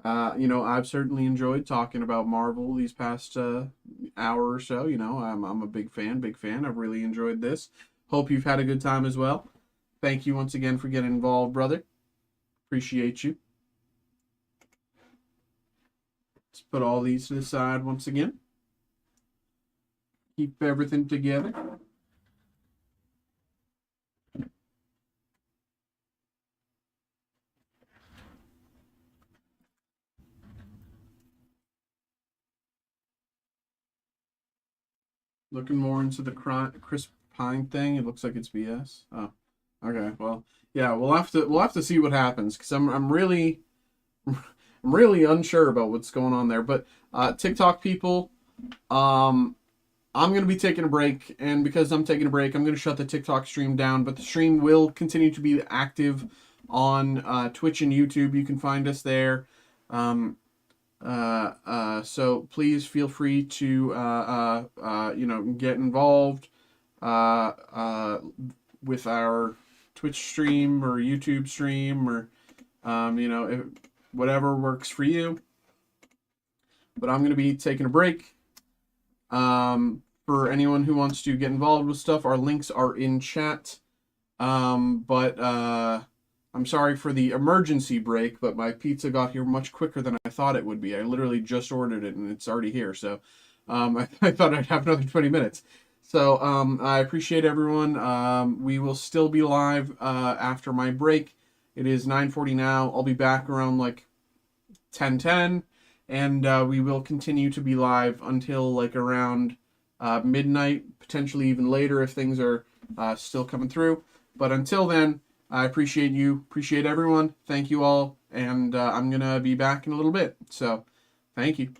I've certainly enjoyed talking about Marvel these past hour or so. I'm a big fan. I've really enjoyed this. Hope you've had a good time as well. Thank you once again for getting involved, brother. Appreciate you. Let's put all these to the side once again. Keep everything together. Looking more into the Chris Pine thing. It looks like it's BS. Oh, okay. Well, yeah, we'll have to see what happens because I'm really I'm really unsure about what's going on there. But TikTok people, I'm gonna be taking a break, and because I'm taking a break, I'm gonna shut the TikTok stream down. But the stream will continue to be active on Twitch and YouTube. You can find us there. So please feel free to get involved with our Twitch stream or YouTube stream or whatever works for you. But I'm going to be taking a break. For anyone who wants to get involved with stuff, our links are in chat. I'm sorry for the emergency break, but my pizza got here much quicker than I thought it would be. I literally just ordered it and it's already here. So I thought I'd have another 20 minutes. So I appreciate everyone. We will still be live after my break. It is 9:40 now. I'll be back around like 10:10, and we will continue to be live until like around midnight, potentially even later if things are still coming through. But until then, I appreciate you, appreciate everyone. Thank you all, and I'm going to be back in a little bit. So, thank you.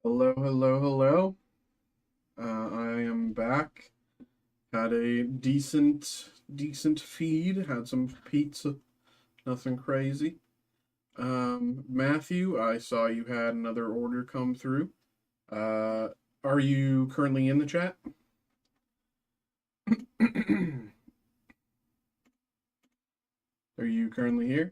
Hello, hello, hello. I am back. Had a decent feed. Had some pizza. Nothing crazy. Matthew, I saw you had another order come through. Uh, are you currently in the chat? Are you currently here?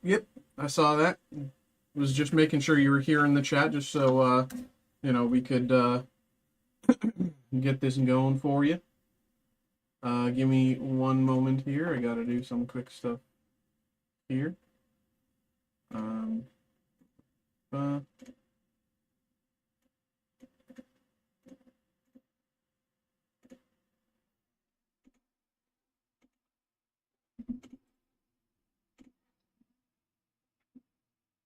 Yep. I saw that. Was just making sure you were here in the chat, just so we could get this going for you. Give me one moment here. I gotta do some quick stuff here. Um, uh,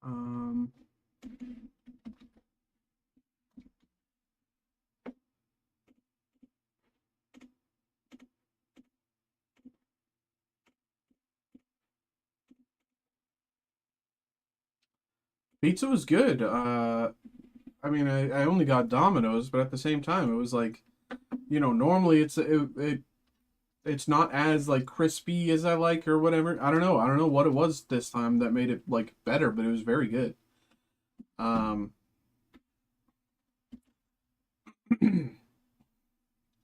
um, Pizza was good. I only got Domino's, but at the same time, it was like, normally it's not as like crispy as I like or whatever. I don't know. I don't know what it was this time that made it like better, but it was very good. Um,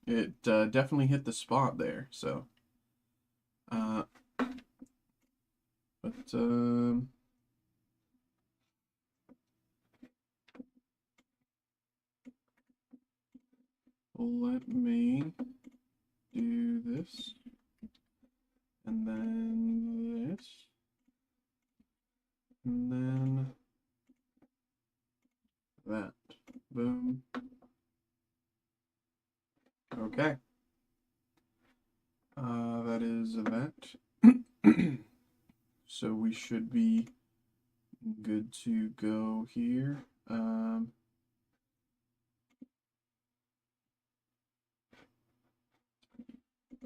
it definitely hit the spot there. So, uh, but let me do this, and then this, and then that. Boom. Okay. That is that. So we should be good to go here.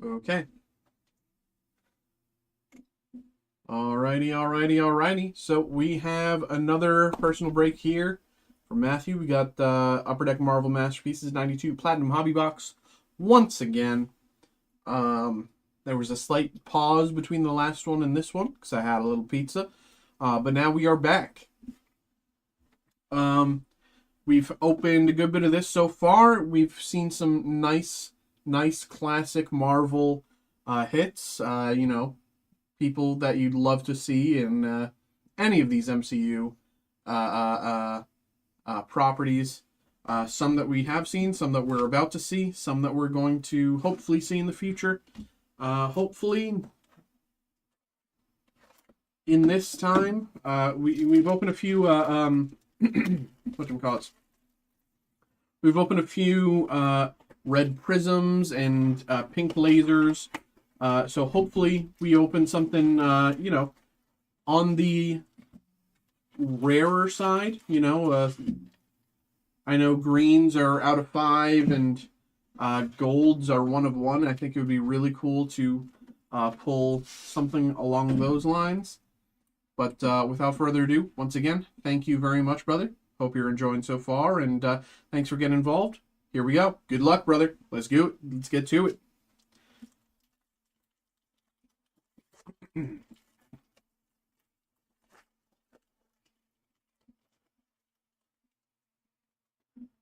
Okay. Alrighty. So we have another personal break here from Matthew. We got Upper Deck Marvel Masterpieces 92 Platinum Hobby Box once again. There was a slight pause between the last one and this one because I had a little pizza. But now we are back. We've opened a good bit of this so far. We've seen some nice classic Marvel hits. People that you'd love to see in any of these MCU properties. Some that we have seen, some that we're about to see, some that we're going to hopefully see in the future. Hopefully, in this time, we've opened a few. Whatchamacallits? We've opened a few red prisms and pink lasers. So hopefully we open something, on the rarer side. I know greens are out of 5 and golds are 1 of 1. I think it would be really cool to pull something along those lines. But without further ado, once again, thank you very much, brother. Hope you're enjoying so far, and thanks for getting involved. Here we go. Good luck, brother. Let's do it. Let's get to it.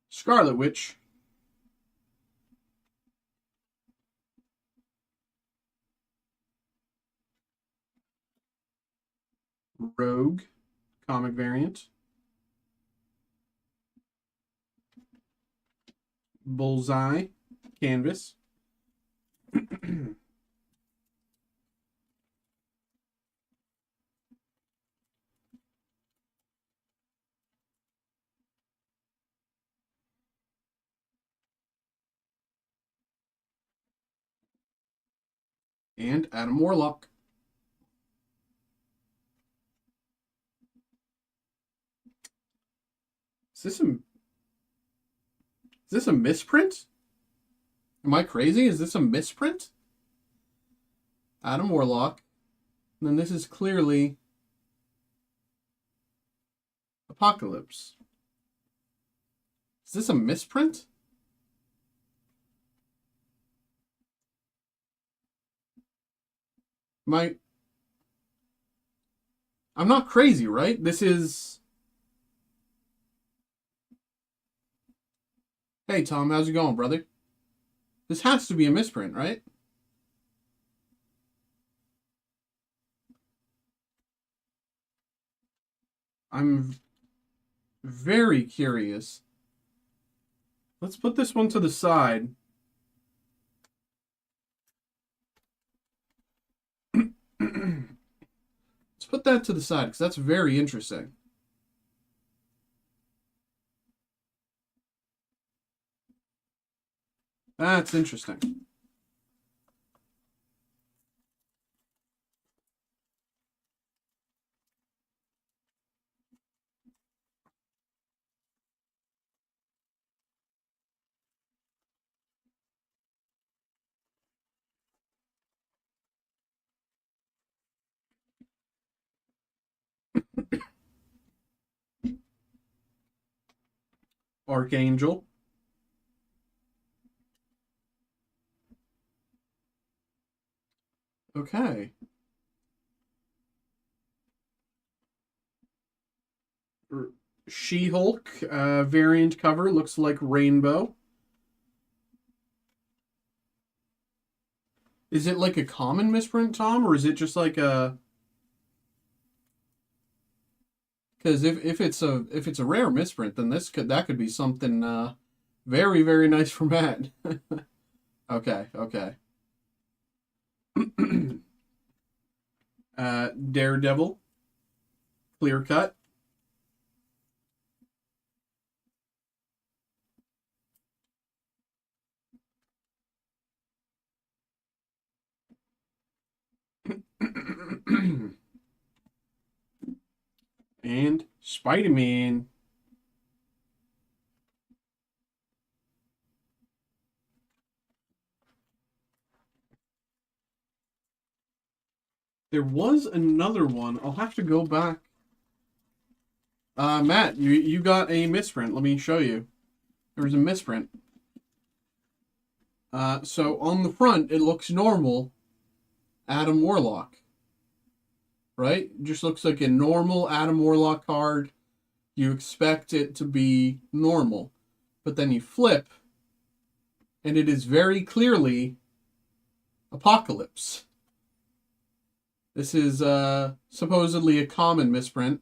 Scarlet Witch, Rogue, comic variant, Bullseye, canvas, And Adam Warlock. Is this a misprint? Am I crazy? Is this a misprint? Adam Warlock. And then this is clearly Apocalypse. Is this a misprint? I'm not crazy, right? This is... Hey, Tom, how's it going, brother? This has to be a misprint, right? I'm very curious. Let's put this one to the side. Let's put that to the side, because that's very interesting. That's interesting. Archangel. Okay. She-Hulk variant cover looks like rainbow. Is it like a common misprint, Tom, or is it just like a... Because if it's a rare misprint, then that could be something very, very nice for Matt. Okay, okay. Daredevil, clear cut. And Spider-Man. There was another one. I'll have to go back. Matt, you got a misprint. Let me show you. There was a misprint. So on the front, it looks normal. Adam Warlock. Right? It just looks like a normal Adam Warlock card. You expect it to be normal. But then you flip, and it is very clearly Apocalypse. This is supposedly a common misprint.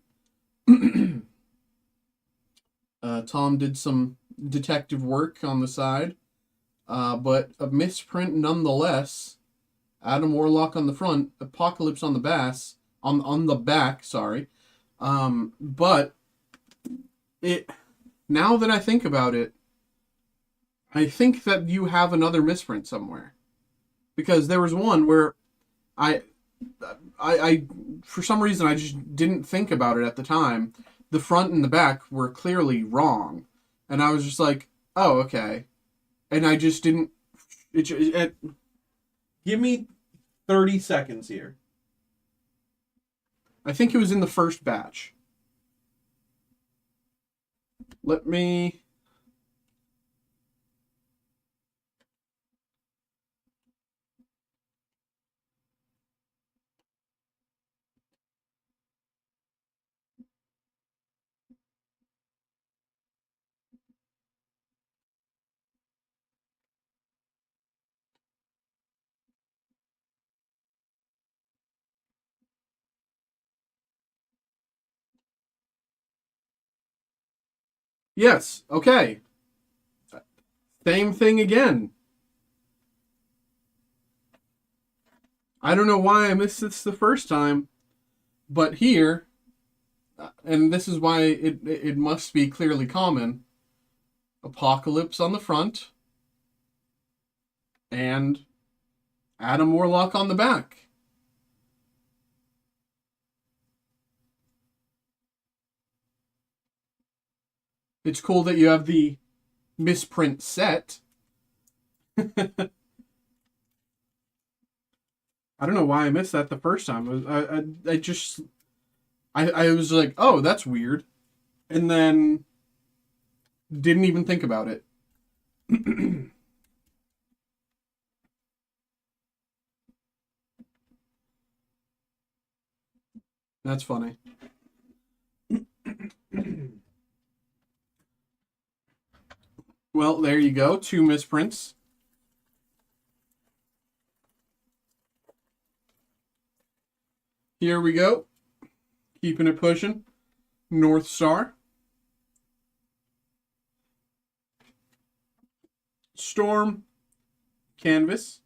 Tom did some detective work on the side, but a misprint nonetheless. Adam Warlock on the front, Apocalypse on the on the back. Sorry, but it. Now that I think about it, I think that you have another misprint somewhere, because there was one where I for some reason I just didn't think about it at the time. The front and the back were clearly wrong, and I was just like, "Oh, okay," and I just didn't. Give me 30 seconds here. I think it was in the first batch. Let me. Yes, okay. Same thing again. I don't know why I missed this the first time, but here, and this is why it must be clearly common, Apocalypse on the front, and Adam Warlock on the back. It's cool that you have the misprint set. I don't know why I missed that the first time. I was like, oh, that's weird. And then didn't even think about it. That's funny. Well, there you go. 2 misprints. Here we go. Keeping it pushing. North Star. Storm. Canvas.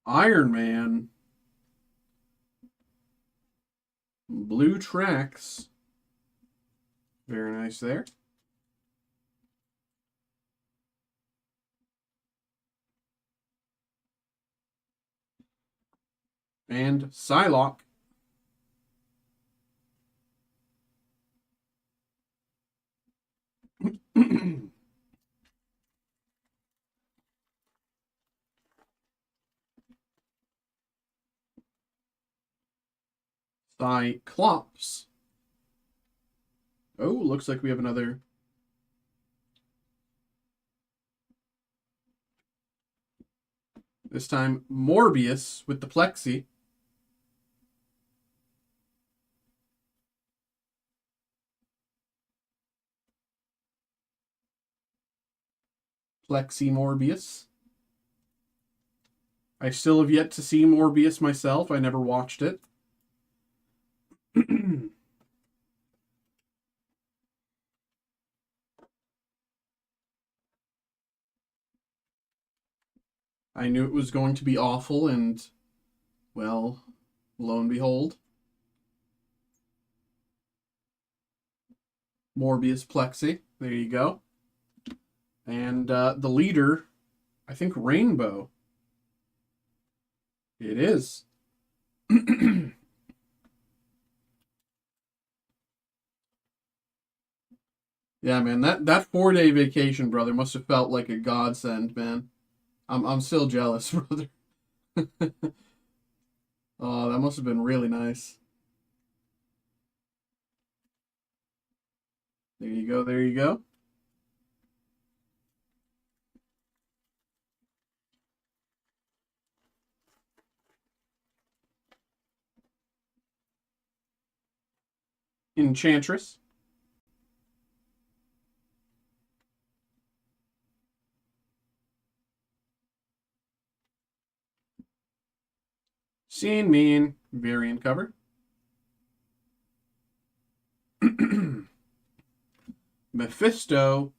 Iron Man. Blue tracks. Very nice there. And Psylocke. Cyclops. Oh, looks like we have another. This time, Morbius with the Plexi. Plexi Morbius. I still have yet to see Morbius myself. I never watched it. I knew it was going to be awful, and, well, lo and behold. Morbius Plexi. There you go. And the leader, I think Rainbow. It is. Yeah, man, that 4-day vacation, brother, must have felt like a godsend, man. I'm still jealous, brother. Oh, that must have been really nice. There you go, there you go. Enchantress. Scene Mean variant cover. Mephisto.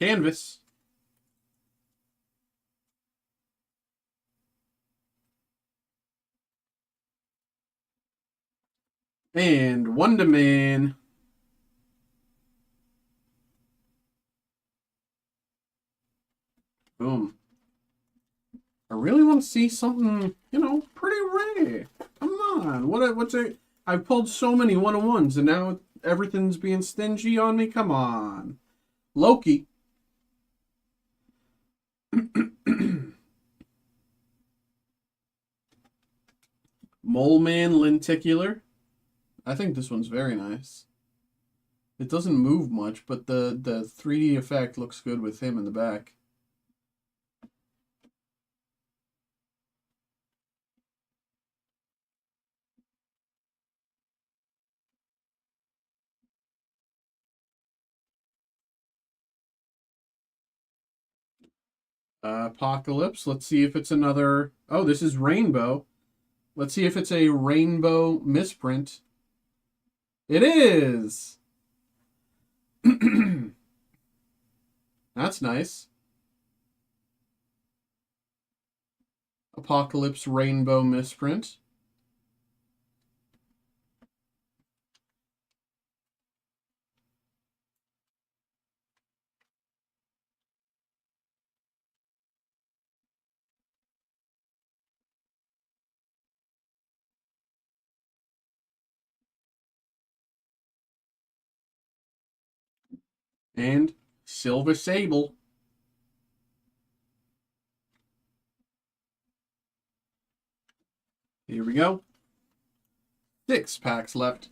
Canvas. And Wonder Man. Boom. I really want to see something, pretty rare. Come on. What's a... I've pulled so many one-on-ones, and now everything's being stingy on me. Come on. Loki. Mole Man Lenticular. I think this one's very nice. It doesn't move much, but the 3D effect looks good with him in the back. Apocalypse. Let's see if it's another... Oh, this is Rainbow. Let's see if it's a Rainbow misprint. It is! That's nice. Apocalypse Rainbow misprint. And Silver Sable. Here we go. 6 packs left.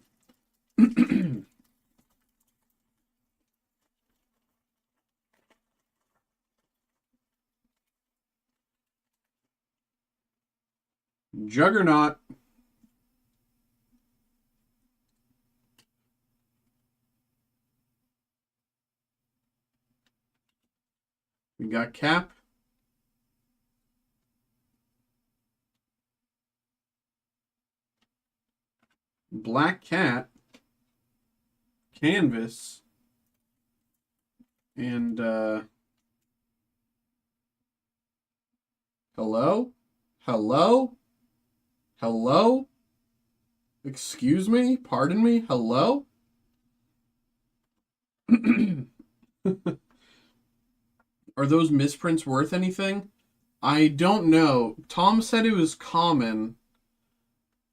Juggernaut. We got Cap. Black Cat. Canvas. And, hello? Hello? Hello? Excuse me? Pardon me? Hello? Are those misprints worth anything? I don't know. Tom said it was common.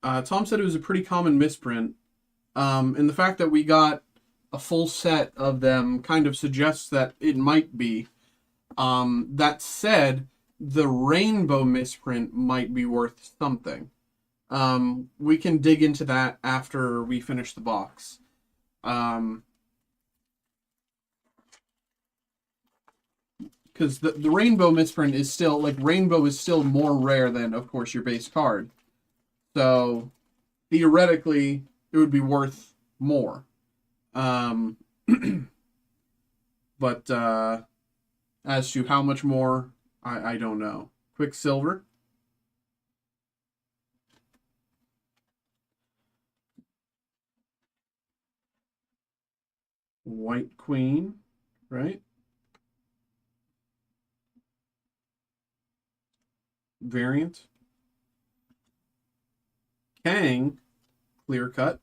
Tom said it was a pretty common misprint. And the fact that we got a full set of them kind of suggests that it might be. That said, the rainbow misprint might be worth something. We can dig into that after we finish the box. Because the rainbow misprint is still, like, rainbow is still more rare than, of course, your base card. So, theoretically, it would be worth more. But, as to how much more, I don't know. Quicksilver. White Queen, right? Variant. Kang, clear cut.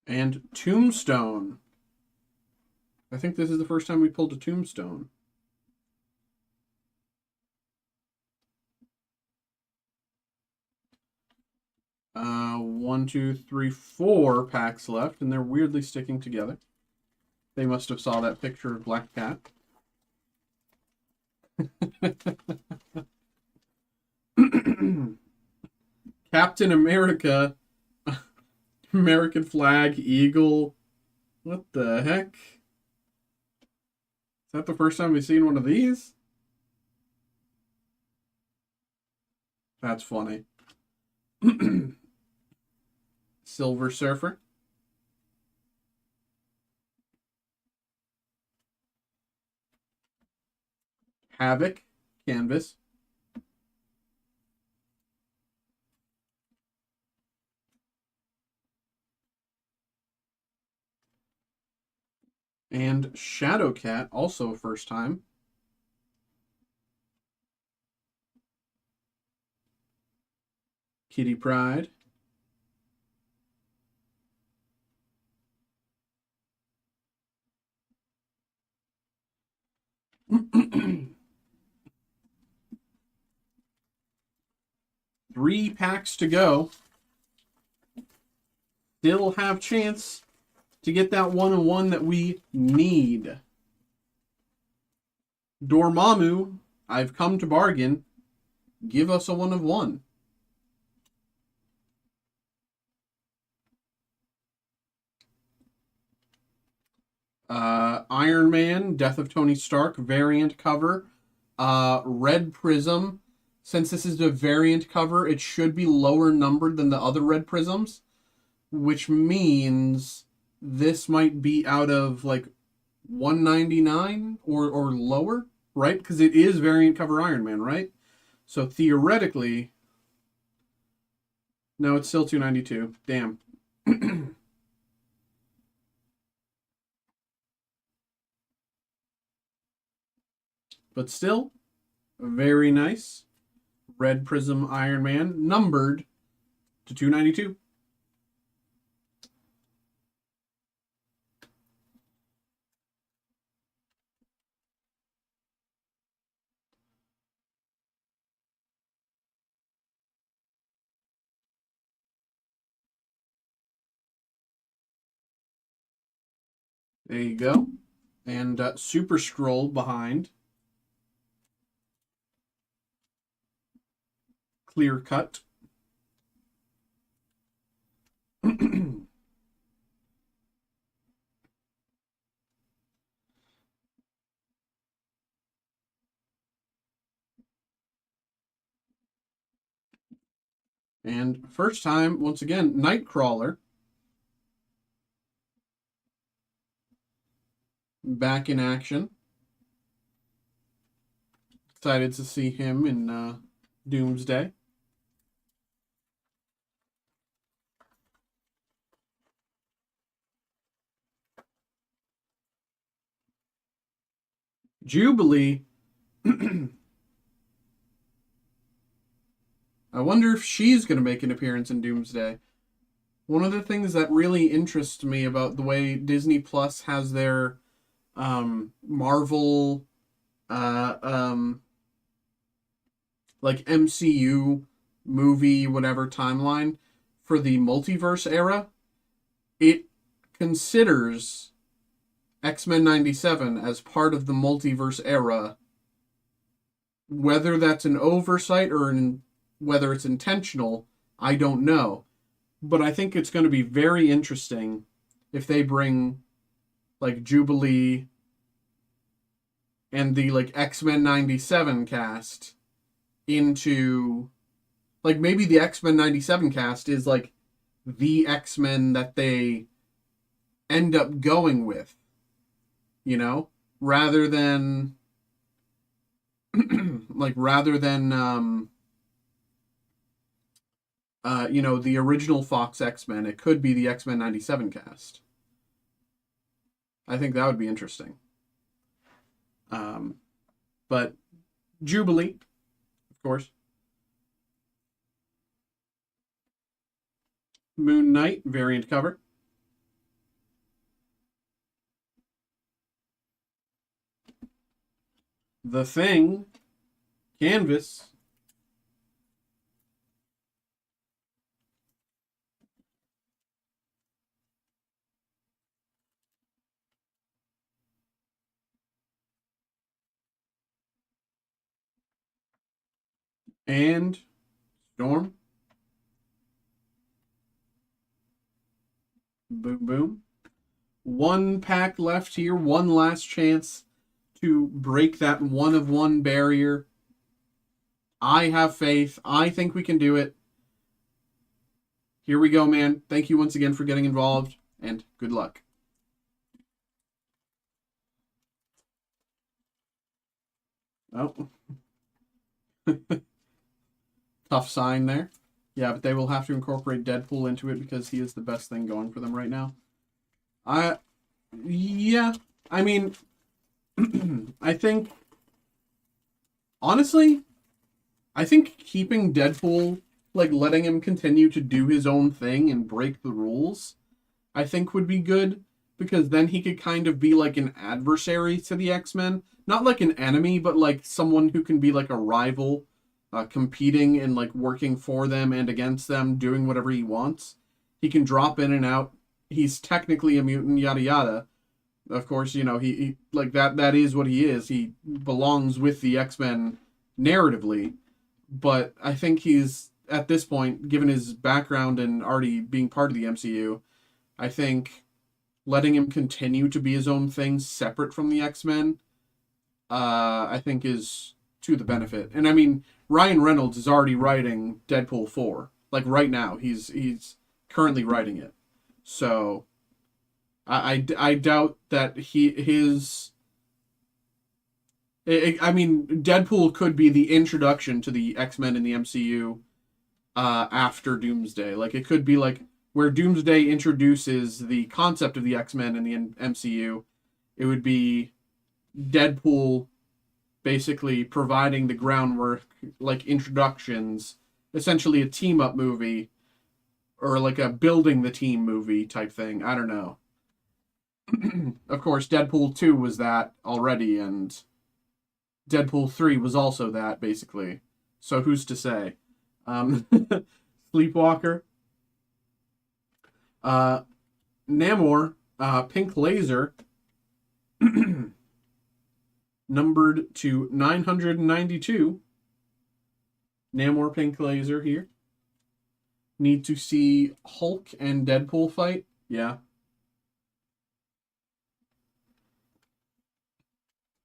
And Tombstone. I think this is the first time we pulled a Tombstone. One, two, three, 4 packs left, and they're weirdly sticking together. They must have saw that picture of Black Cat. Captain America, American flag, eagle. What the heck? Is that the first time we've seen one of these? That's funny. Silver Surfer. Havoc, canvas. And Shadow Cat, also first time. Kitty Pryde. Three packs to go. Still have chance to get that 1-1 that we need. Dormammu, I've come to bargain. Give us a 1-of-1. Iron Man, Death of Tony Stark, variant cover. Red Prism. Since this is a variant cover, it should be lower numbered than the other Red Prisms, which means this might be out of, like, 199 or lower, right? Because it is variant cover Iron Man, right? So theoretically, no, it's still 292. Damn. But still, very nice. Red Prism Iron Man, numbered to 292. There you go. And Super Scroll behind. Clear cut. And first time, once again, Nightcrawler. Back in action. Excited to see him in Doomsday. Jubilee. I wonder if she's going to make an appearance in Doomsday. One of the things that really interests me about the way Disney Plus has their Marvel like MCU movie whatever timeline for the multiverse era, it considers X-Men 97 as part of the multiverse era. Whether that's an oversight or whether it's intentional, I don't know. But I think it's going to be very interesting if they bring like Jubilee and the like X-Men 97 cast into like maybe the X-Men 97 cast is like the X-Men that they end up going with, you know, rather than you know, the original Fox X-Men. It could be the X-Men 97 cast. I think that would be interesting. But Jubilee, of course. Moon Knight variant cover. The Thing canvas. And Storm. Boom, boom. One pack left here. One last chance to break that 1 of 1 barrier. I have faith. I think we can do it. Here we go, man. Thank you once again for getting involved, and good luck. Oh. Tough sign there. Yeah, but they will have to incorporate Deadpool into it because he is the best thing going for them right now. Yeah, I mean, I think, honestly, I think keeping Deadpool, like letting him continue to do his own thing and break the rules, I think would be good because then he could kind of be like an adversary to the X-Men. Not like an enemy, but like someone who can be like a rival, competing and like working for them and against them, doing whatever he wants. He can drop in and out. He's technically a mutant, yada yada. Of course, you know, he like that is what he is. He belongs with the X-Men narratively. But I think he's, at this point, given his background and already being part of the MCU, I think letting him continue to be his own thing separate from the X-Men, I think is to the benefit. And I mean, Ryan Reynolds is already writing Deadpool 4. Like right now, he's currently writing it. So I doubt that I mean, Deadpool could be the introduction to the X-Men in the MCU after Doomsday. Like, it could be like where Doomsday introduces the concept of the X-Men in the MCU. It would be Deadpool basically providing the groundwork, like introductions, essentially a team-up movie, or like a building the team movie type thing. I don't know. Of course, Deadpool 2 was that already, and Deadpool 3 was also that, basically. So who's to say? Sleepwalker. Namor, Pink Laser, Numbered to 992. Namor pink laser here. Need to see Hulk and Deadpool fight? Yeah.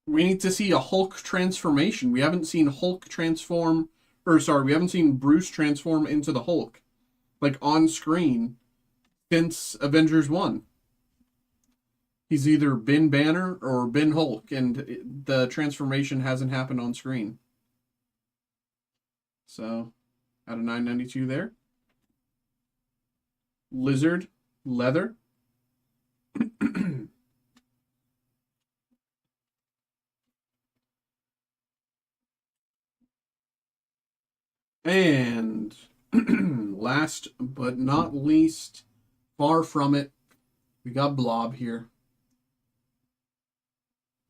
We need to see a Hulk transformation. We haven't seen Hulk transform, or sorry, we haven't seen Bruce transform into the Hulk, like on screen, since Avengers 1. He's either been Banner or been Hulk, and the transformation hasn't happened on screen. So, out of 992 there. Lizard, leather. And last but not least, far from it, we got Blob here.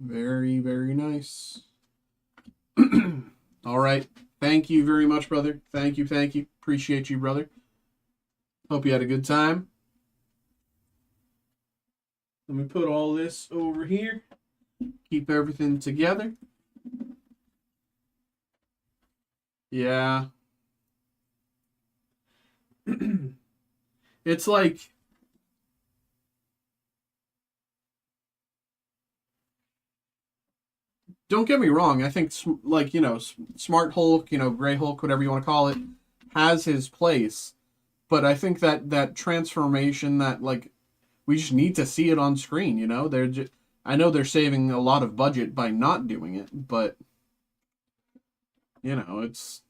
Very, very nice. All right. Thank you very much, brother. Thank you, thank you. Appreciate you, brother. Hope you had a good time. Let me put all this over here. Keep everything together. Yeah. It's like... Don't get me wrong. I think, like, you know, Smart Hulk, you know, Gray Hulk, whatever you want to call it, has his place. But I think that transformation, that, like, we just need to see it on screen, you know? I know they're saving a lot of budget by not doing it, but, you know, it's...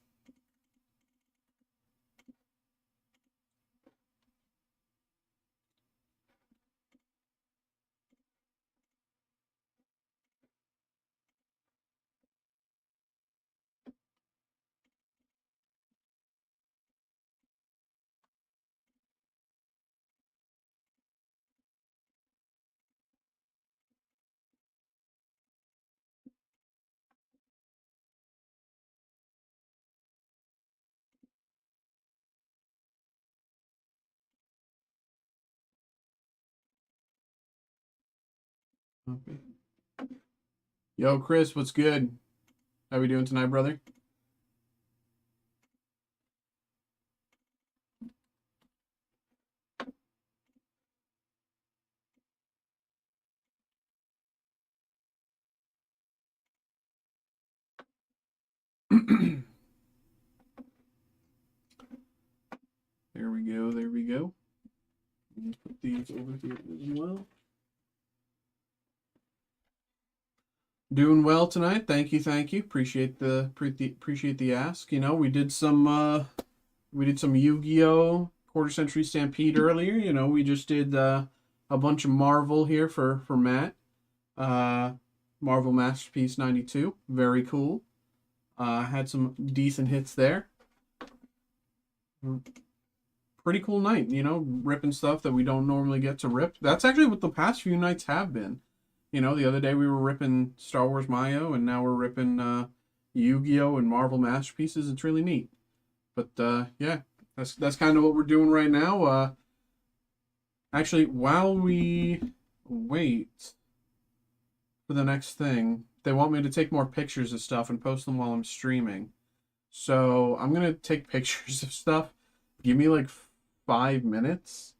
Okay. Yo, Chris, what's good? How we doing tonight, brother? There we go, there we go. Let's put these over here as well. Doing well tonight. Thank you, thank you. Appreciate the ask. You know, we did some Yu-Gi-Oh! Quarter Century Stampede earlier. You know, we just did a bunch of Marvel here for Matt. Marvel Masterpiece 92. Very cool. Had some decent hits there. Pretty cool night, you know, ripping stuff that we don't normally get to rip. That's actually what the past few nights have been. You know, the other day we were ripping Star Wars Mayo, and now we're ripping Yu-Gi-Oh! And Marvel Masterpieces. It's really neat. But yeah, that's kind of what we're doing right now. Actually, while we wait for the next thing, they want me to take more pictures of stuff and post them while I'm streaming. So I'm gonna take pictures of stuff. Give me like 5 minutes.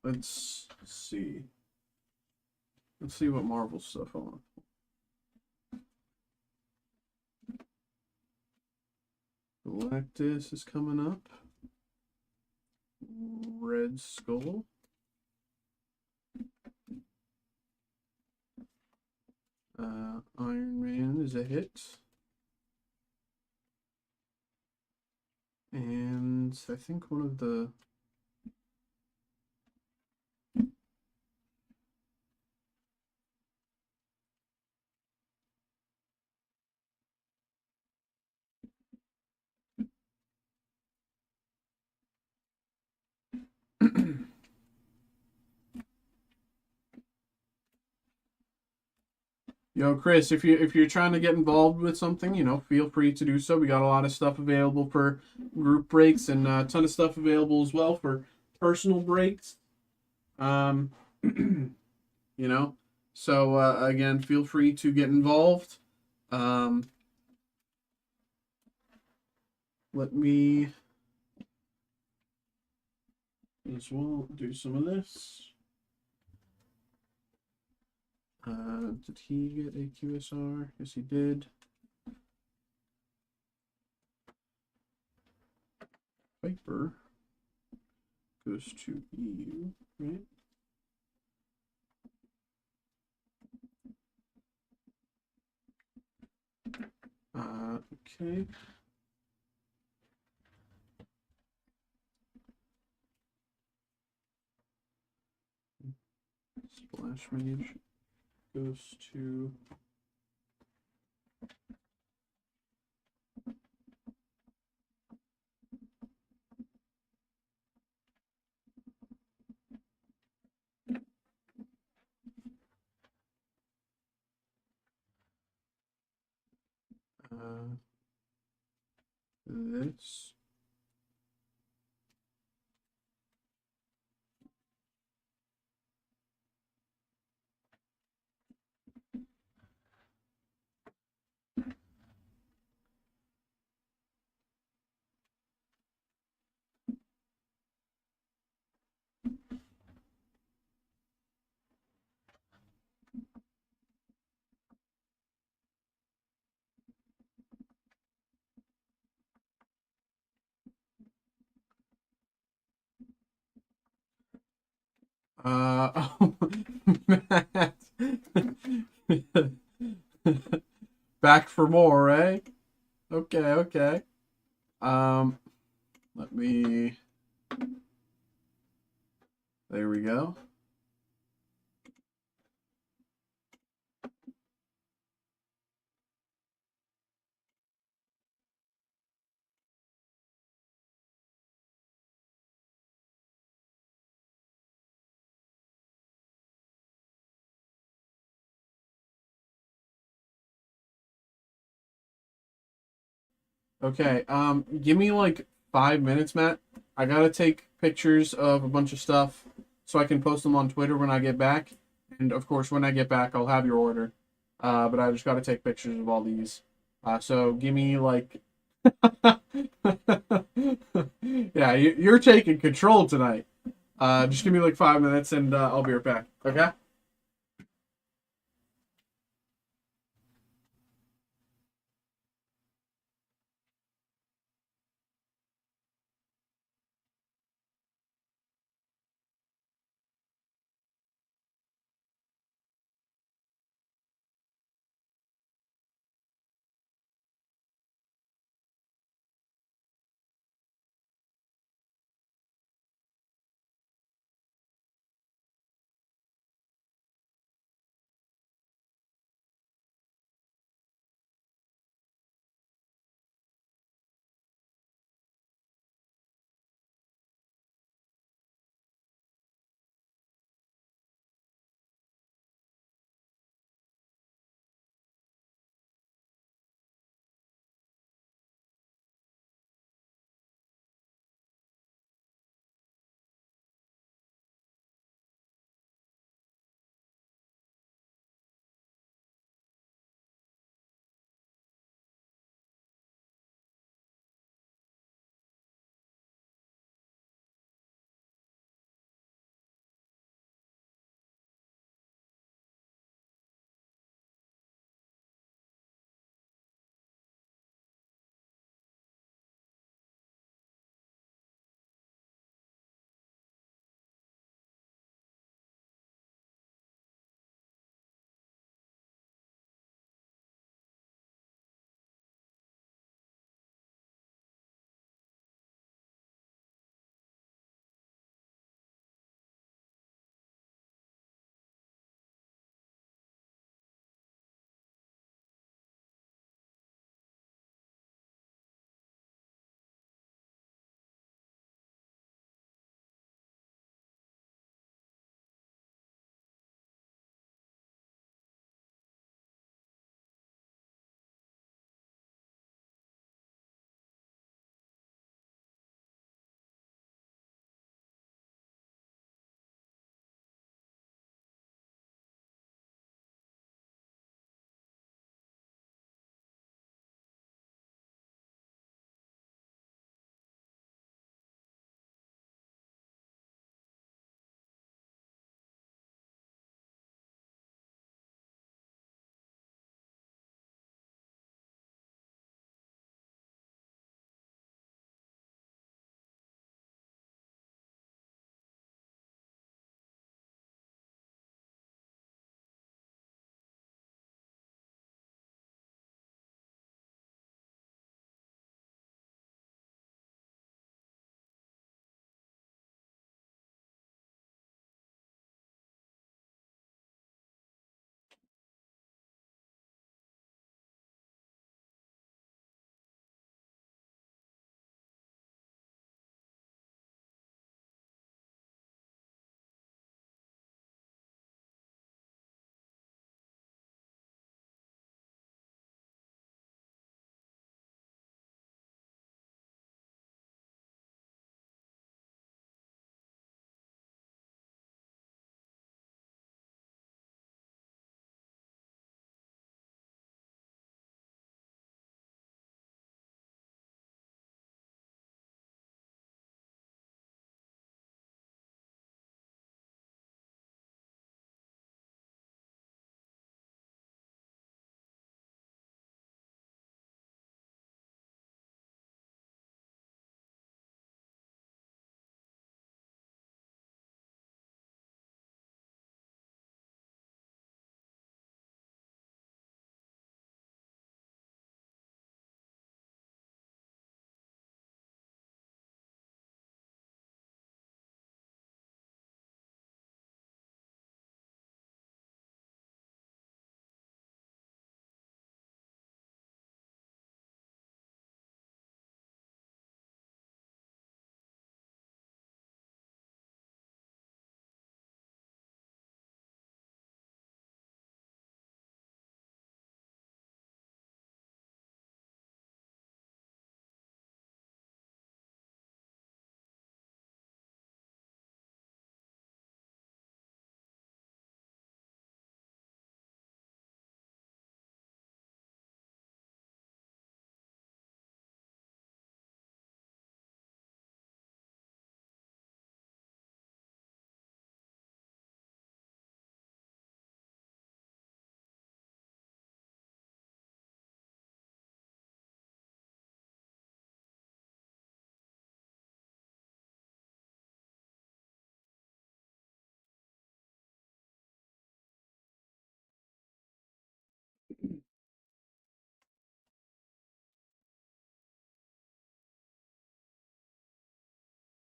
Let's see. Let's see what Marvel stuff on. Galactus is coming up. Red Skull. Iron Man is a hit. And I think one of the... Chris, if you're trying to get involved with something, feel free to do so. We got a lot of stuff available for group breaks and a ton of stuff available as well for personal breaks. Um, you know, so again, feel free to get involved. Um, let me as well do some of this. Did he get a QSR? Yes, he did. Viper goes to EU, right? Okay. Splash Mage goes to this. Oh, Matt. Back for more, eh? Okay, okay. Let me. There we go. Okay, give me like 5 minutes, Matt. I gotta take pictures of a bunch of stuff so I can post them on Twitter when I get back. And of course, when I get back, I'll have your order. But I just gotta take pictures of all these. So give me like, yeah, you're taking control tonight. Just give me like 5 minutes and I'll be right back. Okay?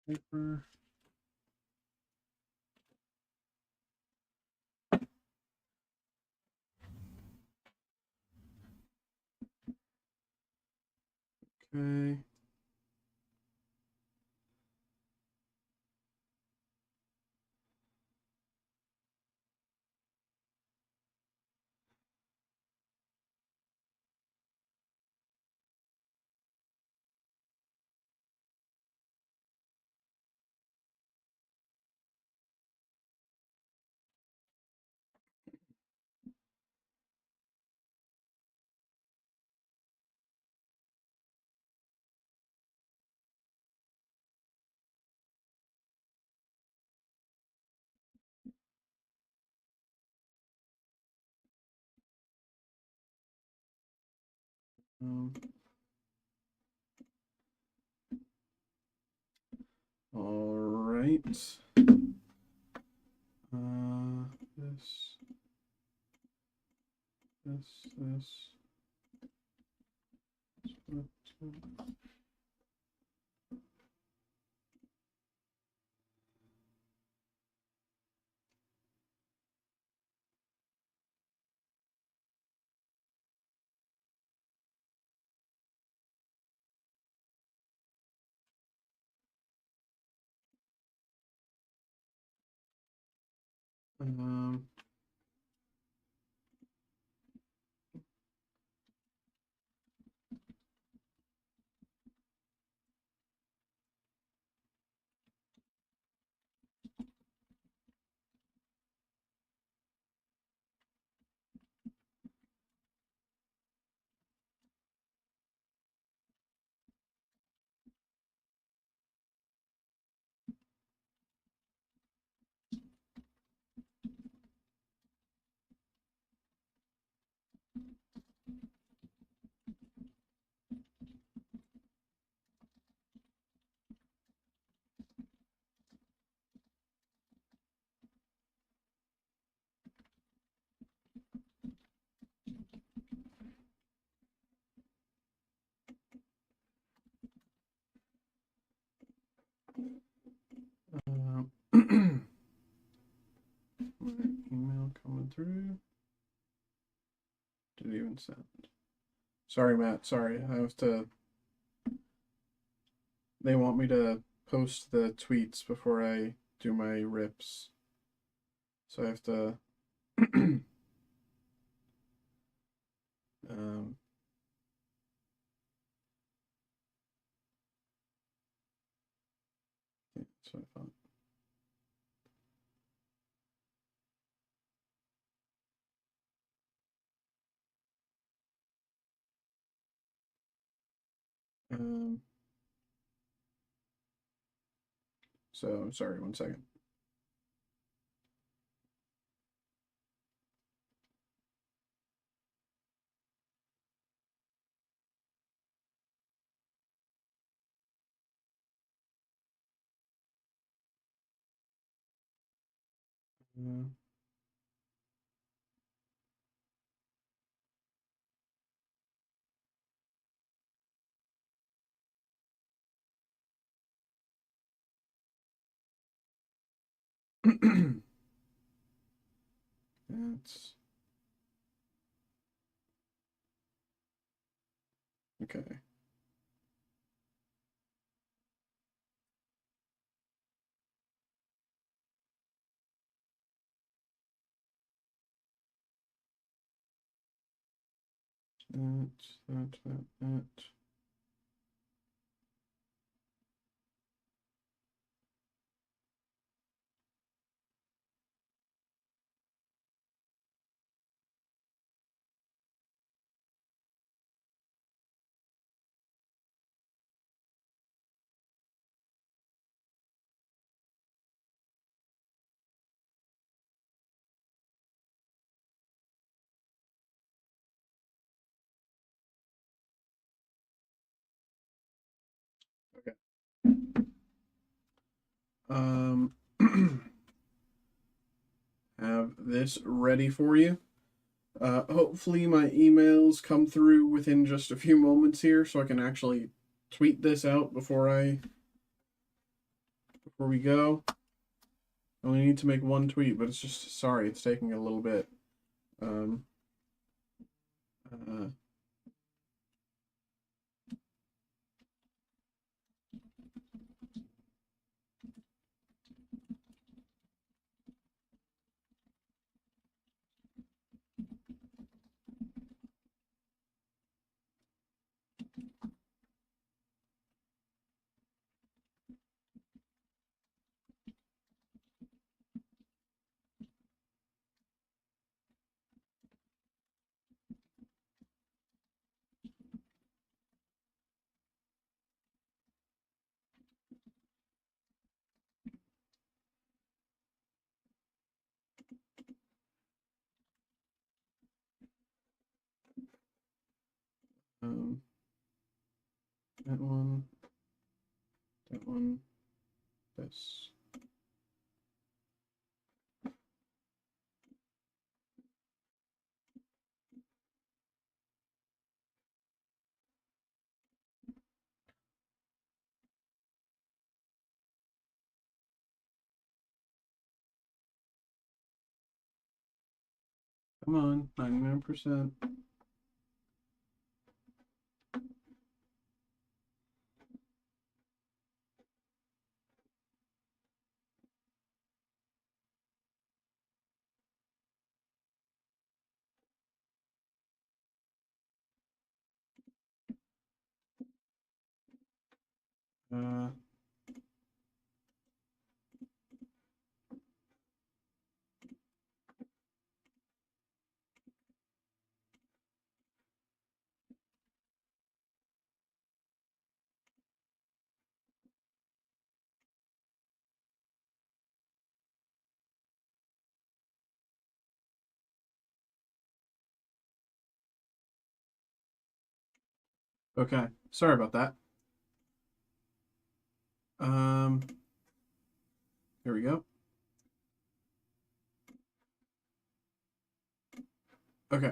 Paper. Okay. All right. This, this. Um, email coming through. Did it even send? Sorry, Matt. Sorry. I have to. They want me to post the tweets before I do my rips. So I have to. um, yeah, that's what I thought. So sorry, 1 second. That's okay. That. Okay. Have this ready for you. Hopefully my emails come through within just a few moments here so I can actually tweet this out before I before we go. I only need to make one tweet, but it's just, sorry, it's taking a little bit. Uh, um, that one, this. Come on, 99%. Uh, okay, sorry about that. Here we go. Okay.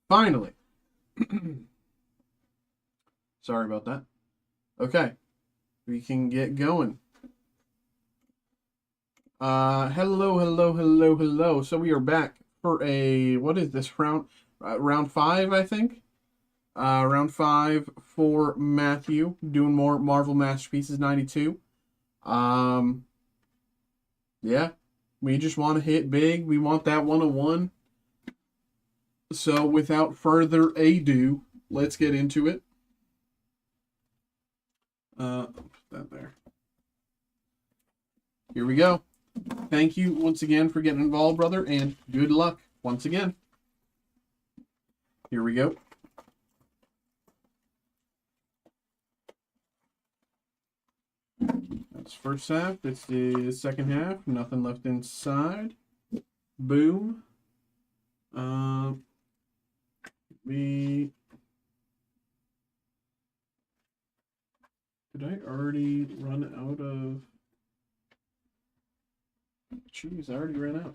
Finally. Sorry about that. Okay. We can get going. Hello. So we are back for a, what is this, round 5, I think? Round 5 for Matthew, doing more Marvel Masterpieces 92. Yeah, we just want to hit big. We want that 101. So without further ado, let's get into it. I'll put that there. Here we go. Thank you once again for getting involved, brother, and good luck once again. Here we go. That's first half. This is second half. Nothing left inside. Boom. Did I already run out of? Jeez, I already ran out.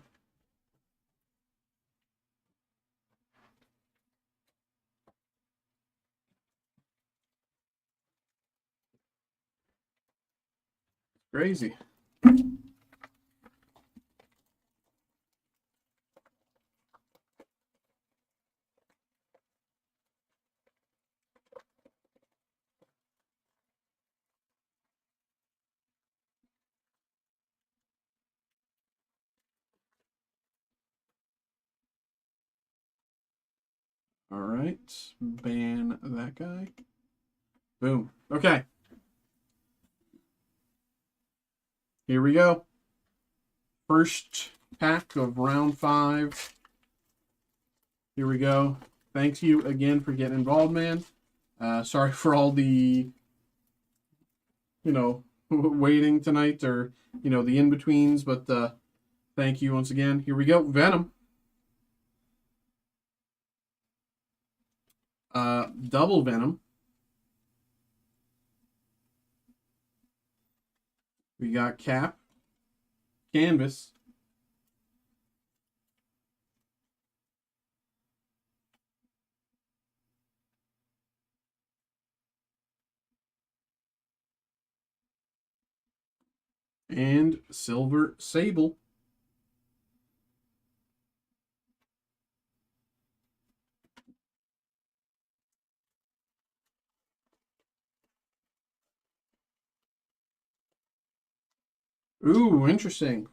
Crazy. All right, ban that guy. Boom. Okay. Here we go. First pack of round 5. Here we go. Thanks you again for getting involved, man. Sorry for all the, waiting tonight, or, the in-betweens, but thank you once again. Here we go. Venom. Double Venom. We got Cap. Canvas. And Silver Sable. Ooh, interesting.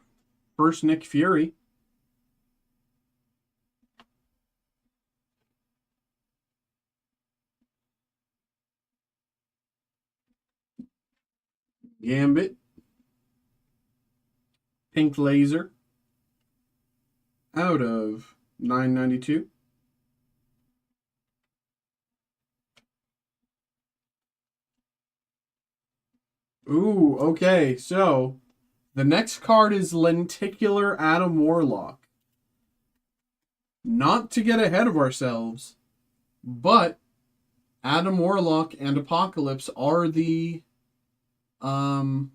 First Nick Fury. Gambit. Pink Laser. Out of 992. Ooh, okay. So the next card is Lenticular Adam Warlock. Not to get ahead of ourselves, but Adam Warlock and Apocalypse are the um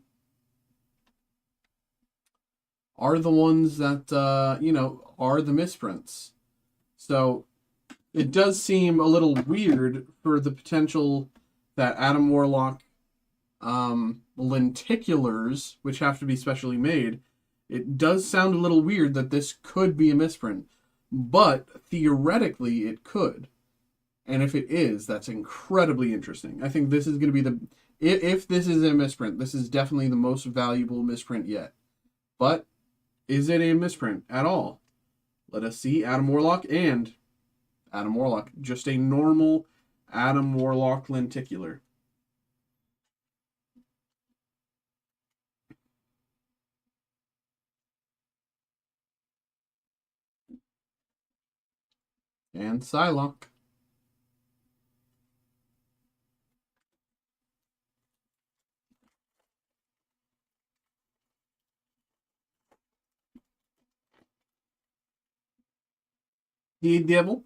ones that are the misprints. So it does seem a little weird for the potential that Adam Warlock lenticulars, which have to be specially made, it does sound a little weird that this could be a misprint. But theoretically, it could. And if it is, that's incredibly interesting. I think this is going to be the... If this is a misprint, this is definitely the most valuable misprint yet. But is it a misprint at all? Let us see. Adam Warlock and Adam Warlock. Just a normal Adam Warlock lenticular. And Psylocke. The Devil.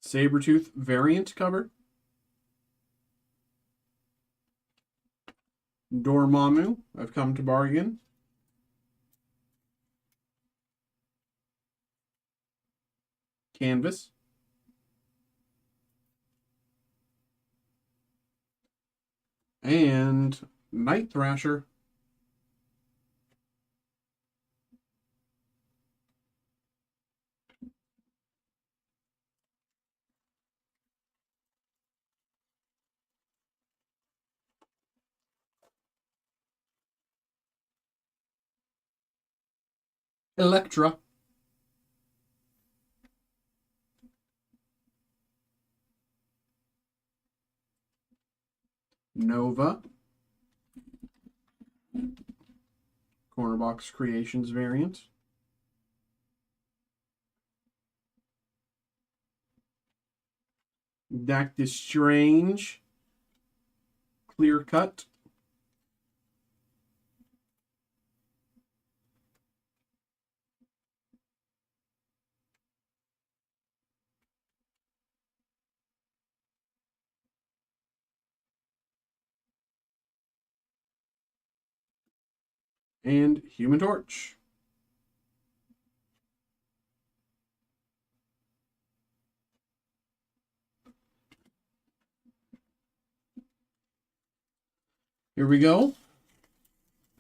Sabretooth variant cover. Dormammu, I've come to bargain. Canvas. And Night Thrasher. Elektra. Nova. Cornerbox Creations variant. Doctor Strange. Clear Cut. And Human Torch. Here we go.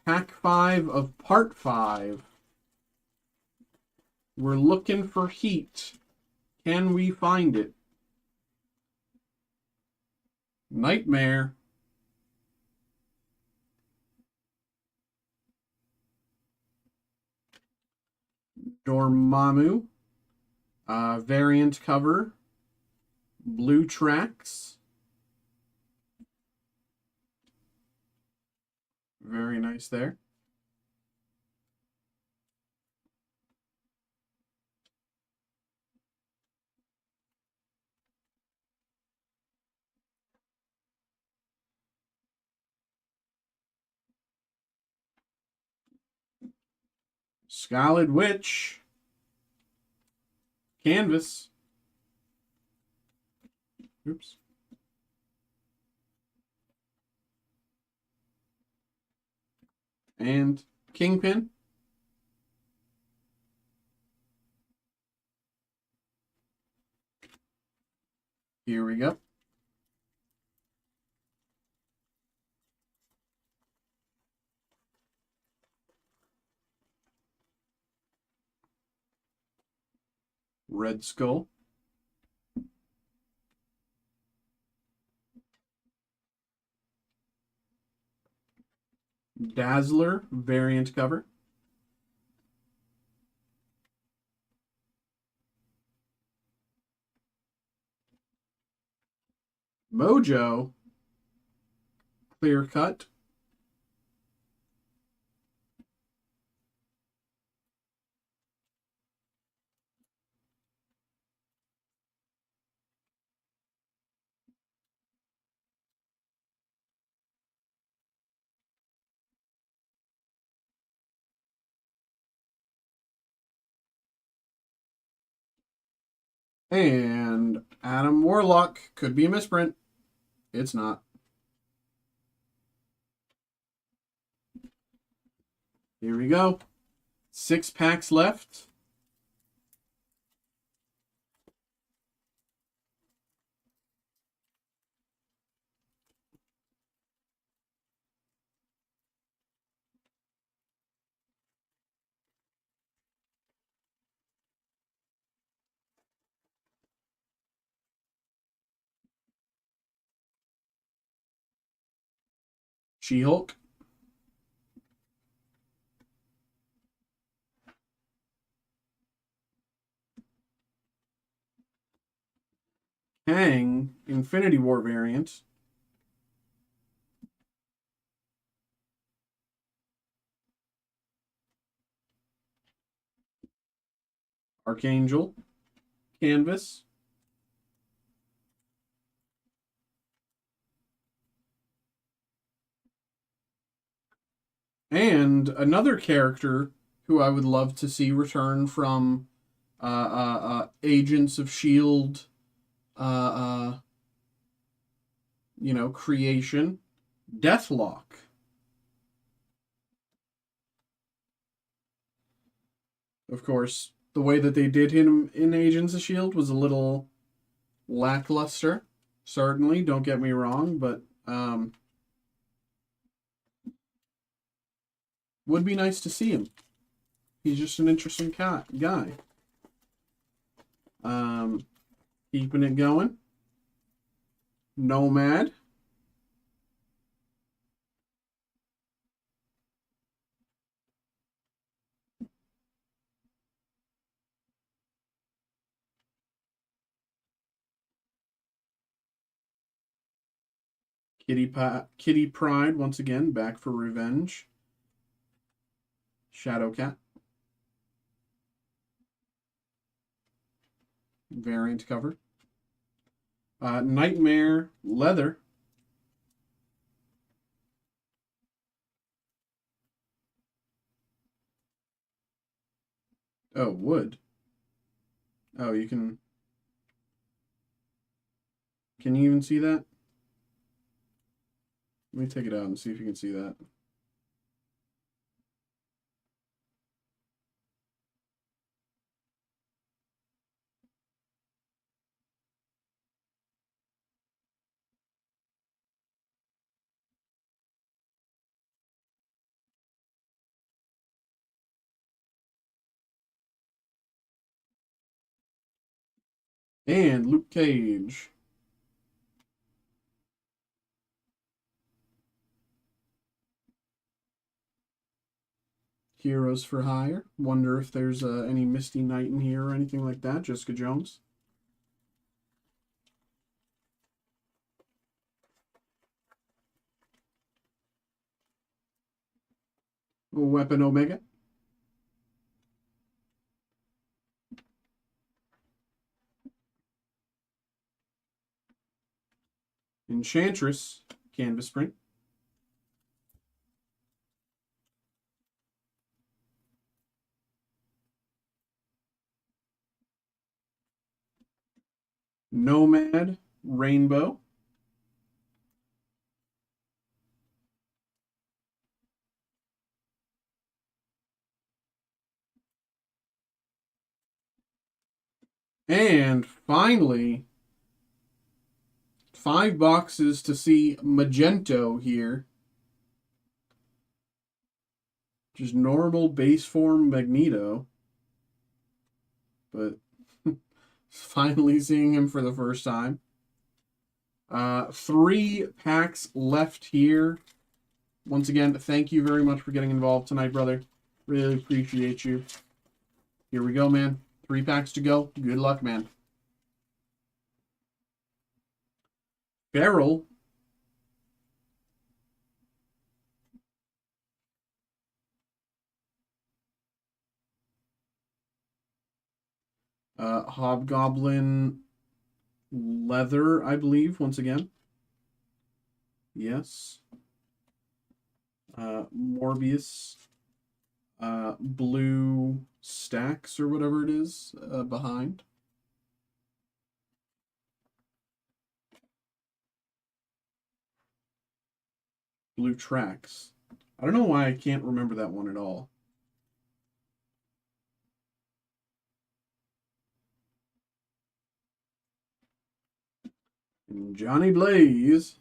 Pack 5 of Part 5. We're looking for heat. Can we find it? Nightmare. Dormammu. Variant cover. Blue Tracks. Very nice there. Scarlet Witch. Canvas. Oops. And Kingpin. Here we go. Red Skull. Dazzler variant cover. Mojo clear cut. And Adam Warlock. Could be a misprint. It's not. Here we go. 6 packs left. She-Hulk. Kang, Infinity War variant. Archangel, Canvas. And another character who I would love to see return from Agents of S.H.I.E.L.D. Creation. Deathlock. Of course, the way that they did him in Agents of S.H.I.E.L.D. was a little lackluster. Certainly, don't get me wrong, but would be nice to see him. He's just an interesting guy. Keeping it going. Nomad. Kitty Pryde, once again, back for revenge. Shadowcat. Variant cover. Nightmare Leather. Oh, wood. Oh, you can... Can you even see that? Let me take it out and see if you can see that. And Luke Cage. Heroes for Hire. Wonder if there's any Misty Knight in here or anything like that. Jessica Jones. Weapon Omega. Enchantress. Canvas print. Nomad. Rainbow. And finally, 5 boxes to see Magento here. Just normal base form Magneto. But finally seeing him for the first time. 3 packs left here. Once again, thank you very much for getting involved tonight, brother. Really appreciate you. Here we go, man. 3 packs to go. Good luck, man. Barrel. Hobgoblin leather, I believe, once again. Yes. Morbius. Blue stacks or whatever it is behind. Blue tracks. I don't know why I can't remember that one at all. And Johnny Blaze.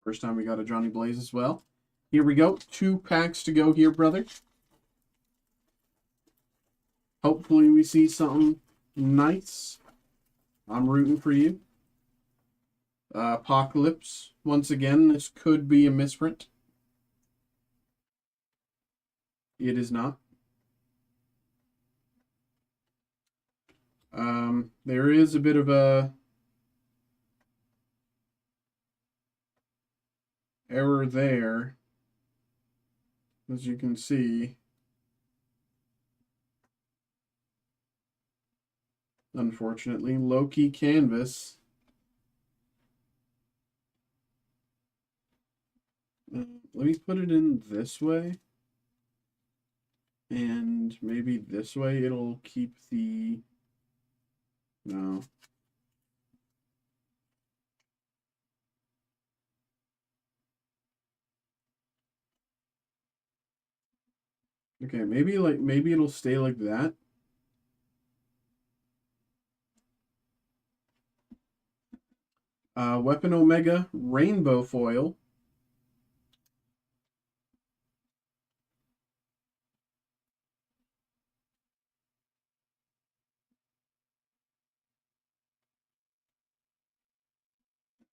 First time we got a Johnny Blaze as well. Here we go. 2 packs to go here, brother. Hopefully we see something nice. I'm rooting for you. Apocalypse. Once again, this could be a misprint. It is not. There is a bit of a error there, as you can see. Unfortunately, low-key canvas. Let me put it in this way. And maybe this way it'll keep the... No. Okay, maybe it'll stay like that. Weapon Omega Rainbow Foil.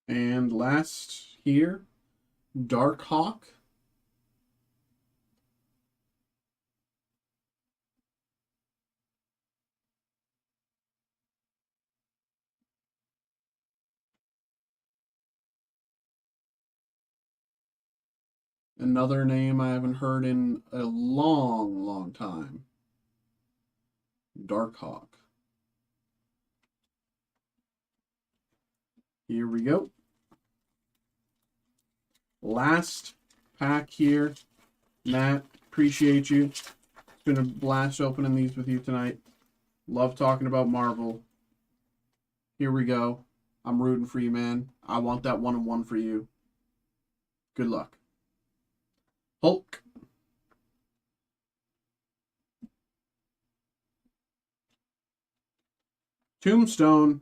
And last here, Dark Hawk. Another name I haven't heard in a long, long time. Dark Hawk. Here we go. Last pack here. Matt, appreciate you. It's been a blast opening these with you tonight. Love talking about Marvel. Here we go. I'm rooting for you, man. I want that 1-on-1 for you. Good luck. Hulk. Tombstone.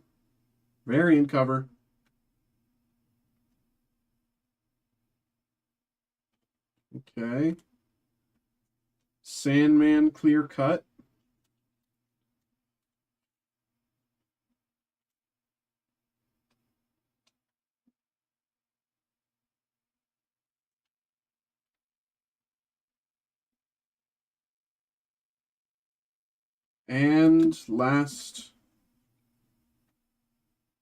Variant cover. Okay. Sandman clear cut. And last,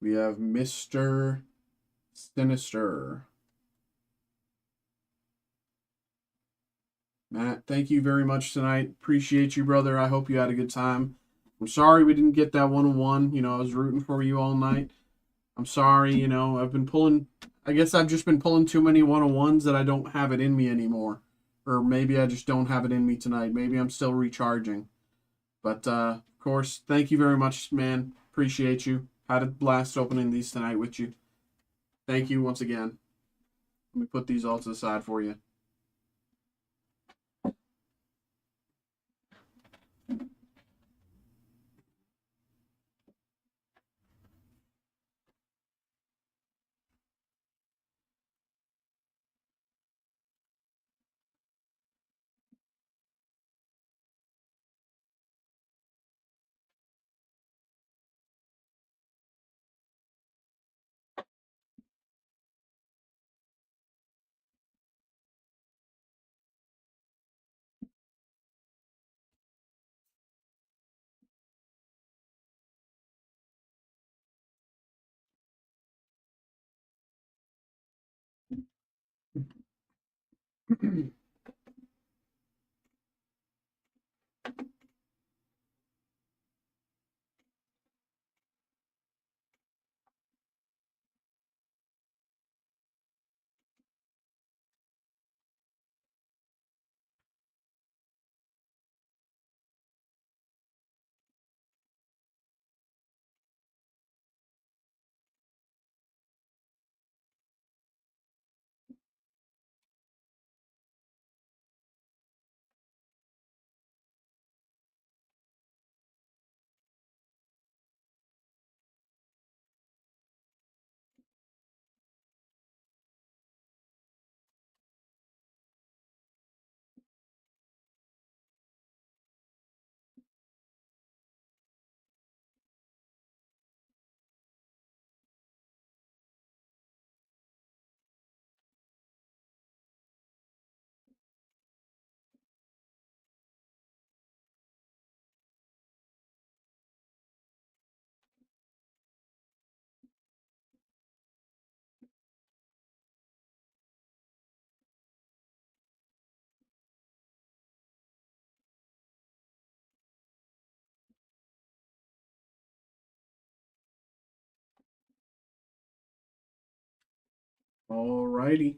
we have Mr. Sinister. Matt, thank you very much tonight. Appreciate you, brother. I hope you had a good time. I'm sorry we didn't get that 1-on-1. You know, I was rooting for you all night. I'm sorry, you know, I guess I've just been pulling too many 1-on-1s that I don't have it in me anymore. Or maybe I just don't have it in me tonight. Maybe I'm still recharging. But, of course, thank you very much, man. Appreciate you. Had a blast opening these tonight with you. Thank you once again. Let me put these all to the side for you. Alrighty.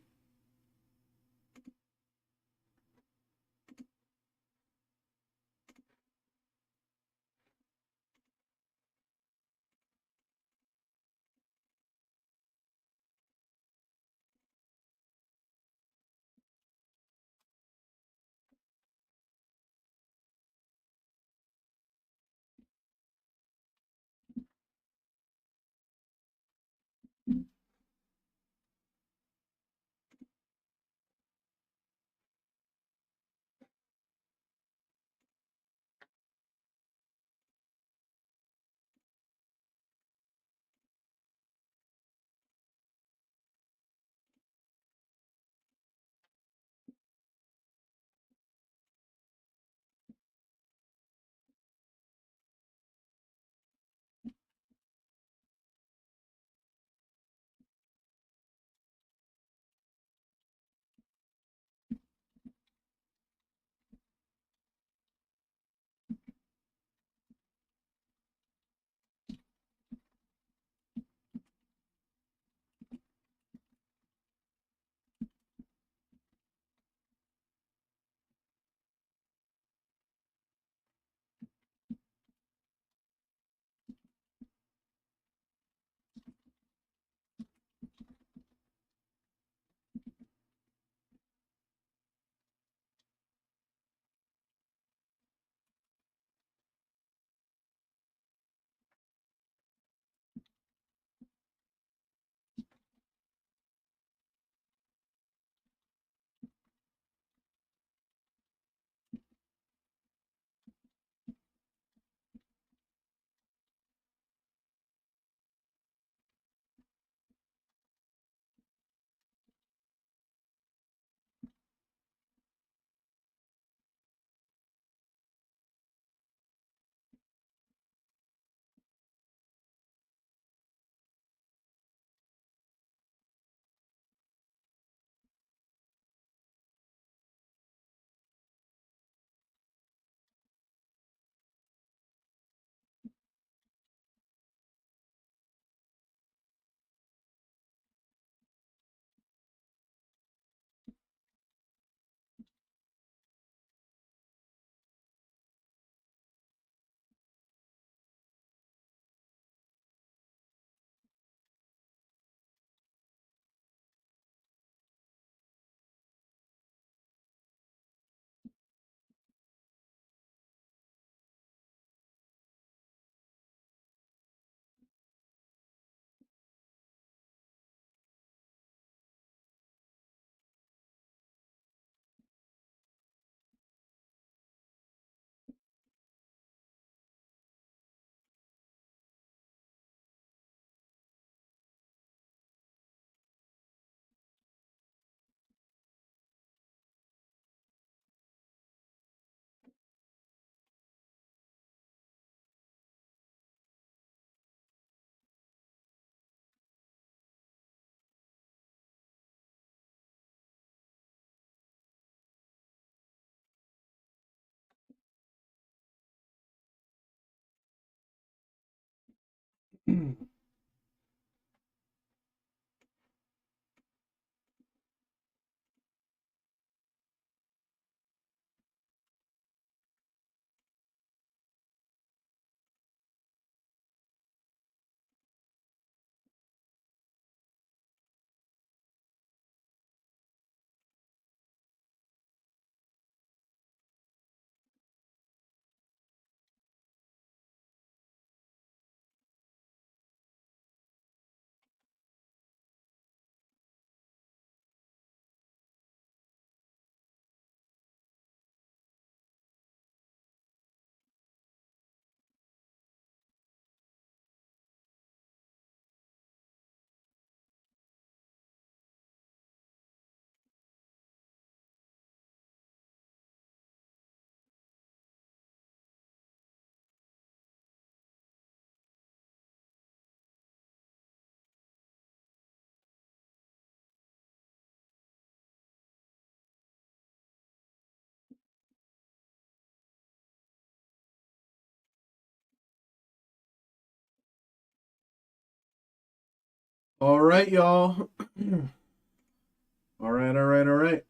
All right, y'all. All right, all right, all right.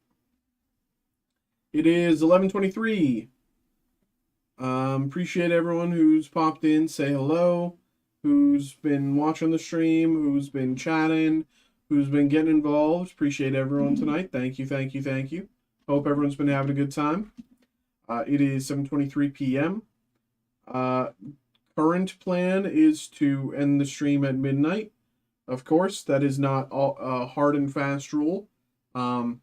It is 11:23. Appreciate everyone who's popped in, say hello, who's been watching the stream, who's been chatting, who's been getting involved. Appreciate everyone tonight. Thank you, thank you, thank you. Hope everyone's been having a good time. It is 7:23 p.m. Current plan is to end the stream at midnight. Of course, that is not a hard and fast rule. If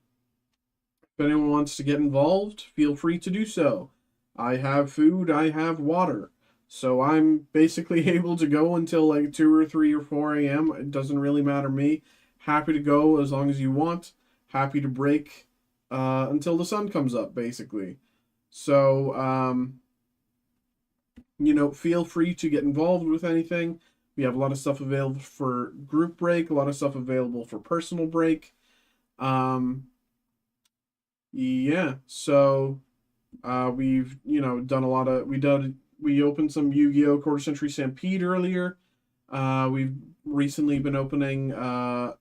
anyone wants to get involved, feel free to do so. I have food, I have water. So I'm basically able to go until like 2 or 3 or 4 a.m. It doesn't really matter to me. Happy to go as long as you want. Happy to break until the sun comes up, basically. So, feel free to get involved with anything. We have a lot of stuff available for group break, a lot of stuff available for personal break. Yeah, so we've done a lot of we opened some Yu-Gi-Oh! Quarter Century Stampede earlier. We've recently been opening Marvel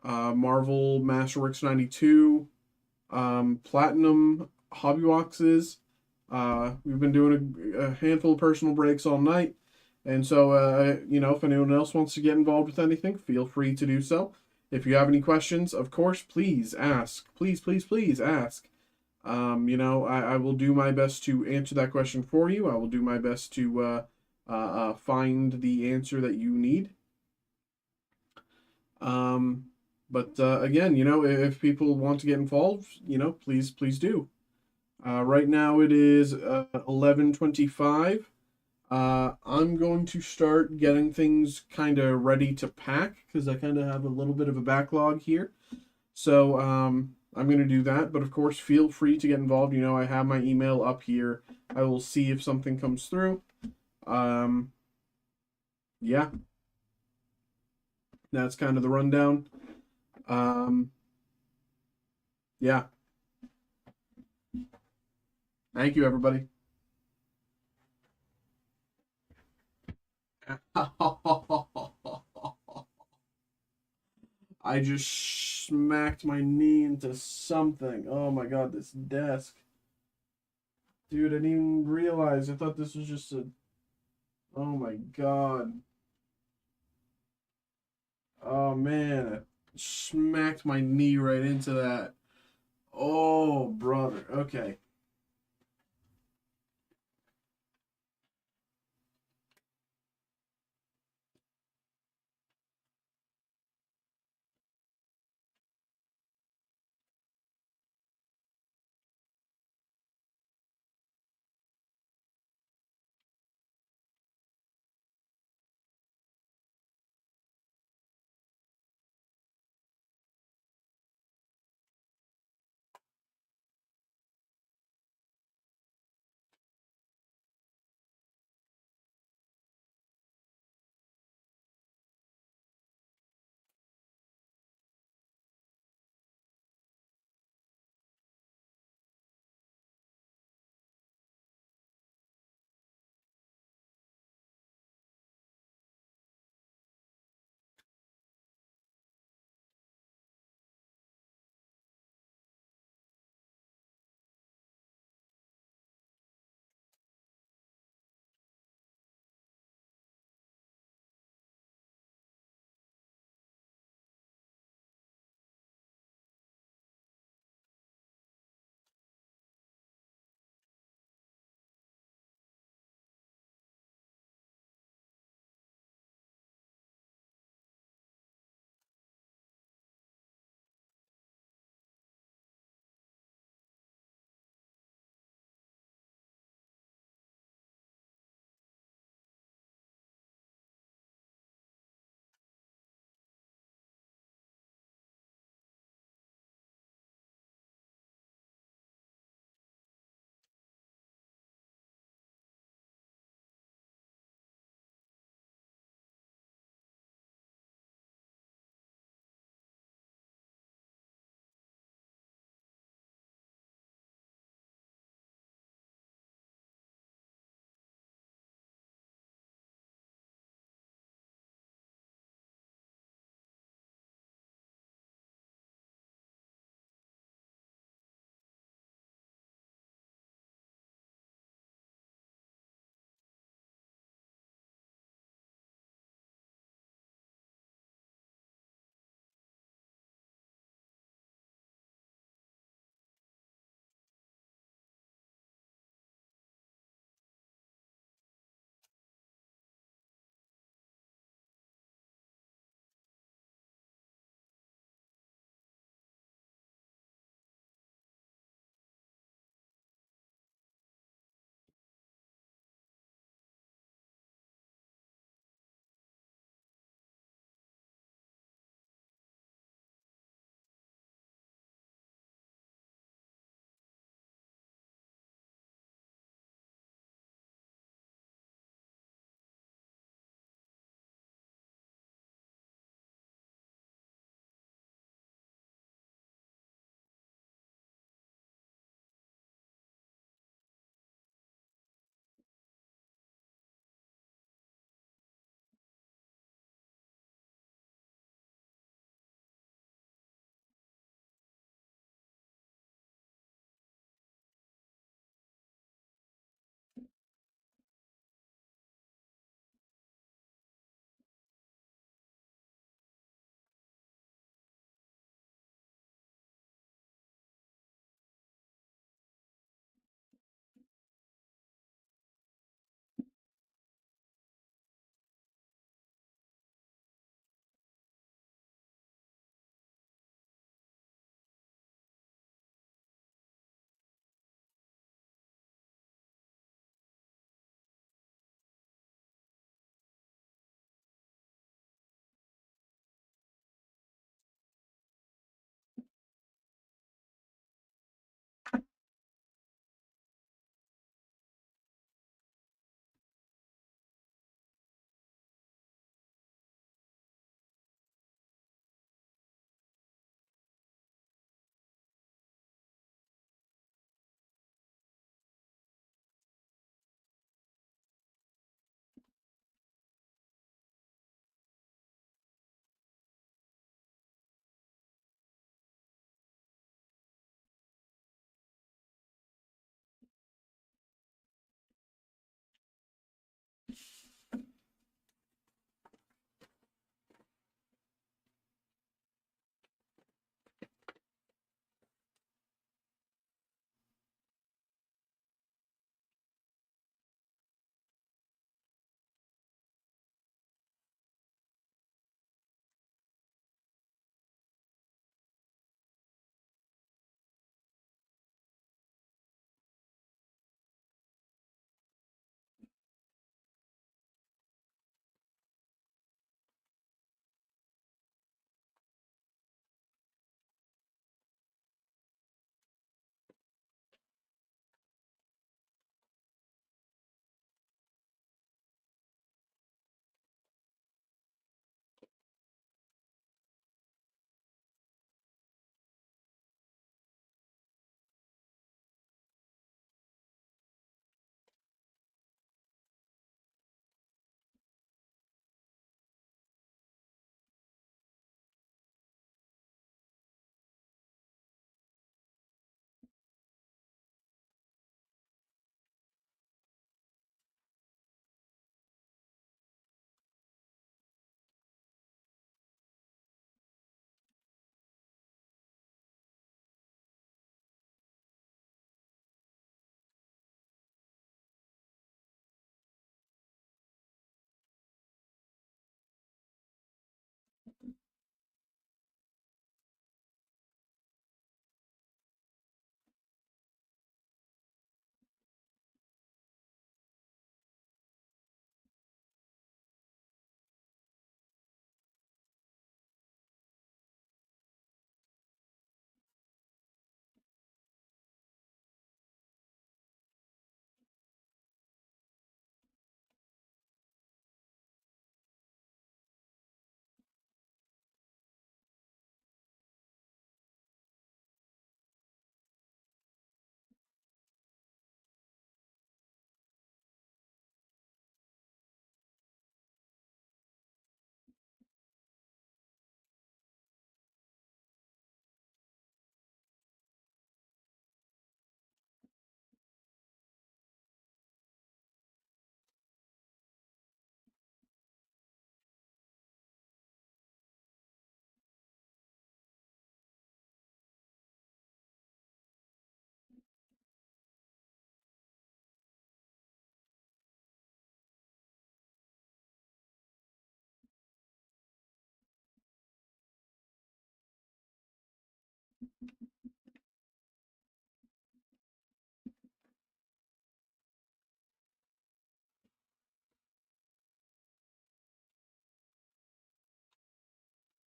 Masterworks 92 Platinum hobby boxes. We've been doing a handful of personal breaks all night. And so, if anyone else wants to get involved with anything, feel free to do so. If you have any questions, of course, please ask. Please, please, please ask. I will do my best to answer that question for you. I will do my best to find the answer that you need. But again, if people want to get involved, please, please do. Right now it is 11:25. I'm going to start getting things kind of ready to pack because I kind of have a little bit of a backlog here. So I'm going to do that. But of course, feel free to get involved. I have my email up here. I will see if something comes through. Yeah. That's kind of the rundown. Yeah. Thank you, everybody. I just smacked my knee into something. Oh my god, this desk. Dude, I didn't even realize. I thought this was just a... Oh my god. Oh man, I smacked my knee right into that. Oh, brother. Okay.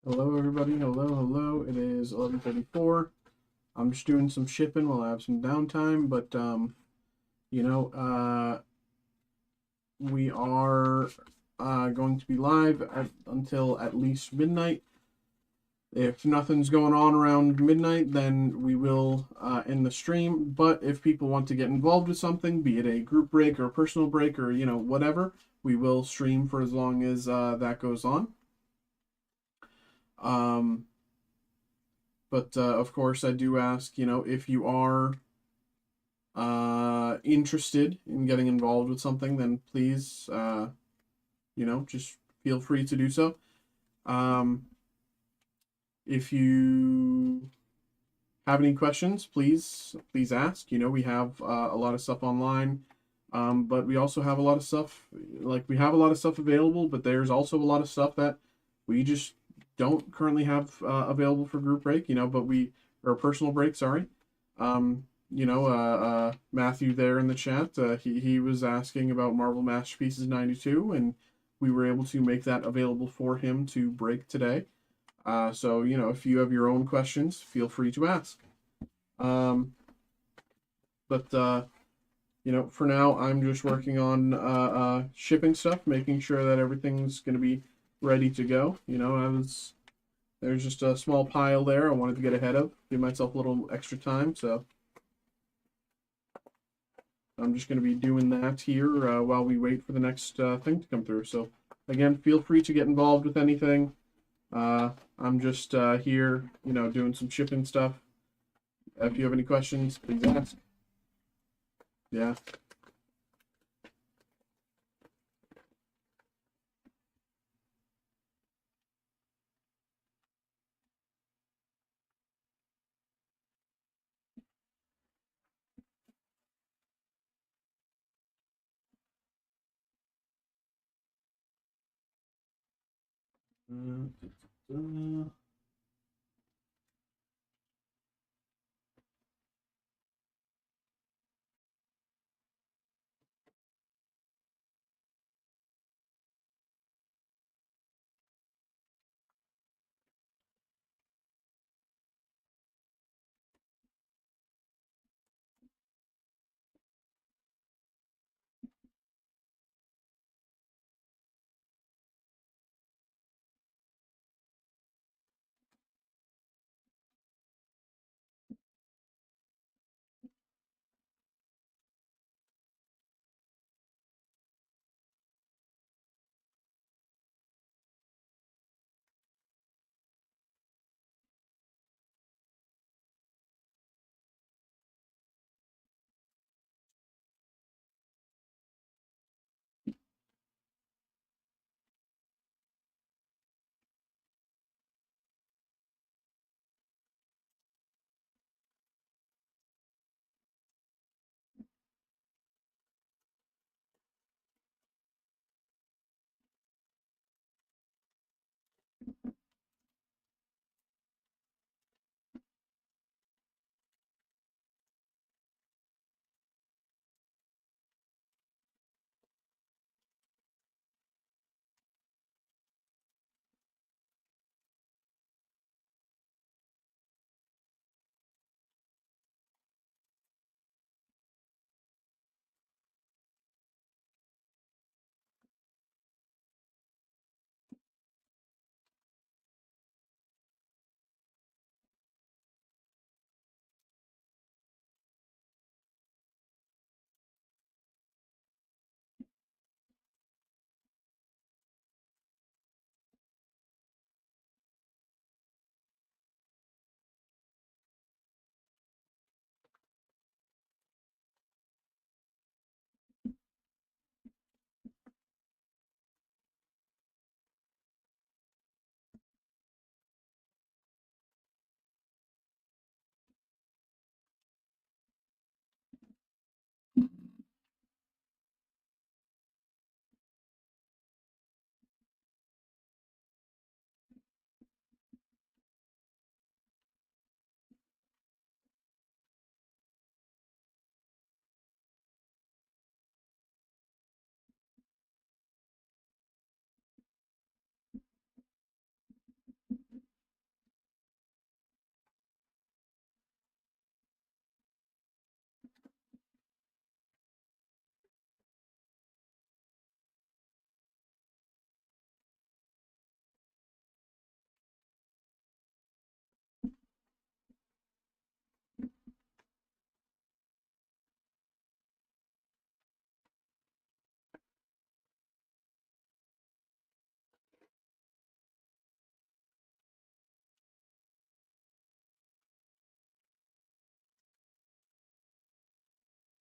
Hello, everybody. Hello, hello. It is 11:34. I'm just doing some shipping while I have some downtime, but you know, we are going to be live until at least midnight. If nothing's going on around midnight, then we will end the stream. But if people want to get involved with something, be it a group break or a personal break or whatever, we will stream for as long as that goes on. But of course, I do ask, if you are interested in getting involved with something, then please, just feel free to do so. If you have any questions, please ask. We have a lot of stuff online, but we also have a lot of stuff, we have a lot of stuff available, but there's also a lot of stuff that we just don't currently have available for group break, or personal break, sorry. Matthew there in the chat, he was asking about Marvel Masterpieces 92, and we were able to make that available for him to break today. So, if you have your own questions, feel free to ask. But for now, I'm just working on shipping stuff, making sure that everything's going to be ready to go. There's just a small pile there I wanted to get ahead of, give myself a little extra time, so I'm just going to be doing that here while we wait for the next thing to come through. So, again, feel free to get involved with anything. I'm just here, doing some shipping stuff. If you have any questions, please ask. Yeah.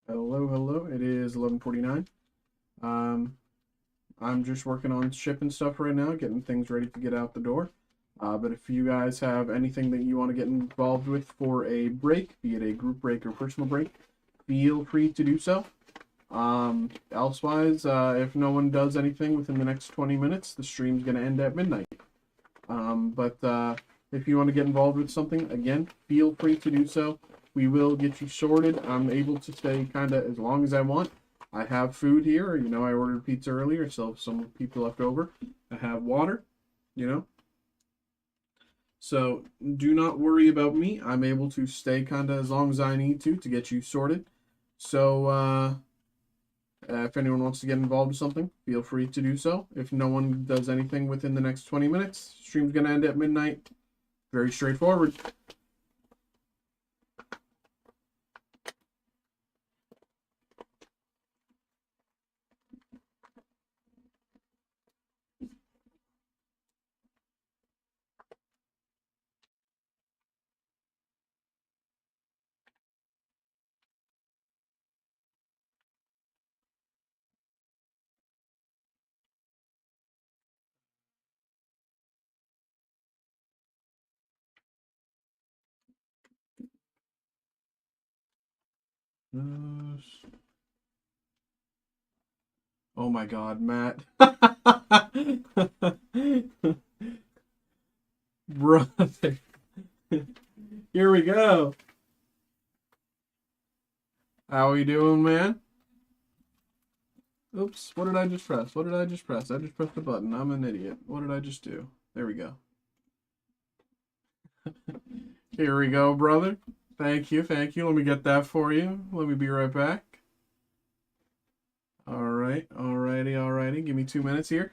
Hello, hello. It is 11:49. I'm just working on shipping stuff right now, getting things ready to get out the door. But if you guys have anything that you want to get involved with for a break, be it a group break or personal break, feel free to do so. Elsewise, if no one does anything within the next 20 minutes, the stream's going to end at midnight. But if you want to get involved with something, again, feel free to do so. We will get you sorted. I'm able to stay kind of as long as I want. I have food here. You know, I ordered pizza earlier, so some people left over. I have water, you know. So do not worry about me. I'm able to stay kind of as long as I need to get you sorted. So if anyone wants to get involved with something, feel free to do so. If no one does anything within the next 20 minutes, stream's going to end at midnight. Very straightforward. Oh my God, Matt. Brother. Here we go. How are you doing, man? Oops, what did I just press? What did I just press? I just pressed the button. I'm an idiot. What did I just do? There we go. Here we go, brother. Thank you, thank you. Let me get that for you. Let me be right back. All right, alrighty. Give me 2 minutes here.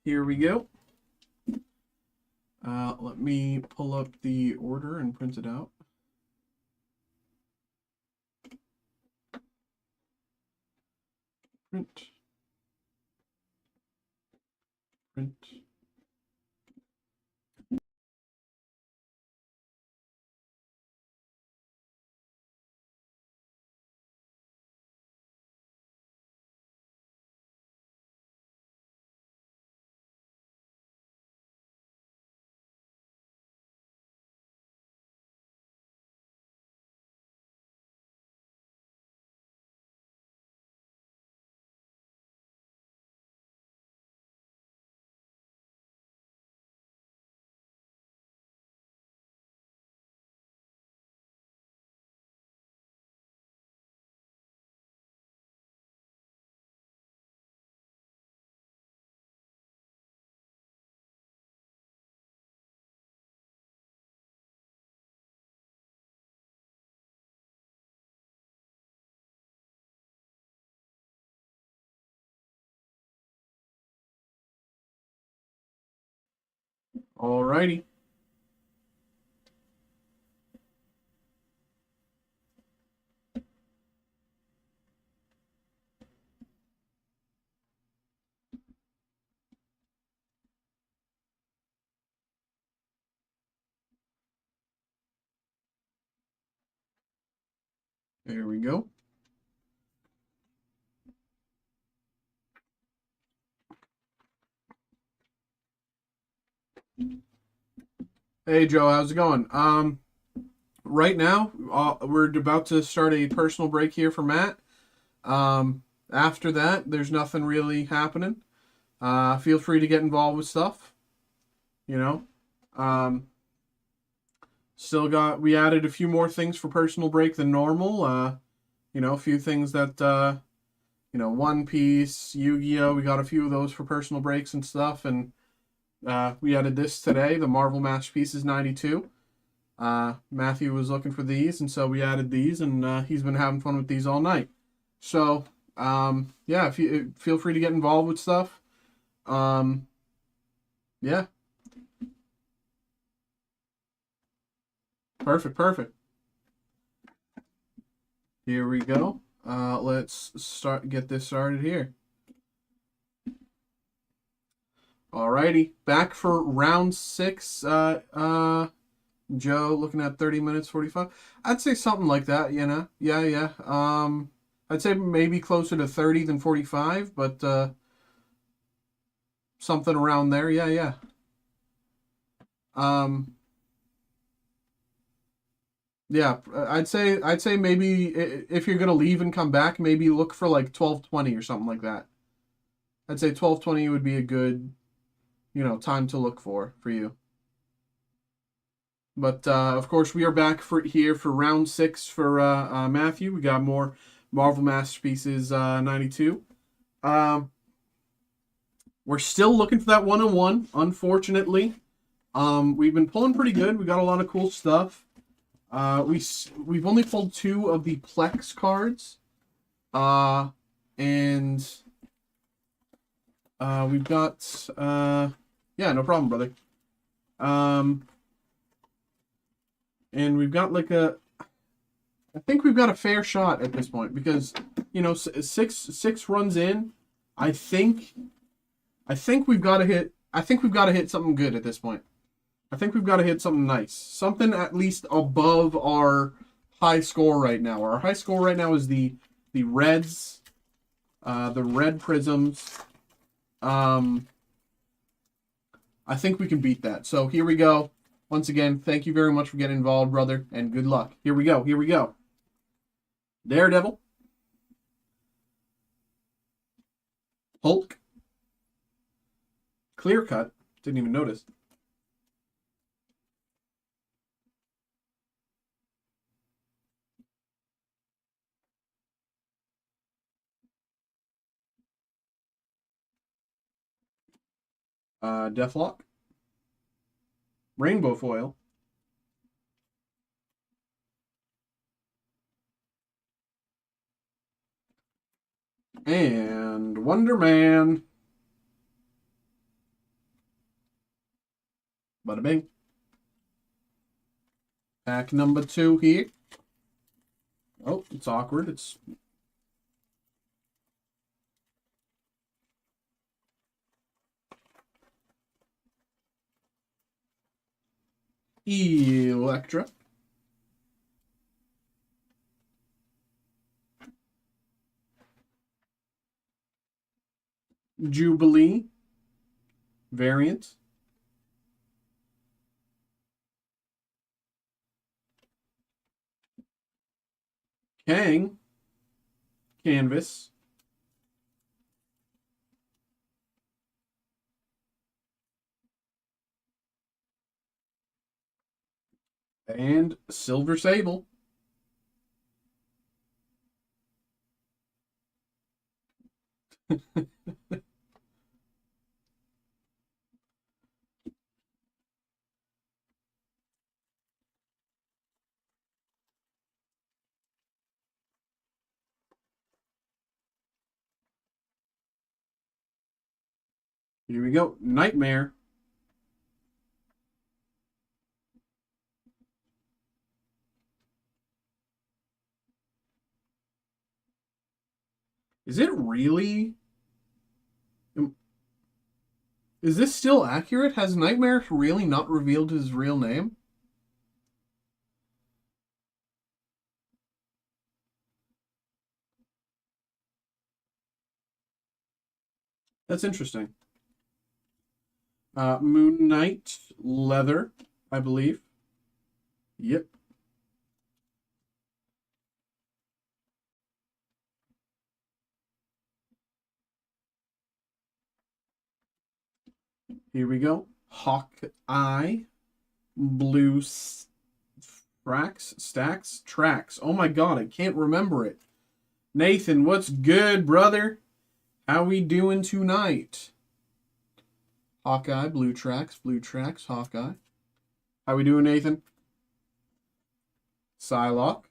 Here we go. Let me pull up the order and print it out. Print. Alrighty. There we go. Hey Joe, how's it going? Right now, we're about to start a personal break here for Matt. After that, there's nothing really happening. Feel free to get involved with stuff. You know, Um, we added a few more things for personal break than normal. You know, a few things that, you know, One Piece, Yu-Gi-Oh! We got a few of those for personal breaks and stuff. And we added this today, the Marvel Masterpieces 92. Matthew was looking for these, and so we added these, and he's been having fun with these all night. So, yeah, if you feel free to get involved with stuff. Yeah, perfect. Here we go. Let's get this started here. Alrighty, back for round 6. Joe looking at 30 minutes 45. I'd say something like that, you know. Yeah. I'd say maybe closer to 30 than 45, but something around there. Yeah. Um yeah, I'd say maybe if you're going to leave and come back, maybe look for like 12:20 or something like that. I'd say 12:20 would be a good, you know, time to look for you. But of course, we are back for round 6 for Matthew. We got more Marvel Masterpieces 92. Um, we're still looking for that 101. Unfortunately, we've been pulling pretty good. We got a lot of cool stuff. We've only pulled 2 of the Plex cards, and we've got yeah, no problem, brother. And we've got like I think we've got a fair shot at this point because, you know, six runs in. I think we've got to hit. I think we've got to hit something good at this point. I think we've got to hit something nice, something at least above our high score right now. Our high score right now is the reds, the red prisms. I think we can beat that. So here we go. Once again, thank you very much for getting involved, brother, and good luck. Here we go. Daredevil. Hulk. Clear cut. Didn't even notice. Deathlock. Rainbow foil. And Wonder Man. Bada bing. Pack number 2 here. Oh, it's awkward. It's Electra. Jubilee. Variant. Kang. Canvas. And Silver Sable. Here we go. Nightmare. Is it really? Is this still accurate? Has Nightmare really not revealed his real name? That's interesting. Moon Knight leather, I believe. Yep. Here we go. Hawkeye blue tracks. Oh my god, I can't remember it. Nathan, what's good, brother? How we doing tonight? Hawkeye, blue tracks, Hawkeye. How we doing, Nathan? Psylocke.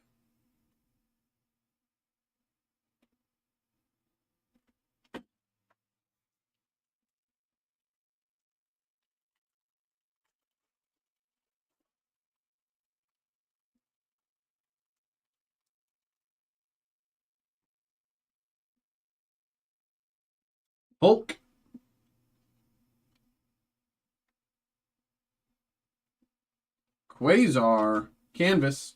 Hulk. Quasar. Canvas.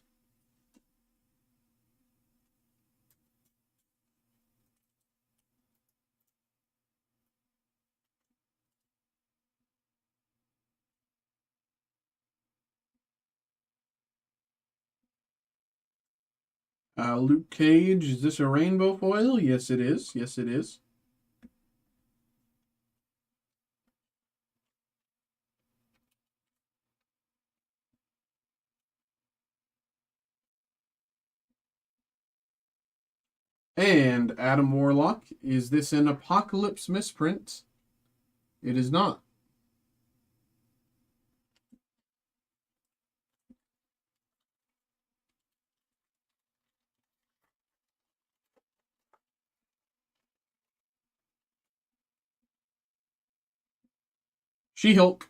Luke Cage. Is this a rainbow foil? Yes, it is. Yes, it is. And Adam Warlock. Is this an Apocalypse misprint? It is not. She-Hulk.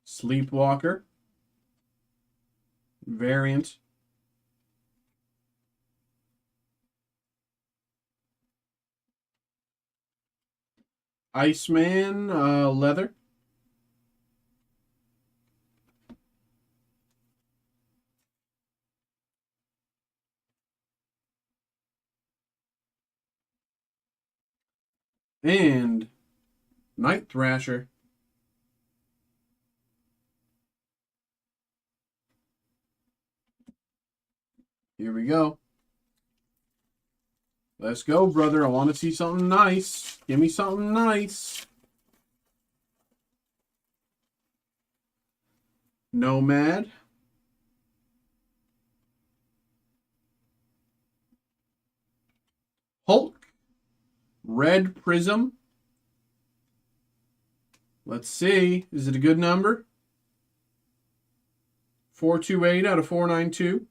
Sleepwalker. Variant. Iceman. Leather. And Night Thrasher. Here we go. Let's go, brother. I want to see something nice. Give me something nice. Nomad. Hulk. Red Prism. Let's see. Is it a good number? 428 out of 492.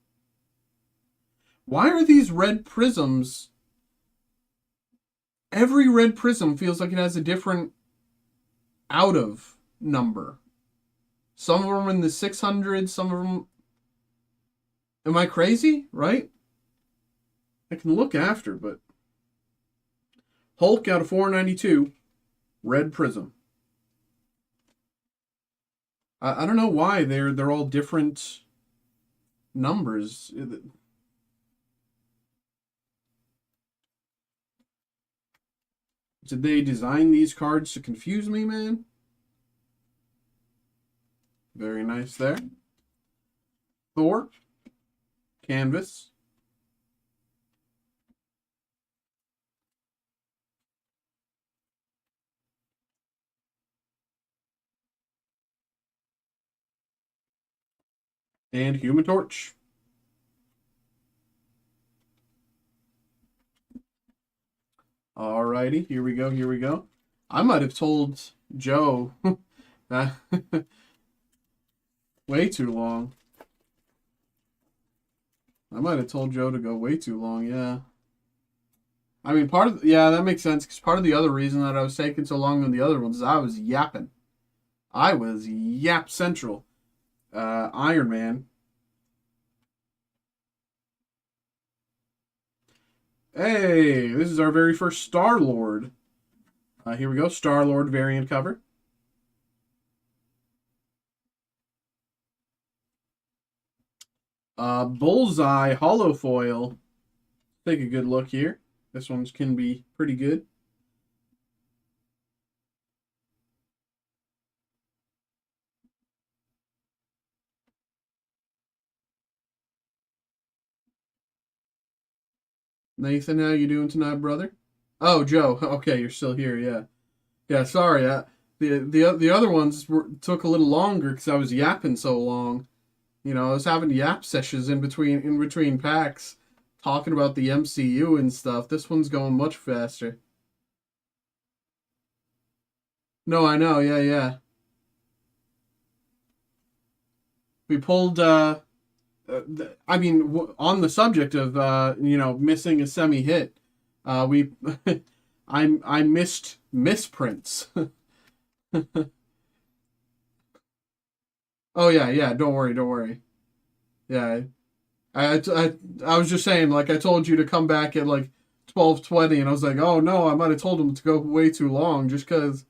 Why are these red prisms? Every red prism feels like it has a different out of number. Some of them are in the 600s, some of them... Am I crazy? Right? I can look after, but... Hulk out of 492. Red prism. I don't know why they're all different numbers. Did they design these cards to confuse me, man? Very nice there. Thor. Canvas. And Human Torch. Alrighty, here we go, here we go. I might have told Joe way too long. I might have told Joe to go way too long, yeah. I mean, yeah, that makes sense, because part of the other reason that I was taking so long on the other ones is I was yapping. I was yap central. Iron Man. Hey, this is our very first Star-Lord. Here we go, Star-Lord variant cover. Bullseye holo foil. Take a good look here. This one can be pretty good. Nathan, how you doing tonight, brother? Oh, Joe. Okay, you're still here. Yeah. Yeah. Sorry. The other ones took a little longer because I was yapping so long. I was having yap sessions in between packs, talking about the MCU and stuff. This one's going much faster. No, I know. Yeah, yeah. We pulled. I mean, on the subject of missing a semi hit, we I missed misprints. Oh yeah, yeah. Don't worry, don't worry. Yeah, I was just saying, like I told you to come back at like 12:20, and I was like, oh no, I might have told him to go way too long, just because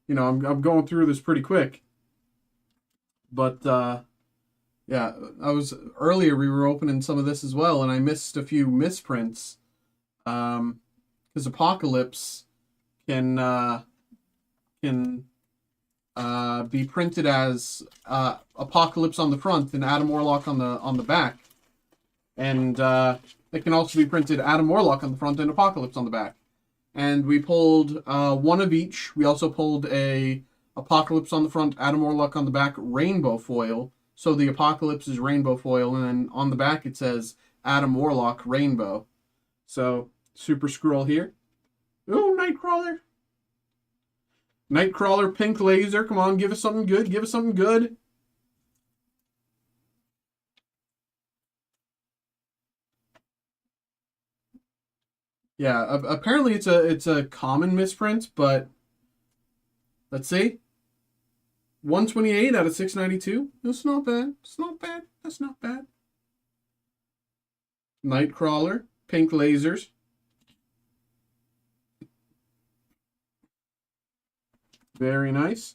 I'm going through this pretty quick. But yeah, I was earlier. We were opening some of this as well, and I missed a few misprints. Because Apocalypse can can be printed as Apocalypse on the front and Adam Warlock on the back, and it can also be printed Adam Warlock on the front and Apocalypse on the back. And we pulled one of each. We also pulled a Apocalypse on the front, Adam Warlock on the back, rainbow foil. So the Apocalypse is rainbow foil, and then on the back it says Adam Warlock rainbow. So super scroll here. Ooh, Nightcrawler. Nightcrawler, pink laser. Come on, give us something good. Give us something good. Yeah, apparently it's a common misprint, but let's see. 128 out of 692. That's not bad. It's not bad. That's not bad. Nightcrawler, pink lasers. Very nice.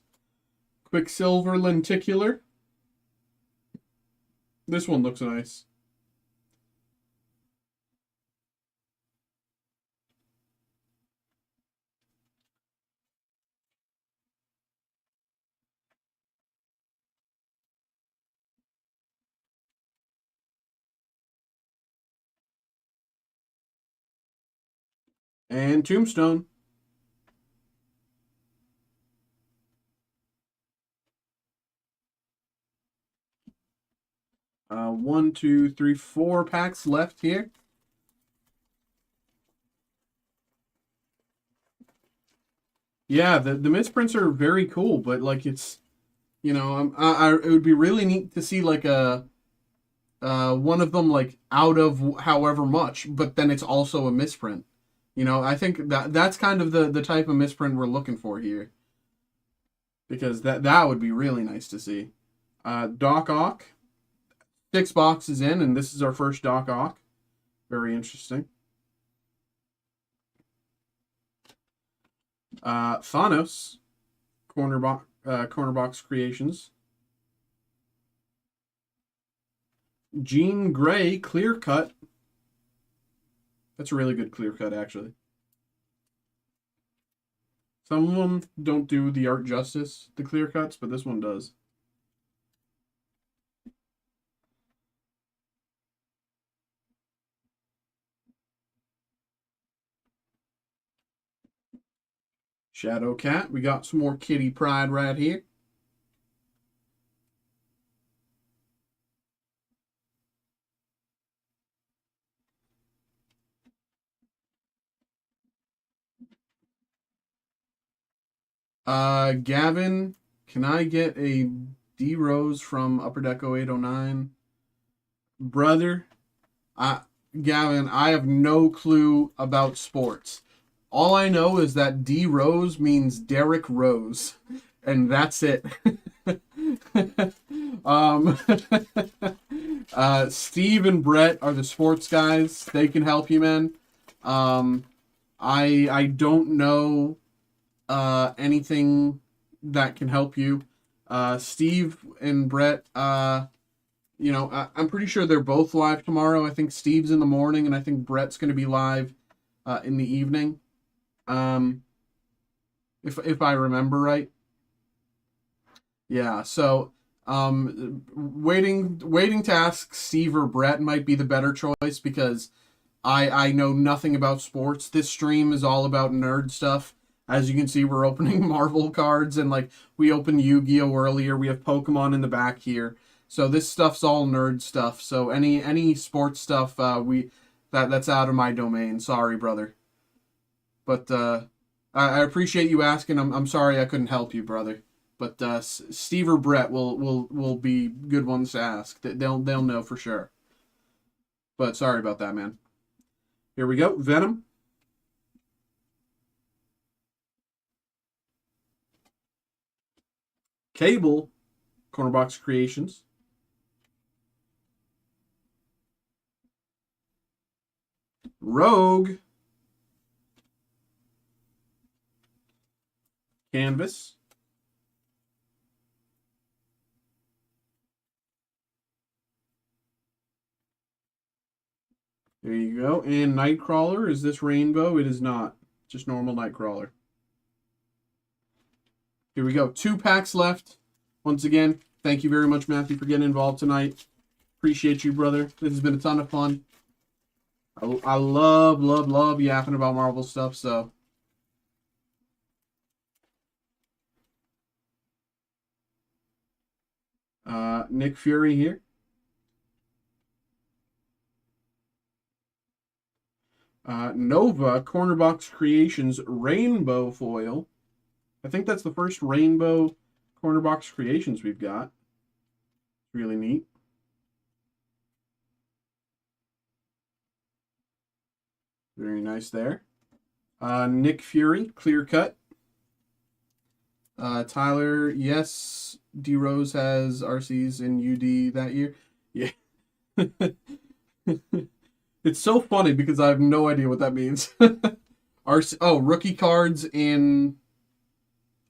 Quicksilver lenticular. This one looks nice. And Tombstone. One, two, three, 4 packs left here. Yeah, the misprints are very cool, but like it's it would be really neat to see like a one of them like out of however much, but then it's also a misprint. I think that's kind of the type of misprint we're looking for here, because that would be really nice to see. Doc Ock, 6 boxes in, and this is our first Doc Ock. Very interesting. Thanos, corner box creations. Jean Grey, clear cut. That's a really good clear cut, actually. Some of them don't do the art justice, the clear cuts, but this one does. Shadow Cat. We got some more Kitty Pryde right here. Gavin, can I get a D Rose from Upper Deco 809? Brother, I Gavin, I have no clue about sports. All I know is that D Rose means Derrick Rose, and that's it. um, Steve and Brett are the sports guys. They can help you, man. Um, I don't know anything that can help you. Steve and Brett, I'm pretty sure they're both live tomorrow. I think Steve's in the morning, and I think Brett's going to be live in the evening. If I remember right. Yeah, so waiting to ask Steve or Brett might be the better choice, because I know nothing about sports. This stream is all about nerd stuff. As you can see, we're opening Marvel cards, and like we opened Yu-Gi-Oh earlier. We have Pokemon in the back here. So this stuff's all nerd stuff. So any sports stuff, that's out of my domain. Sorry, brother. But I appreciate you asking. I'm sorry I couldn't help you, brother. But Steve or Brett will be good ones to ask. They'll know for sure. But sorry about that, man. Here we go. Venom. Cable. Corner Box Creations. Rogue. Canvas. There you go. And Nightcrawler. Is this rainbow? It is not. Just normal Nightcrawler. Here we go. 2 packs left. Once again, thank you very much, Matthew, for getting involved tonight. Appreciate you, brother. This has been a ton of fun. I love yapping about Marvel stuff, so. Nick Fury here. Nova Corner Box Creations Rainbow Foil. I think that's the first Rainbow Corner Box Creations we've got. Really neat. Very nice there. Nick Fury, clear cut. Tyler, yes, D Rose has RCs in UD that year. Yeah. It's so funny because I have no idea what that means. Rookie cards in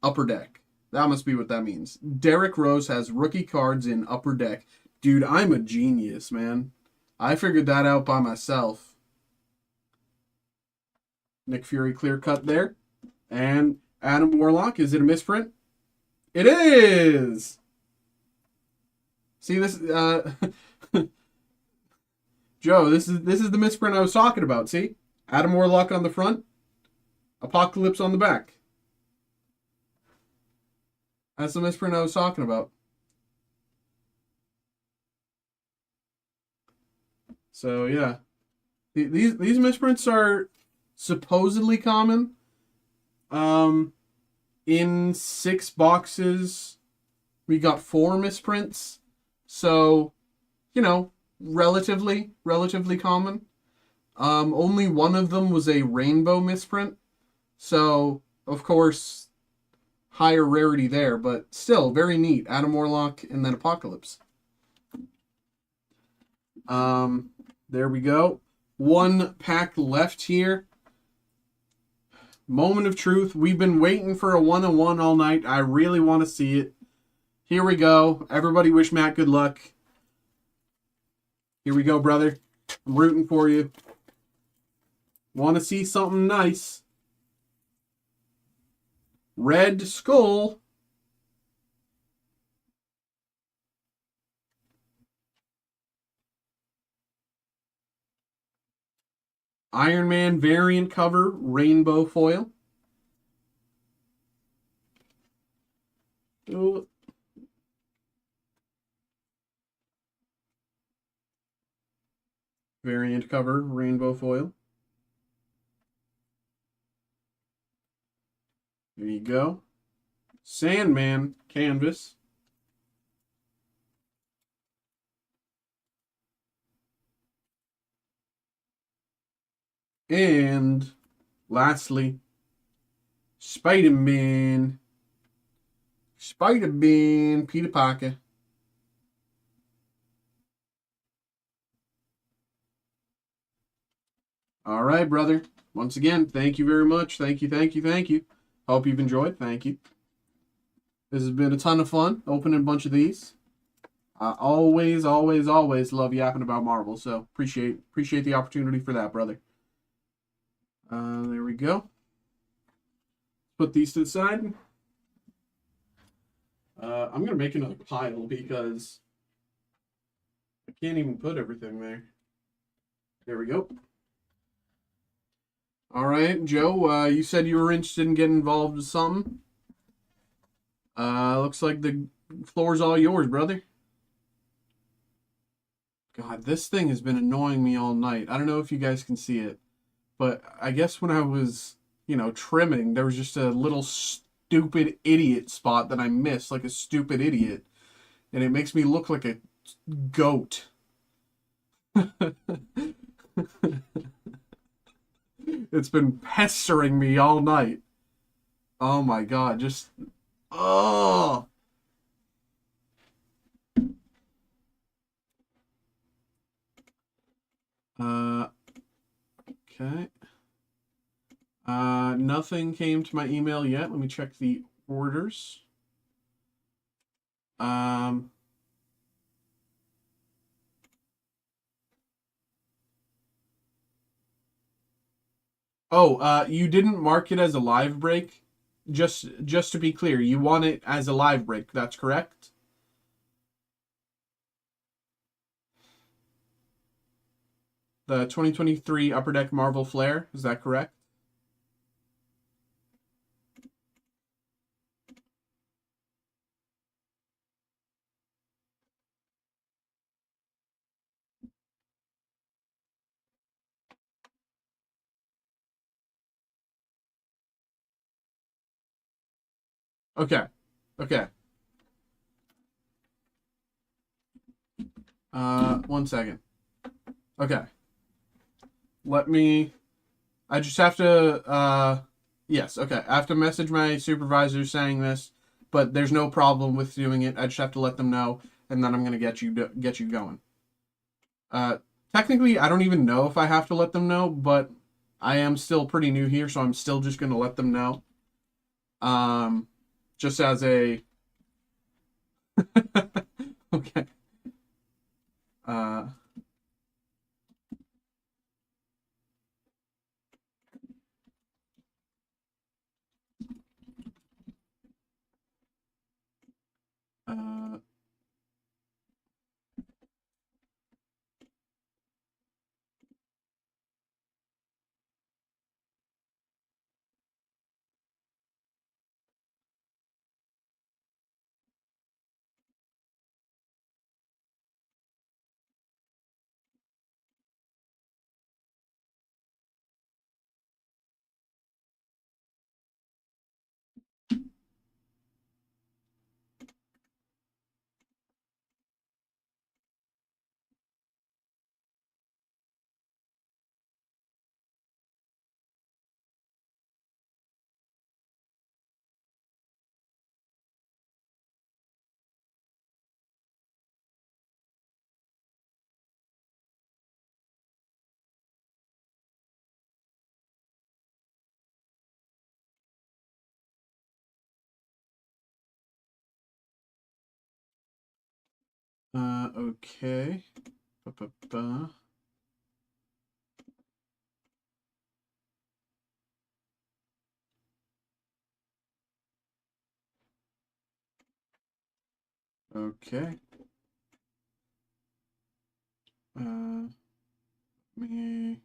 Upper Deck. That must be what that means. Derrick Rose has rookie cards in Upper Deck. Dude, I'm a genius, man. I figured that out by myself. Nick Fury clear cut there. And Adam Warlock, is it a misprint? It is! See, this Joe, this is the misprint I was talking about, see? Adam Warlock on the front, Apocalypse on the back. That's the misprint I was talking about. So, yeah. These misprints are supposedly common. In 6 boxes, we got 4 misprints. So, you know, relatively common. Only one of them was a rainbow misprint. So, of course, higher rarity there, but still very neat. Adam Warlock and then Apocalypse. There we go. 1 pack left here. Moment of truth. We've been waiting for a 1-on-1 all night. I really want to see it. Here we go. Everybody wish Matt good luck. Here we go, brother. I'm rooting for you. Want to see something nice. Red Skull. Iron Man variant cover, rainbow foil. Oh. Variant cover, rainbow foil. There you go. Sandman canvas. And lastly, Spider-Man. Spider-Man, Peter Parker. All right, brother. Once again, thank you very much. Thank you. Hope you've enjoyed. Thank you. This has been a ton of fun, opening a bunch of these. I always love yapping about Marvel, so appreciate the opportunity for that, brother. There we go. Put these to the side. I'm going to make another pile because I can't even put everything there. There we go. All right, Joe, you said you were interested in getting involved with something. Looks like the floor's all yours, brother. God, this thing has been annoying me all night. I don't know if you guys can see it, but I guess when I was, trimming, there was just a little stupid idiot spot that I missed, like a stupid idiot, and it makes me look like a goat. It's been pestering me all night. Oh my God, just oh. Uh, okay. Nothing came to my email yet. Let me check the orders. Um, you didn't mark it as a live break? Just to be clear, you want it as a live break, that's correct? The 2023 Upper Deck Marvel Flare, is that correct? Okay. Okay. One second. Okay. Let me I just have to yes, okay. I have to message my supervisor saying this, but there's no problem with doing it. I just have to let them know, and then I'm gonna get you going. Uh, Technically, I don't even know if I have to let them know, but I am still pretty new here, so I'm still just gonna let them know. Um, just as a okay. Uh, uh, okay. Ba-ba-ba. Okay. Me.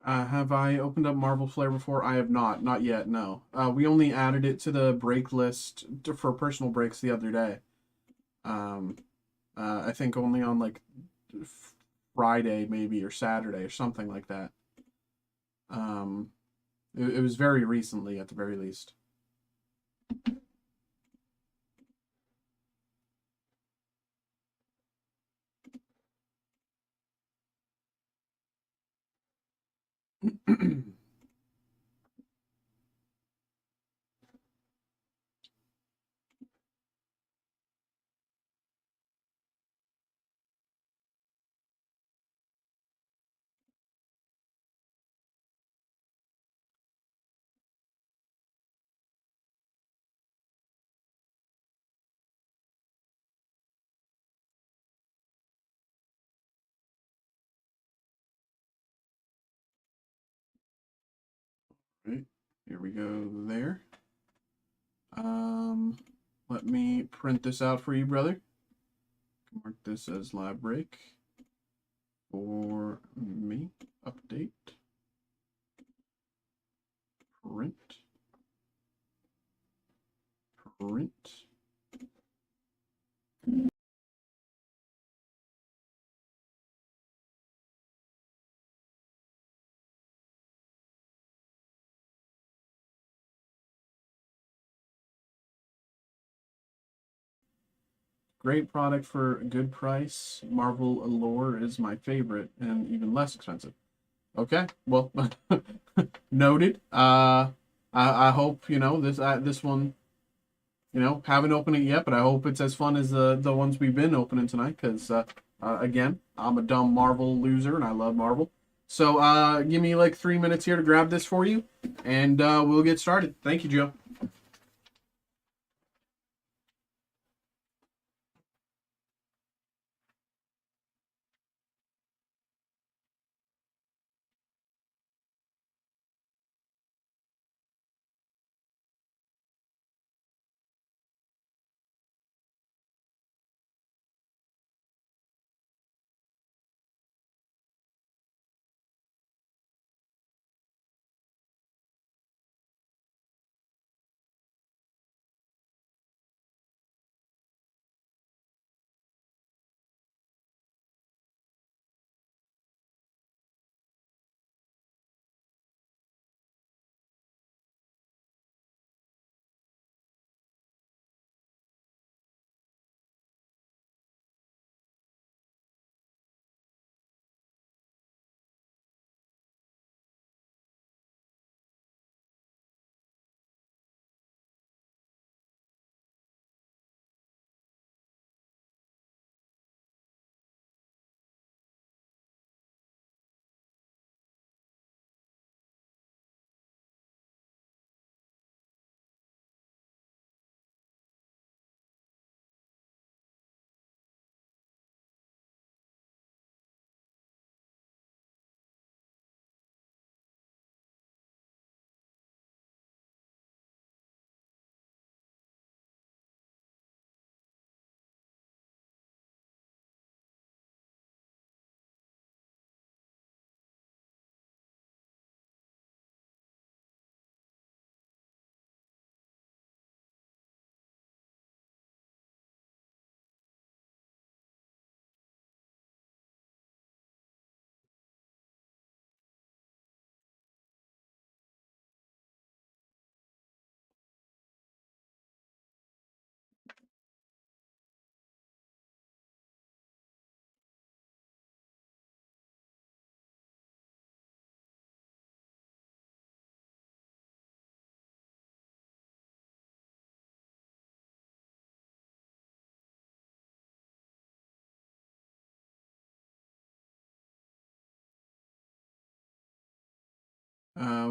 Have I opened up Marvel Flare before? I have not. Not yet, no. We only added it to the break list for personal breaks the other day. Um, I think only on like Friday, maybe, or Saturday, or something like that. Um, it was very recently, at the very least. Right, here we go there. Um, Let me print this out for you, brother. Mark this as lab break for me. Update. Print. Print. Great product for a good price. Marvel Allure is my favorite and even less expensive. Okay, well, noted. I hope this one. Haven't opened it yet, but I hope it's as fun as the ones we've been opening tonight. Because again, I'm a dumb Marvel loser and I love Marvel. So give me like 3 minutes here to grab this for you, and we'll get started. Thank you, Joe.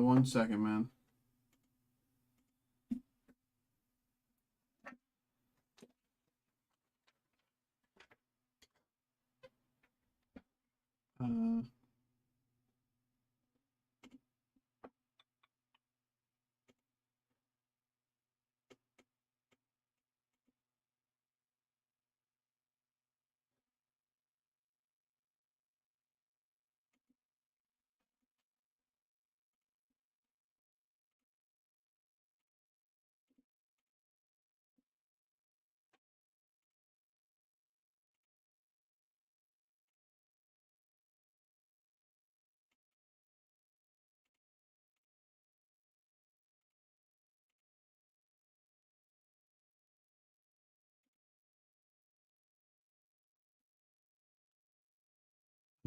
1 second, man. Uh,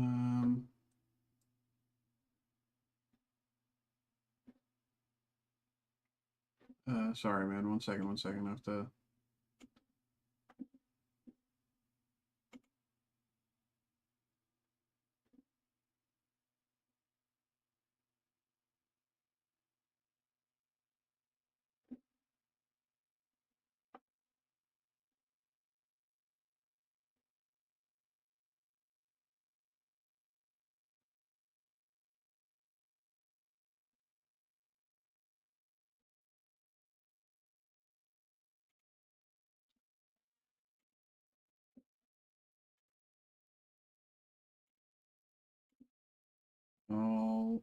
um, Sorry, man. 1 second. 1 second. I have to.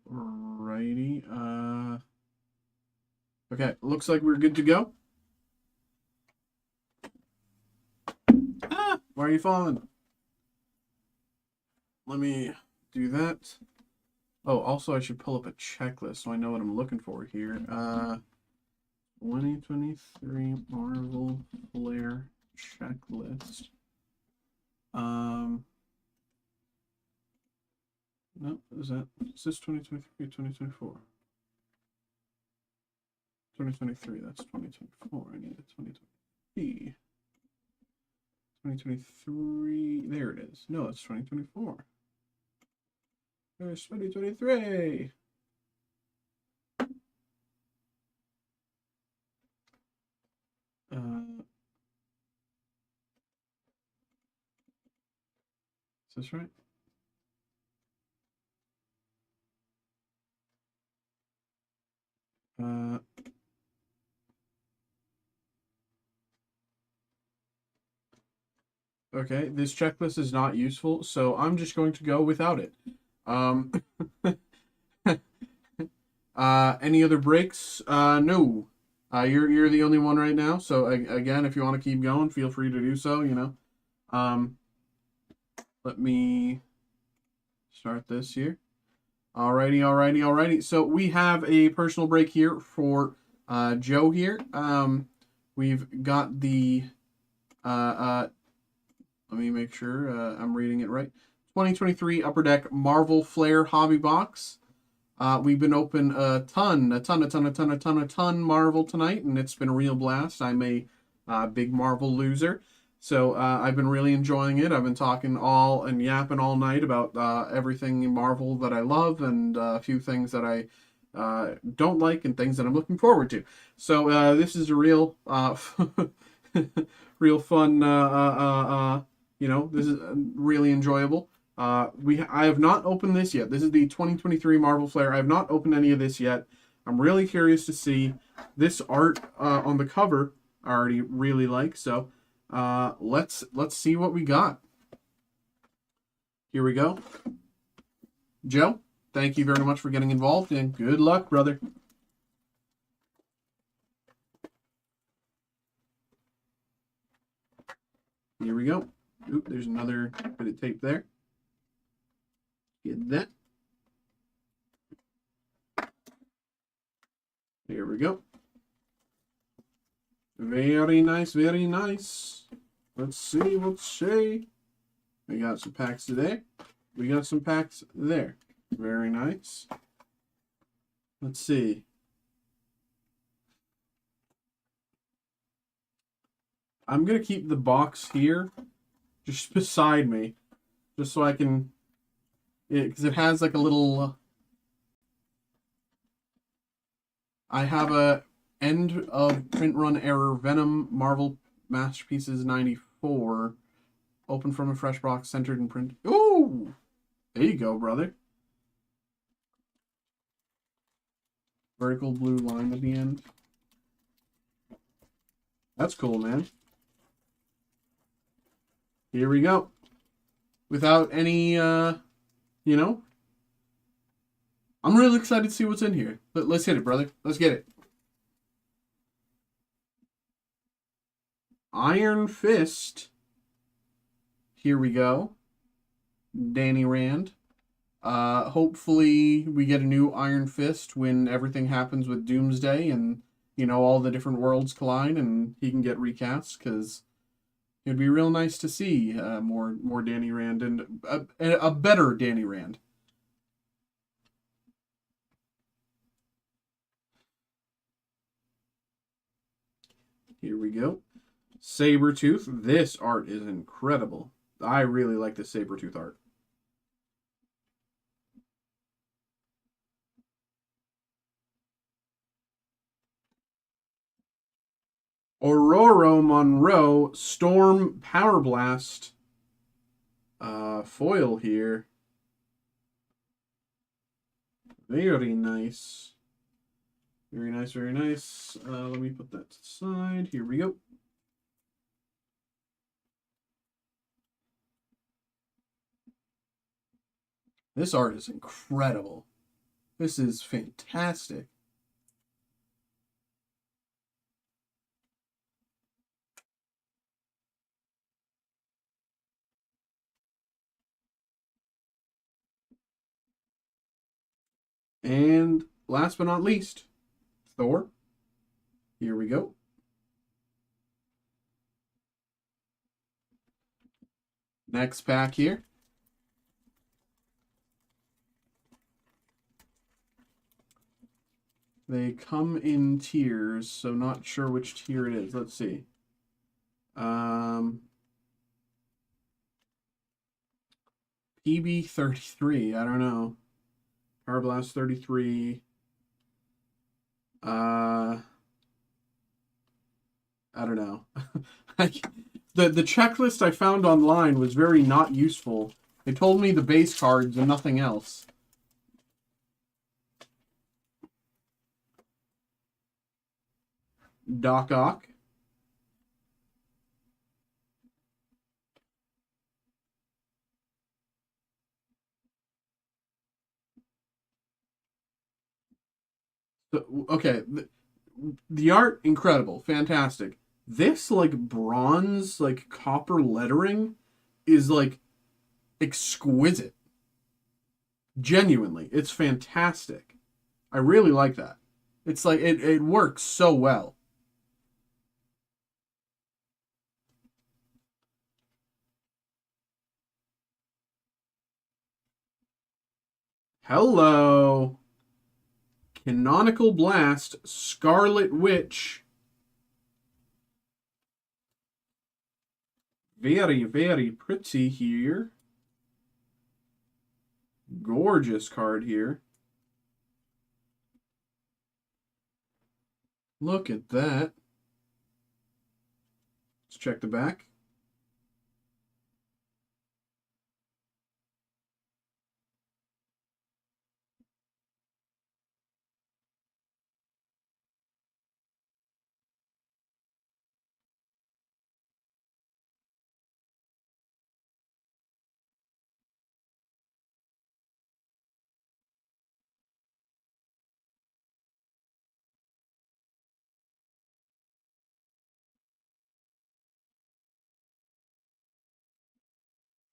Righty. Okay, looks like we're good to go. Ah, why are you falling? Let me do that. Oh, also I should pull up a checklist so I know what I'm looking for here. 2023 Marvel Flair checklist. No, is this 2023 or 2024? 2023, that's 2024. I need a 2023. 2023, there it is. No, it's 2024. There's 2023. Is this right? Okay, this checklist is not useful, so I'm just going to go without it. Any other breaks? No. You're the only one right now. So again, if you want to keep going, feel free to do so. You know. Let me start this here. Alrighty. So we have a personal break here for Joe here. We've got the let me make sure I'm reading it right. 2023 Upper Deck Marvel Flair Hobby Box. We've been open a ton Marvel tonight, and it's been a real blast. I'm a big Marvel loser, so I've been really enjoying it. I've been talking all and yapping all night about everything Marvel that I love and a few things that I don't like and things that I'm looking forward to. So this is a real real fun. This is really enjoyable. I have not opened this yet. This is the 2023 Marvel Flair. I have not opened any of this yet. I'm really curious to see this art on the cover. I already really like. So let's see what we got. Here we go. Joe, thank you very much for getting involved, and good luck, brother. Here we go. Oop, there's another bit of tape there. Get that. Here we go. Very nice, very nice. Let's see. We got some packs today. We got some packs there. Very nice. Let's see. I'm going to keep the box here just beside me, just so I can, because it has like a little, I have a end of print run error Venom Marvel Masterpieces 94, open from a fresh box, centered and print. Ooh, there you go, brother. Vertical blue line at the end. That's cool, man. Here we go. Without any, I'm really excited to see what's in here. Let's hit it, brother. Let's get it. Iron Fist. Here we go. Danny Rand. Hopefully we get a new Iron Fist when everything happens with Doomsday and, all the different worlds collide and he can get recast, because it'd be real nice to see more Danny Rand and a better Danny Rand. Here we go. Sabretooth. This art is incredible. I really like the Sabretooth art. Aurora Monroe Storm Power Blast foil here. Very nice. Very nice, very nice. Let me put that to the side. Here we go. This art is incredible. This is fantastic. And last but not least, Thor. Here we go. Next pack here. They come in tiers, so not sure which tier it is. Let's see. PB33, I don't know. Power Blast 33. I don't know. The checklist I found online was very not useful. They told me the base cards and nothing else. Doc Ock. So, okay, the art, incredible, fantastic. This, like, bronze, like, copper lettering is, like, exquisite. Genuinely, it's fantastic. I really like that. It's like, it works so well. Hello. Canonical Blast, Scarlet Witch. Very, very pretty here. Gorgeous card here. Look at that. Let's check the back.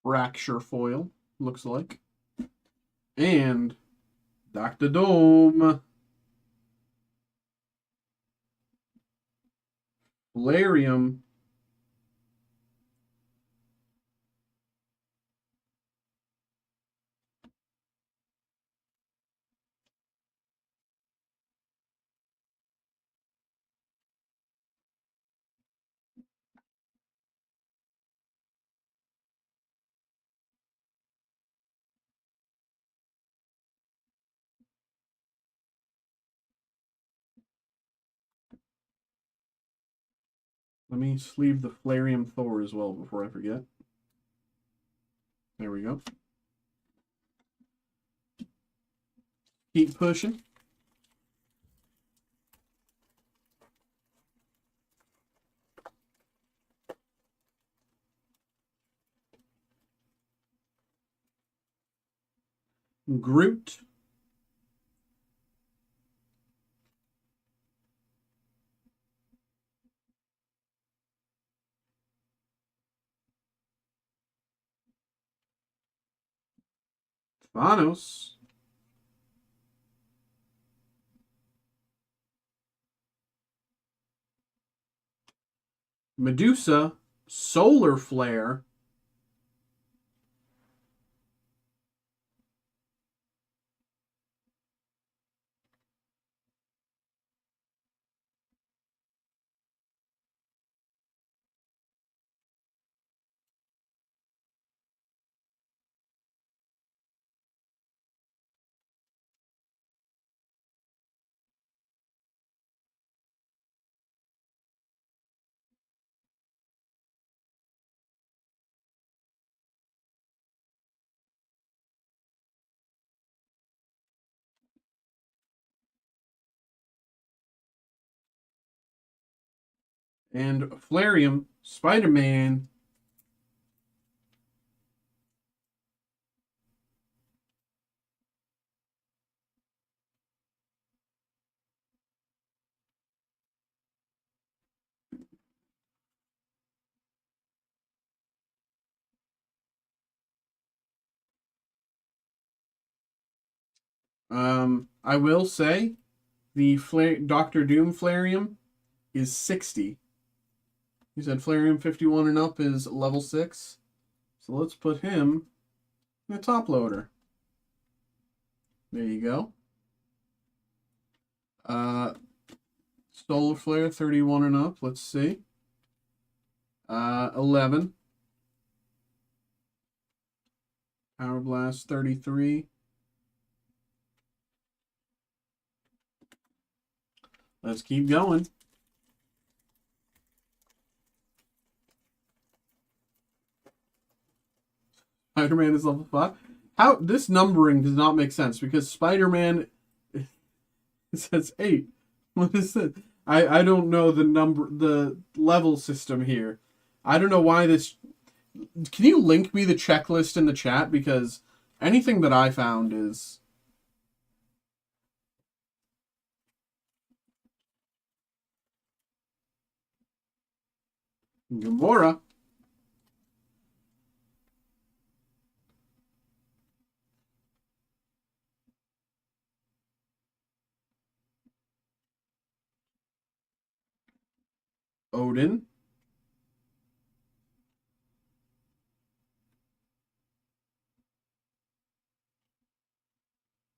Fracture foil, looks like. And Dr. Dome. Valerium. Let me sleeve the Valerium Thor as well before I forget. There we go. Keep pushing. Groot. Thanos. Medusa. Solar Flare. And Valerium. Spider-Man. I will say the Doctor Doom Flarium is 60. He said Flarium 51 and up is level 6. So let's put him in the top loader. There you go. Solar Flare 31 and up. Let's see. 11. Power Blast 33. Let's keep going. Spider-Man is level 5. How this numbering does not make sense because Spider-Man says 8. What is it? I don't know the level system here. I don't know why this. Can you link me the checklist in the chat, because anything that I found is Gamora. Odin.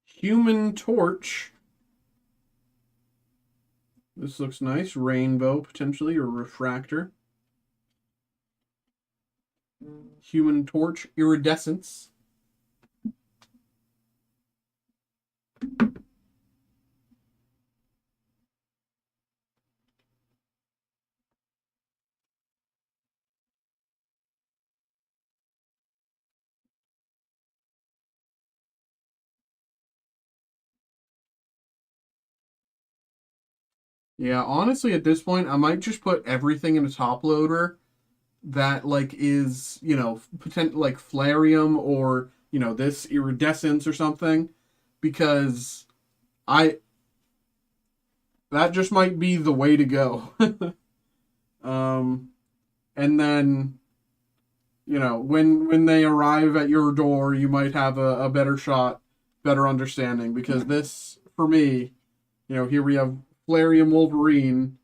Human Torch. This looks nice. Rainbow, potentially, or Refractor. Human Torch. Iridescence. Yeah, honestly, at this point, I might just put everything in a top loader that, like, is, like Flarium or, this Iridescence or something, because I that just might be the way to go. um, and then, when they arrive at your door, you might have a better shot, better understanding, because this, for me, here we have Flarium Wolverine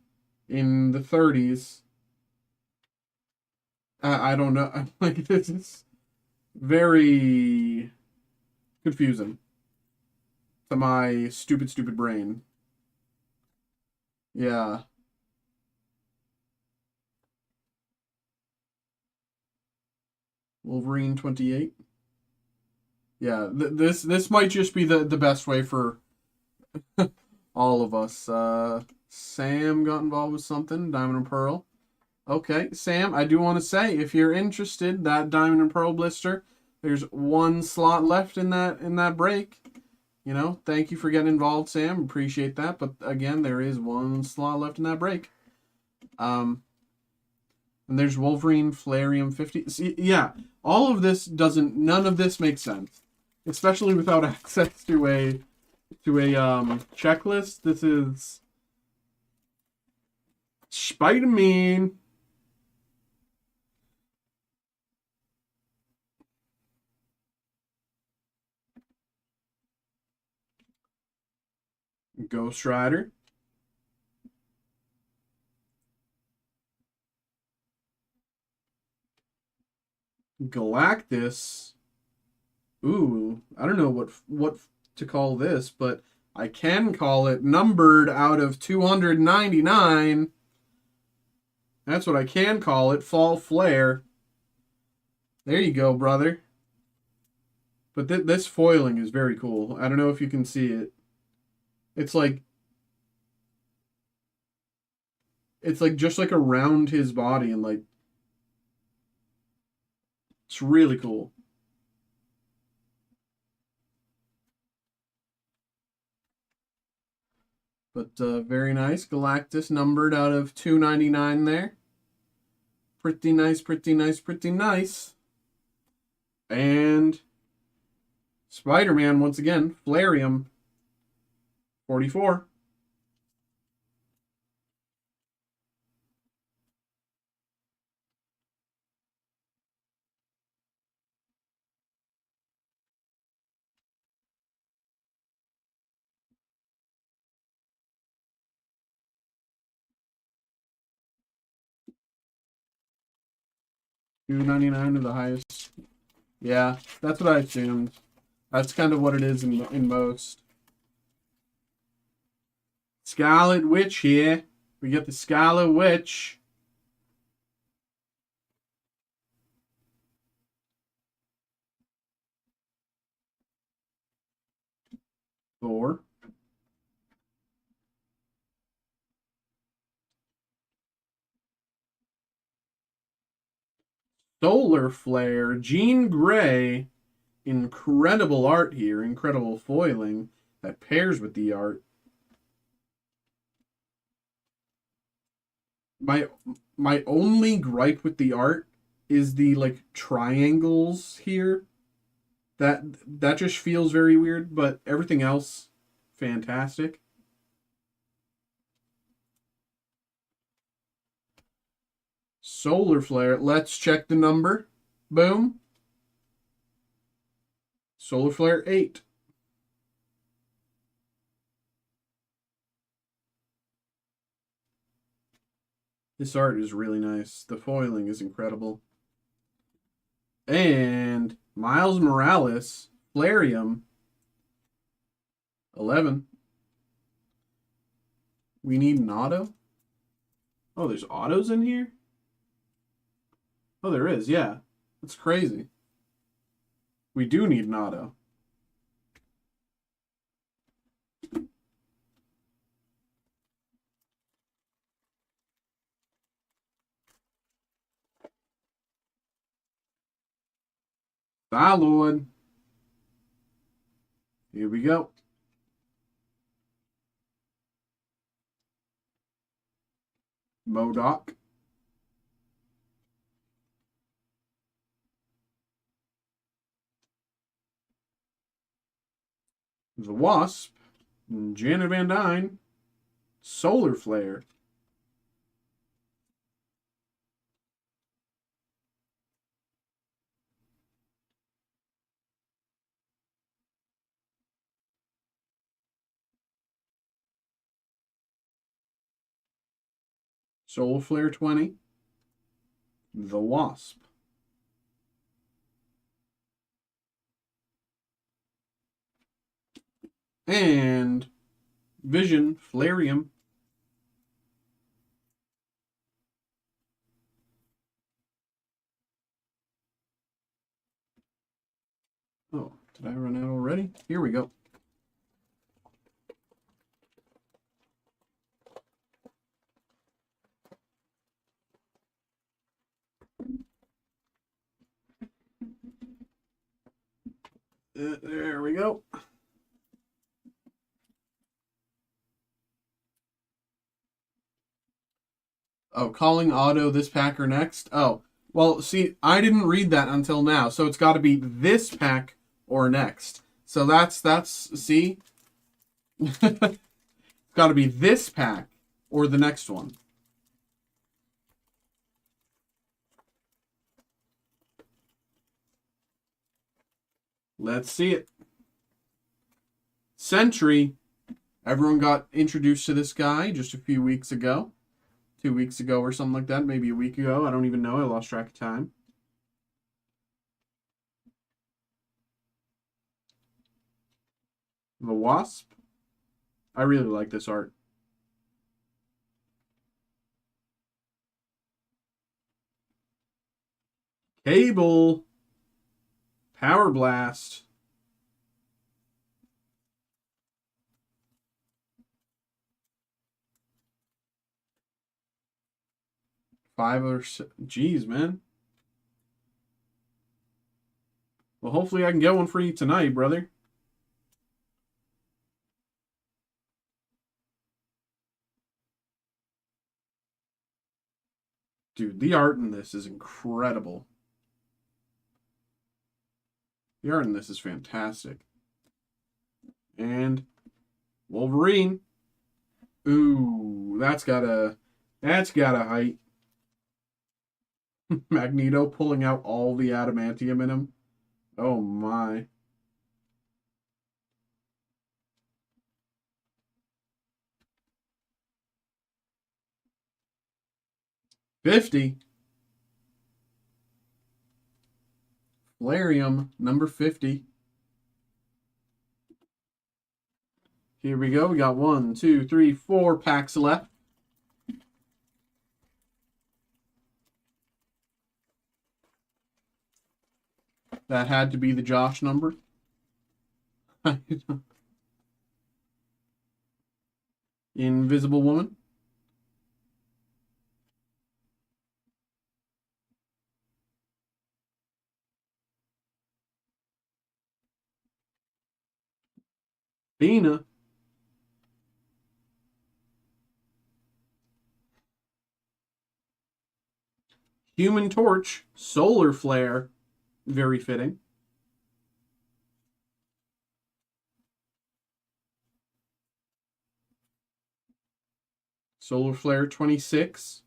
in the 30s. I don't know. Like, this is very confusing to my stupid, stupid brain. Yeah. Wolverine 28. Yeah, this might just be the best way for all of us. Sam got involved with something. Diamond and Pearl. Okay, Sam, I do want to say, if you're interested, that Diamond and Pearl blister, there's one slot left in that break. Thank you for getting involved, Sam. Appreciate that. But again, there is one slot left in that break. And there's Wolverine Flarium 50. See, yeah, all of this none of this makes sense, especially without access to a checklist. This is Spider-Man. Ghost Rider. Galactus. Ooh, I don't know what to call this, but I can call it numbered out of 299. That's what I can call it. Fall Flare. There you go, brother. But this foiling is very cool. I don't know if you can see it. It's like just like around his body, and like it's really cool. But very nice. Galactus numbered out of 299 there. Pretty nice, pretty nice, pretty nice. And Spider-Man, once again, Flarium 44. $2.99 are the highest. Yeah, that's what I assumed. That's kind of what it is in most. Scarlet Witch here. We get the Scarlet Witch. Thor. Solar Flare. Jean Grey. Incredible art here. Incredible foiling that pairs with the art. My only gripe with the art is the like triangles here. That just feels very weird, but everything else fantastic. Solar Flare. Let's check the number. Boom. Solar Flare 8. This art is really nice. The foiling is incredible. And Miles Morales, Flareum, 11. We need an auto? Oh, there's autos in here? Oh, there is, yeah. That's crazy. We do need an auto. Lord. Here we go. MODOK. The Wasp. Janet Van Dyne. Solar Flare. Solar Flare 20. The Wasp. And Vision Flareum. Oh, did I run out already? Here we go. There we go. Oh, calling auto this pack or next? Oh, well, see, I didn't read that until now, so it's got to be this pack or next. So see? It's got to be this pack or the next one. Let's see it. Sentry. Everyone got introduced to this guy just a few weeks ago. 2 weeks ago or something like that. Maybe a week ago. I don't even know. I lost track of time. The Wasp. I really like this art. Cable. Power Blast. Five or six. Jeez, man. Well, hopefully I can get one for you tonight, brother. Dude, the art in this is incredible. The art in this is fantastic. And Wolverine. Ooh, that's got a height. Magneto pulling out all the adamantium in him. Oh my. $50. Flarium, number 50. Here we go. We got 1, 2, 3, 4 packs left. That had to be the Josh number. Invisible Woman. Bina. Human Torch. Solar Flare. Very fitting. Solar Flare 26.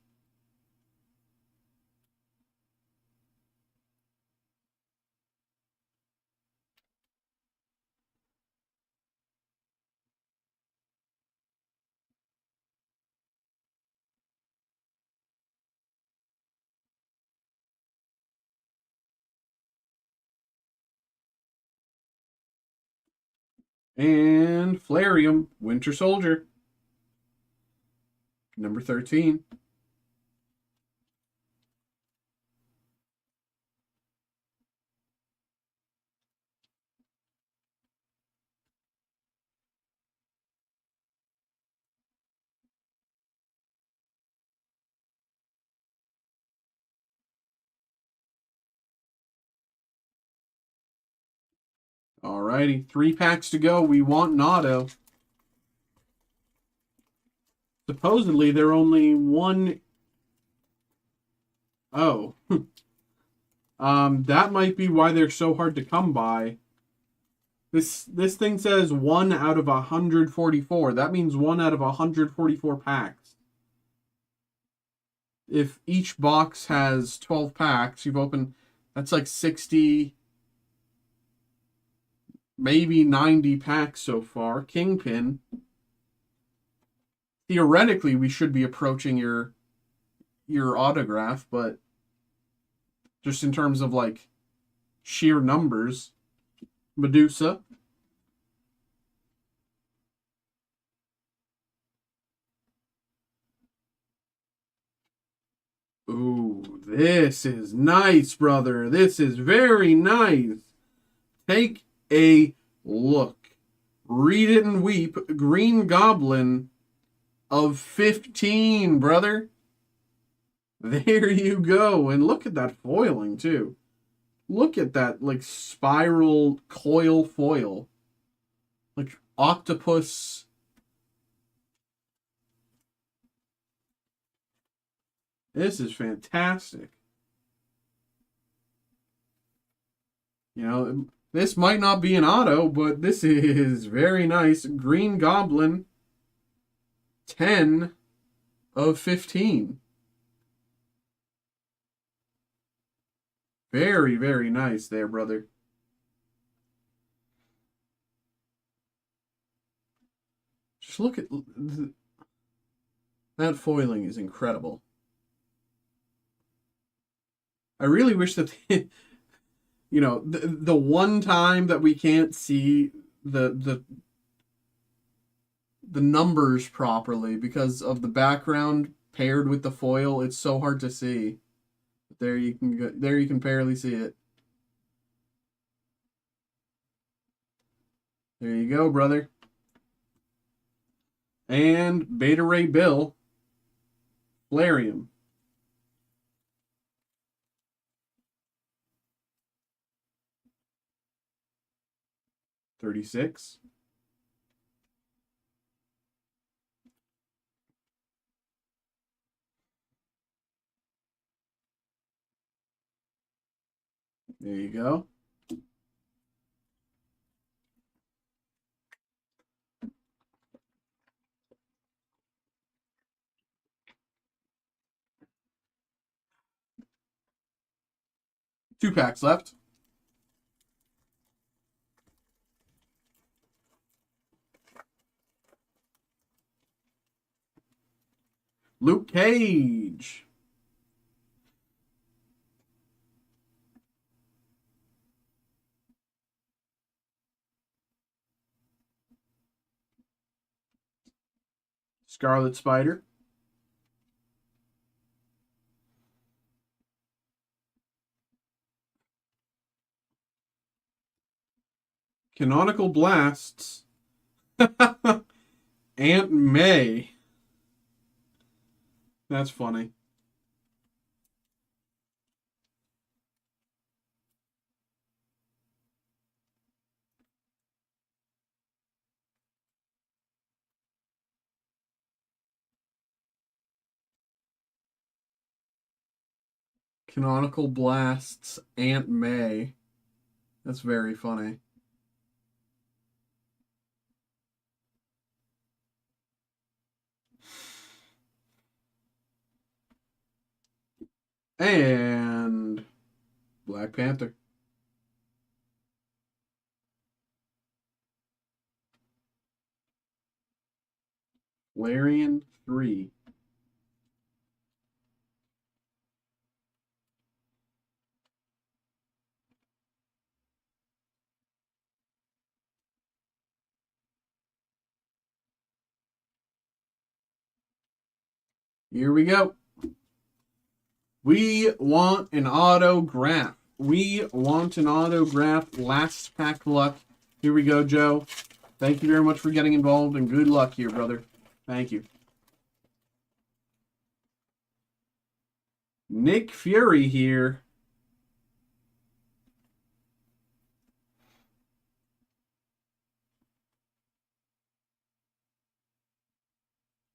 And Flarium, Winter Soldier. Number 13. Alrighty, 3 packs to go. We want an auto. Supposedly, they're only one... Oh. That might be why they're so hard to come by. This thing says 1 out of 144. That means 1 out of 144 packs. If each box has 12 packs, you've opened... That's like 60... Maybe 90 packs so far. Kingpin. Theoretically, we should be approaching your autograph, but just in terms of like sheer numbers, Medusa. Ooh, this is nice, brother. This is very nice. Take a look. Read it and weep. Green Goblin of 15, brother. There you go. And look at that foiling, too. Look at that, like, spiral coil foil. Like, octopus. This is fantastic. You know, this might not be an auto, but this is very nice. Green Goblin, 10 of 15. Very, very nice there, brother. Just look at... That foiling is incredible. I really wish that... You know, the one time that we can't see the numbers properly because of the background paired with the foil, it's so hard to see. But there you can go, there you can barely see it. There you go, brother. And Beta Ray Bill, Flarium. $36. There you go. Two packs left. Luke Cage. Scarlet Spider. Canonical Blasts. Aunt May. That's funny. Canonical Blasts, Aunt May. That's very funny. And Black Panther. Larian 3. Here we go. We want an autograph. We want an autograph. Last pack luck. Here we go, Joe. Thank you very much for getting involved, and good luck here, brother. Thank you. Nick Fury here.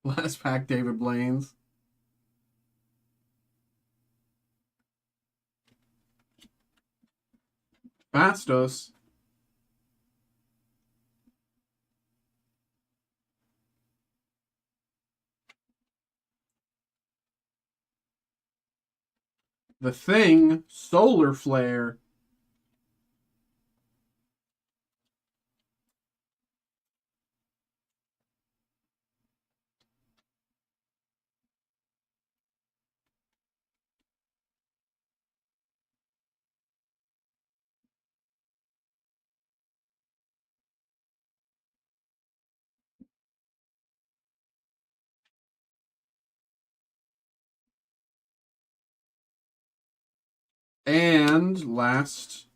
Last pack, David Blaine's. Bastos. The Thing, Solar Flare. And last,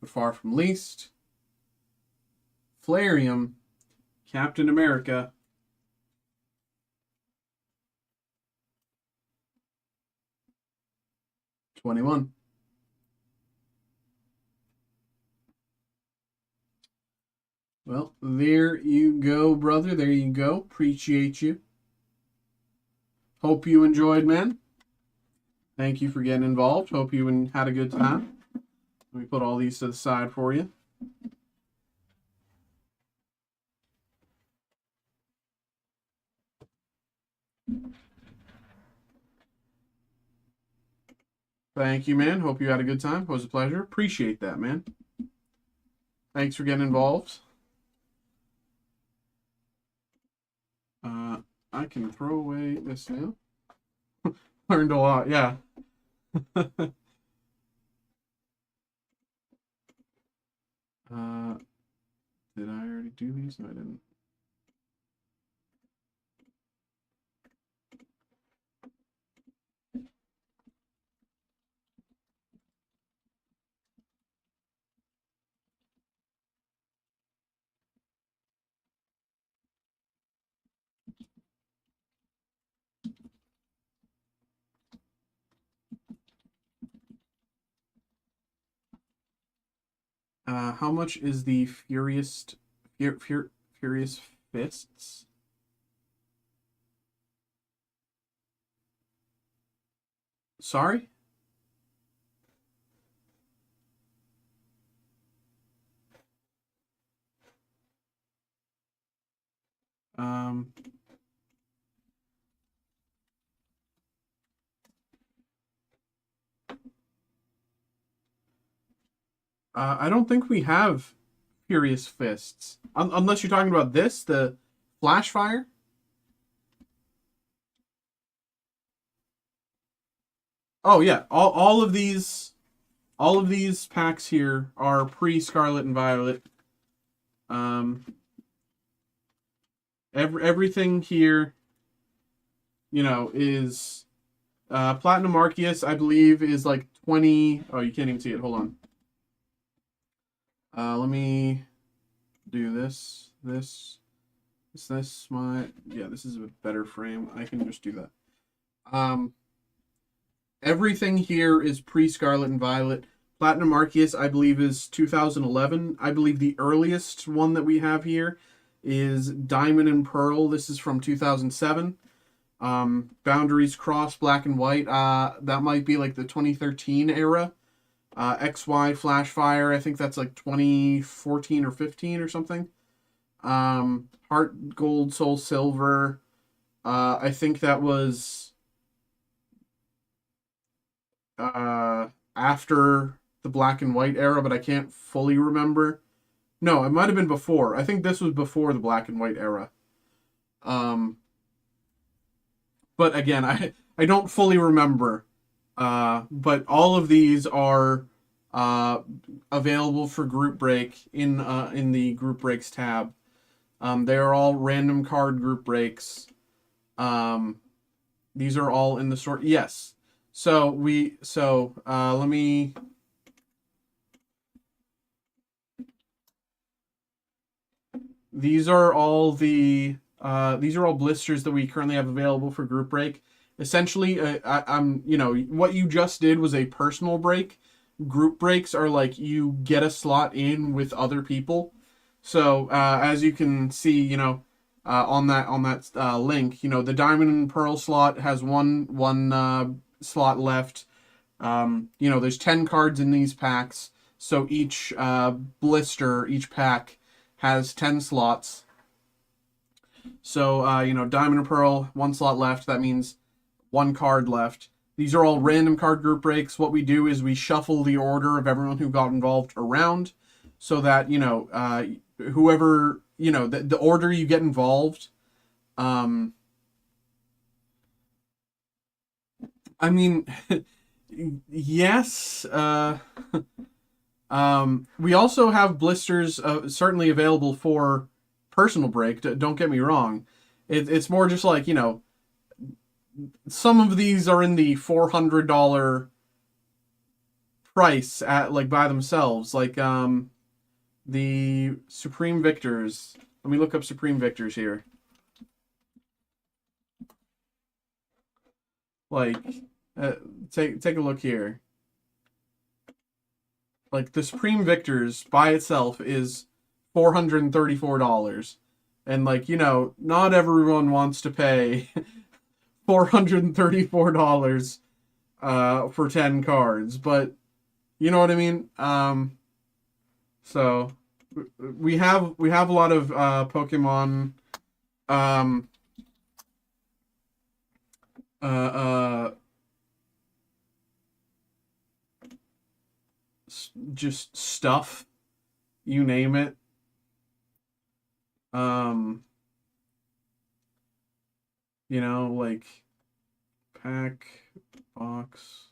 but far from least, Flarium, Captain America. '21. Well, there you go, brother. There you go. Appreciate you. Hope you enjoyed, man. Thank you for getting involved. Hope you had a good time. Let me put all these to the side for you. Thank you, man. Hope you had a good time. It was a pleasure. Appreciate that, man. Thanks for getting involved. I can throw away this now. Learned a lot, yeah. Did I already do these? No, I didn't. How much is the Furious Fists? Sorry? I don't think we have Furious Fists. Unless you're talking about this, the Flash Fire. Oh yeah, all of these packs here are pre-Scarlet and Violet. Everything here you know, is Platinum Arceus, I believe, is like 20. Oh, you can't even see it. Hold on. Let me do this. This is a better frame. I can just do that. Um, Everything here is pre-Scarlet and Violet. Platinum Arceus, I believe, is 2011. I believe the earliest one that we have here is Diamond and Pearl. This is from 2007. Boundaries Cross, Black and White. That might be like the 2013 era. XY Flashfire, I think that's like 2014 or 15 or something. Heart Gold, Soul Silver. I think that was after the Black and White era, but I can't fully remember. No, it might have been before. I think this was before the Black and White era. Um, but again, I don't fully remember. But all of these are available for group break in the group breaks tab. They are all random card group breaks. These are all in the sort. Yes. Let me. These are all blisters that we currently have available for group break. Essentially, what you just did was a personal break. Group breaks are like you get a slot in with other people. So as you can see, on that link, the Diamond and Pearl slot has one slot left. There's 10 cards in these packs, so each each pack has 10 slots. So Diamond and Pearl, one slot left. That means one card left. These are all random card group breaks. What we do is we shuffle the order of everyone who got involved around, so that whoever the order you get involved. I mean, yes. We also have blisters certainly available for personal break. Don't get me wrong. It's more just like, some of these are in the $400 price at like by themselves. Like the Supreme Victors. Let me look up Supreme Victors here. Like take a look here. Like the Supreme Victors by itself is $434. And like, not everyone wants to pay $434 for 10 cards, but you know what I mean? So we have a lot of Pokemon just stuff, you name it. Like pack, box.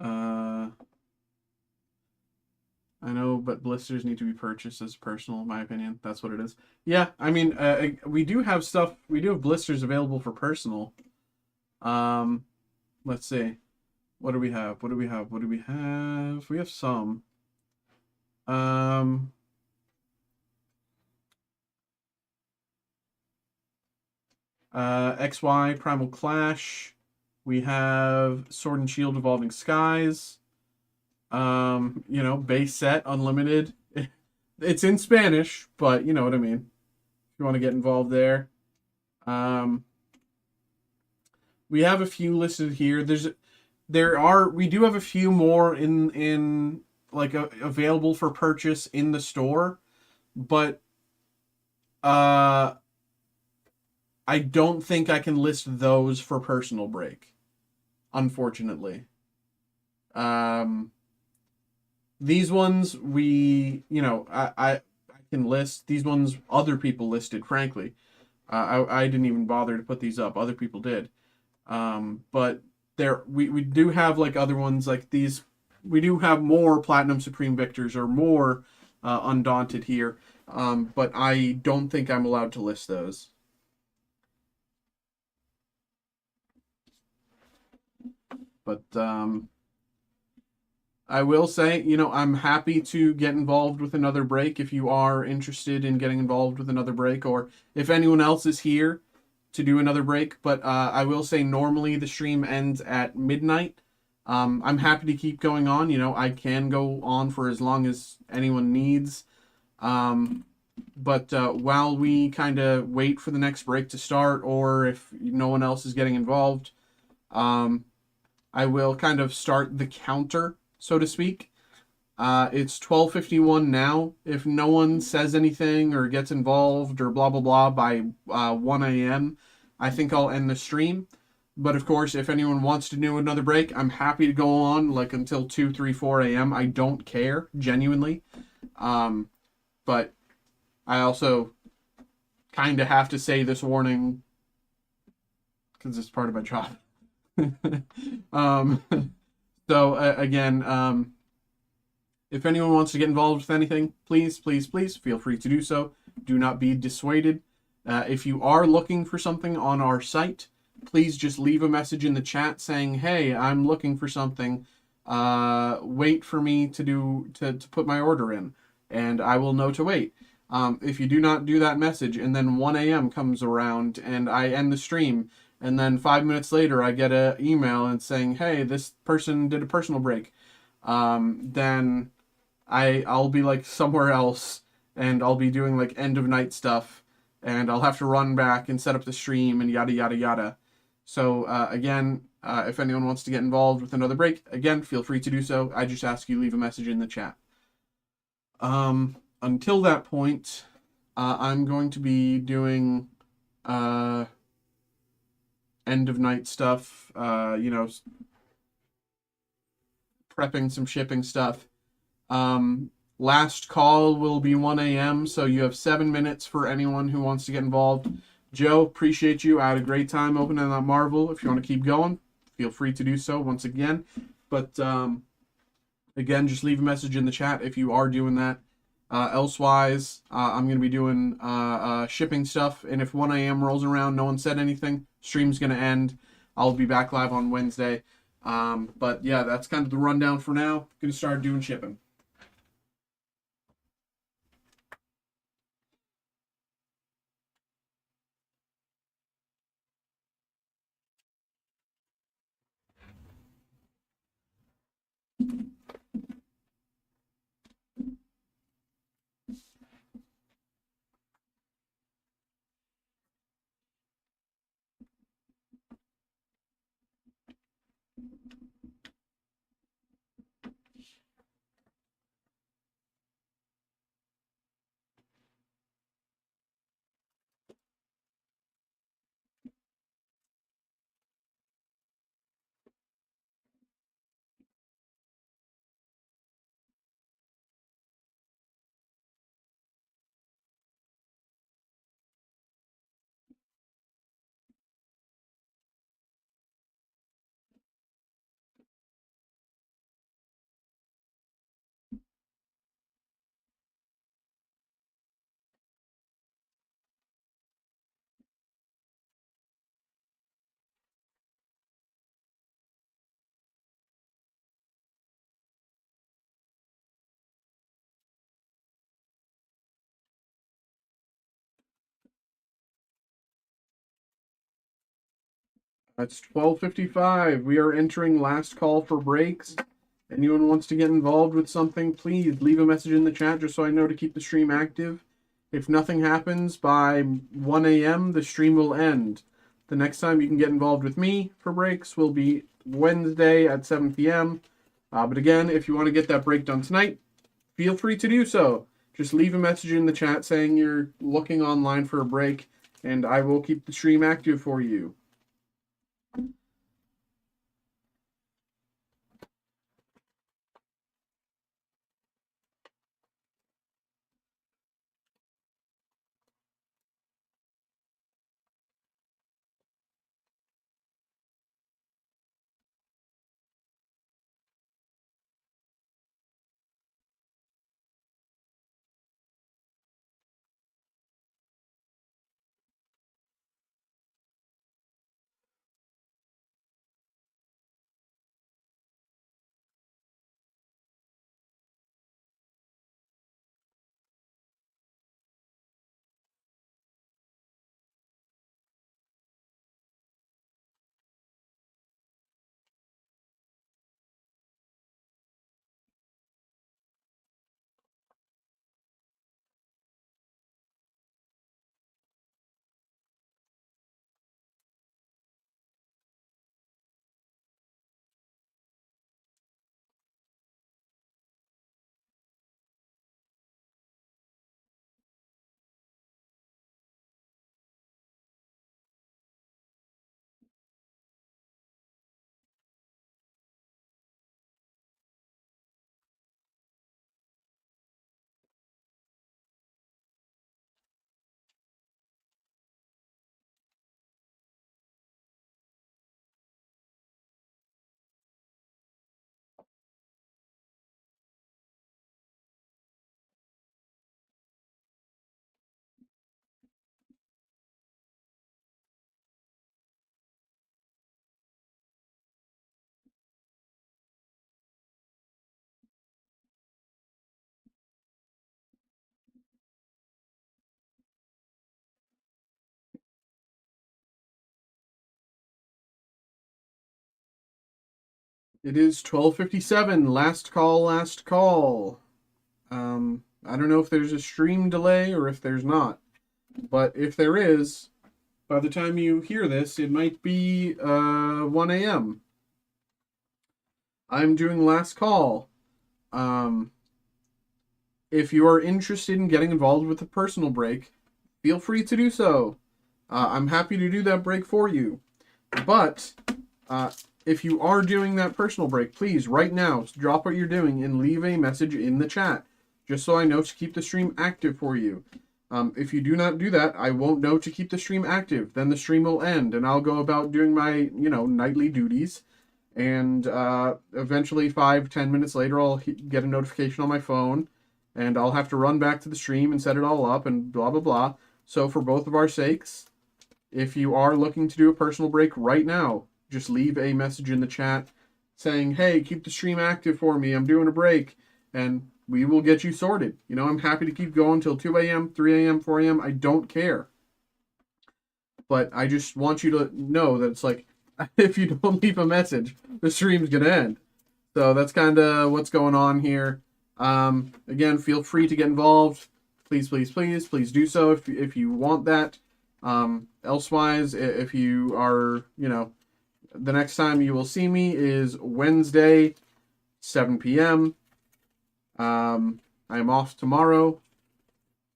I know, but blisters need to be purchased as personal, in my opinion. That's what it is. Yeah, I mean, we do have stuff. We do have blisters available for personal. Let's see. What do we have? What do we have? What do we have? We have some. XY Primal Clash. We have Sword and Shield Evolving Skies. Base set, unlimited. It's in Spanish, but you know what I mean. If you want to get involved there. We have a few listed here. We do have a few more in like available for purchase in the store, but I don't think I can list those for personal break, unfortunately. These ones I can list. These ones other people listed, frankly. I didn't even bother to put these up. Other people did. But we do have like other ones like these. We do have more Platinum Supreme Victors or more Undaunted here, but I don't think I'm allowed to list those. But I will say, I'm happy to get involved with another break if you are interested in getting involved with another break, or if anyone else is here to do another break. But I will say, normally the stream ends at midnight. I'm happy to keep going on. I can go on for as long as anyone needs. But while we kind of wait for the next break to start, or if no one else is getting involved, I will kind of start the counter, so to speak. It's 12:51 now. If no one says anything or gets involved or blah blah blah by 1 a.m., I think I'll end the stream. But of course, if anyone wants to do another break, I'm happy to go on like until 2, 3, 4 a.m. I don't care, genuinely. But I also kind of have to say this warning because it's part of my job. um, so again, if anyone wants to get involved with anything, please, please, please feel free to do so. Do not be dissuaded. If you are looking for something on our site, please just leave a message in the chat saying, "Hey, I'm looking for something. Wait for me to put my order in, and I will know to wait." If you do not do that message, and then 1 a.m. comes around and I end the stream, and then 5 minutes later I get an email and saying, "Hey, this person did a personal break," then I'll be like somewhere else, and I'll be doing like end of night stuff, and I'll have to run back and set up the stream and yada yada yada. So again, if anyone wants to get involved with another break, again, feel free to do so. I just ask you leave a message in the chat. Until that point, I'm going to be doing end of night stuff, prepping some shipping stuff. Last call will be 1 a.m., so you have 7 minutes for anyone who wants to get involved. Joe, appreciate you. I had a great time opening that Marvel. If you want to keep going, feel free to do so once again. But again, just leave a message in the chat if you are doing that. Elsewise, I'm going to be doing shipping stuff, and if 1 a.m. rolls around, no one said anything, stream's going to end. I'll be back live on Wednesday. But yeah, that's kind of the rundown for now. Going to start doing shipping. That's 12:55. We are entering last call for breaks. Anyone wants to get involved with something, please leave a message in the chat just so I know to keep the stream active. If nothing happens by 1 a.m., the stream will end. The next time you can get involved with me for breaks will be Wednesday at 7 p.m. But again, if you want to get that break done tonight, feel free to do so. Just leave a message in the chat saying you're looking online for a break, and I will keep the stream active for you. It is 12:57. Last call, last call. I don't know if there's a stream delay or if there's not. But if there is, by the time you hear this, it might be 1 a.m. I'm doing last call. If you are interested in getting involved with a personal break, feel free to do so. I'm happy to do that break for you. But if you are doing that personal break, please, right now, drop what you're doing and leave a message in the chat, just so I know to keep the stream active for you. If you do not do that, I won't know to keep the stream active. Then the stream will end, and I'll go about doing my, nightly duties. And eventually, 5-10 minutes later, I'll get a notification on my phone, and I'll have to run back to the stream and set it all up, and blah, blah, blah. So for both of our sakes, if you are looking to do a personal break right now, just leave a message in the chat saying, hey, keep the stream active for me. I'm doing a break. And we will get you sorted. I'm happy to keep going till 2 a.m., 3 a.m., 4 a.m. I don't care. But I just want you to know that it's like, if you don't leave a message, the stream's going to end. So that's kind of what's going on here. Again, feel free to get involved. Please, please, please, please do so if you want that. Elsewise, if you are, the next time you will see me is Wednesday, 7 p.m. I'm off tomorrow.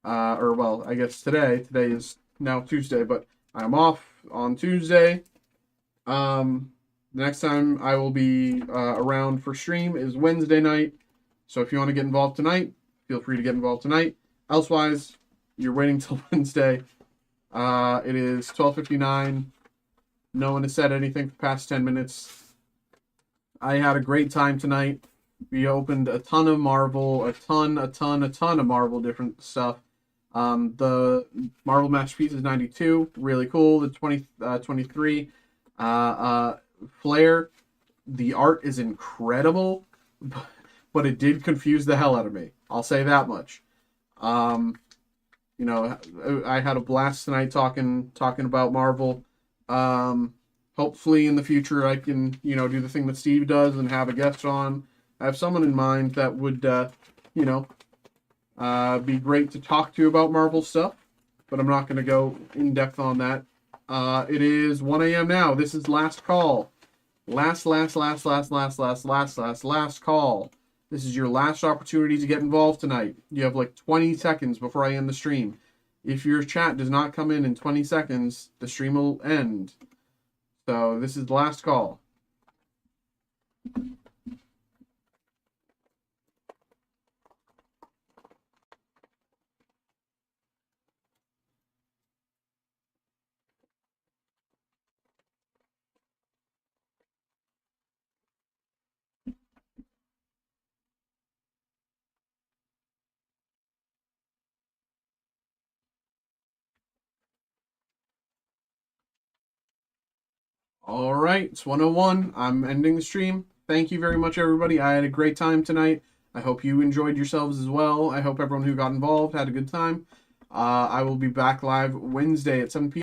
I guess today. Today is now Tuesday, but I'm off on Tuesday. The next time I will be around for stream is Wednesday night. So if you want to get involved tonight, feel free to get involved tonight. Elsewise, you're waiting till Wednesday. It is 12:59. No one has said anything for the past 10 minutes. I had a great time tonight. We opened a ton of Marvel, a ton of Marvel different stuff. The Marvel Masterpiece is 92, really cool. The 23 Flare, the art is incredible, but it did confuse the hell out of me. I'll say that much. I had a blast tonight talking about Marvel. Hopefully in the future I can, do the thing that Steve does and have a guest on. I have someone in mind that would, be great to talk to about Marvel stuff, but I'm not going to go in depth on that. It is 1 a.m. now. This is last call. Last call. This is your last opportunity to get involved tonight. You have like 20 seconds before I end the stream. If your chat does not come in 20 seconds, the stream will end. So this is the last call. All right, it's 1:01. I'm ending the stream. Thank you very much, everybody. I had a great time tonight. I hope you enjoyed yourselves as well. I hope everyone who got involved had a good time. I will be back live Wednesday at 7 p.m.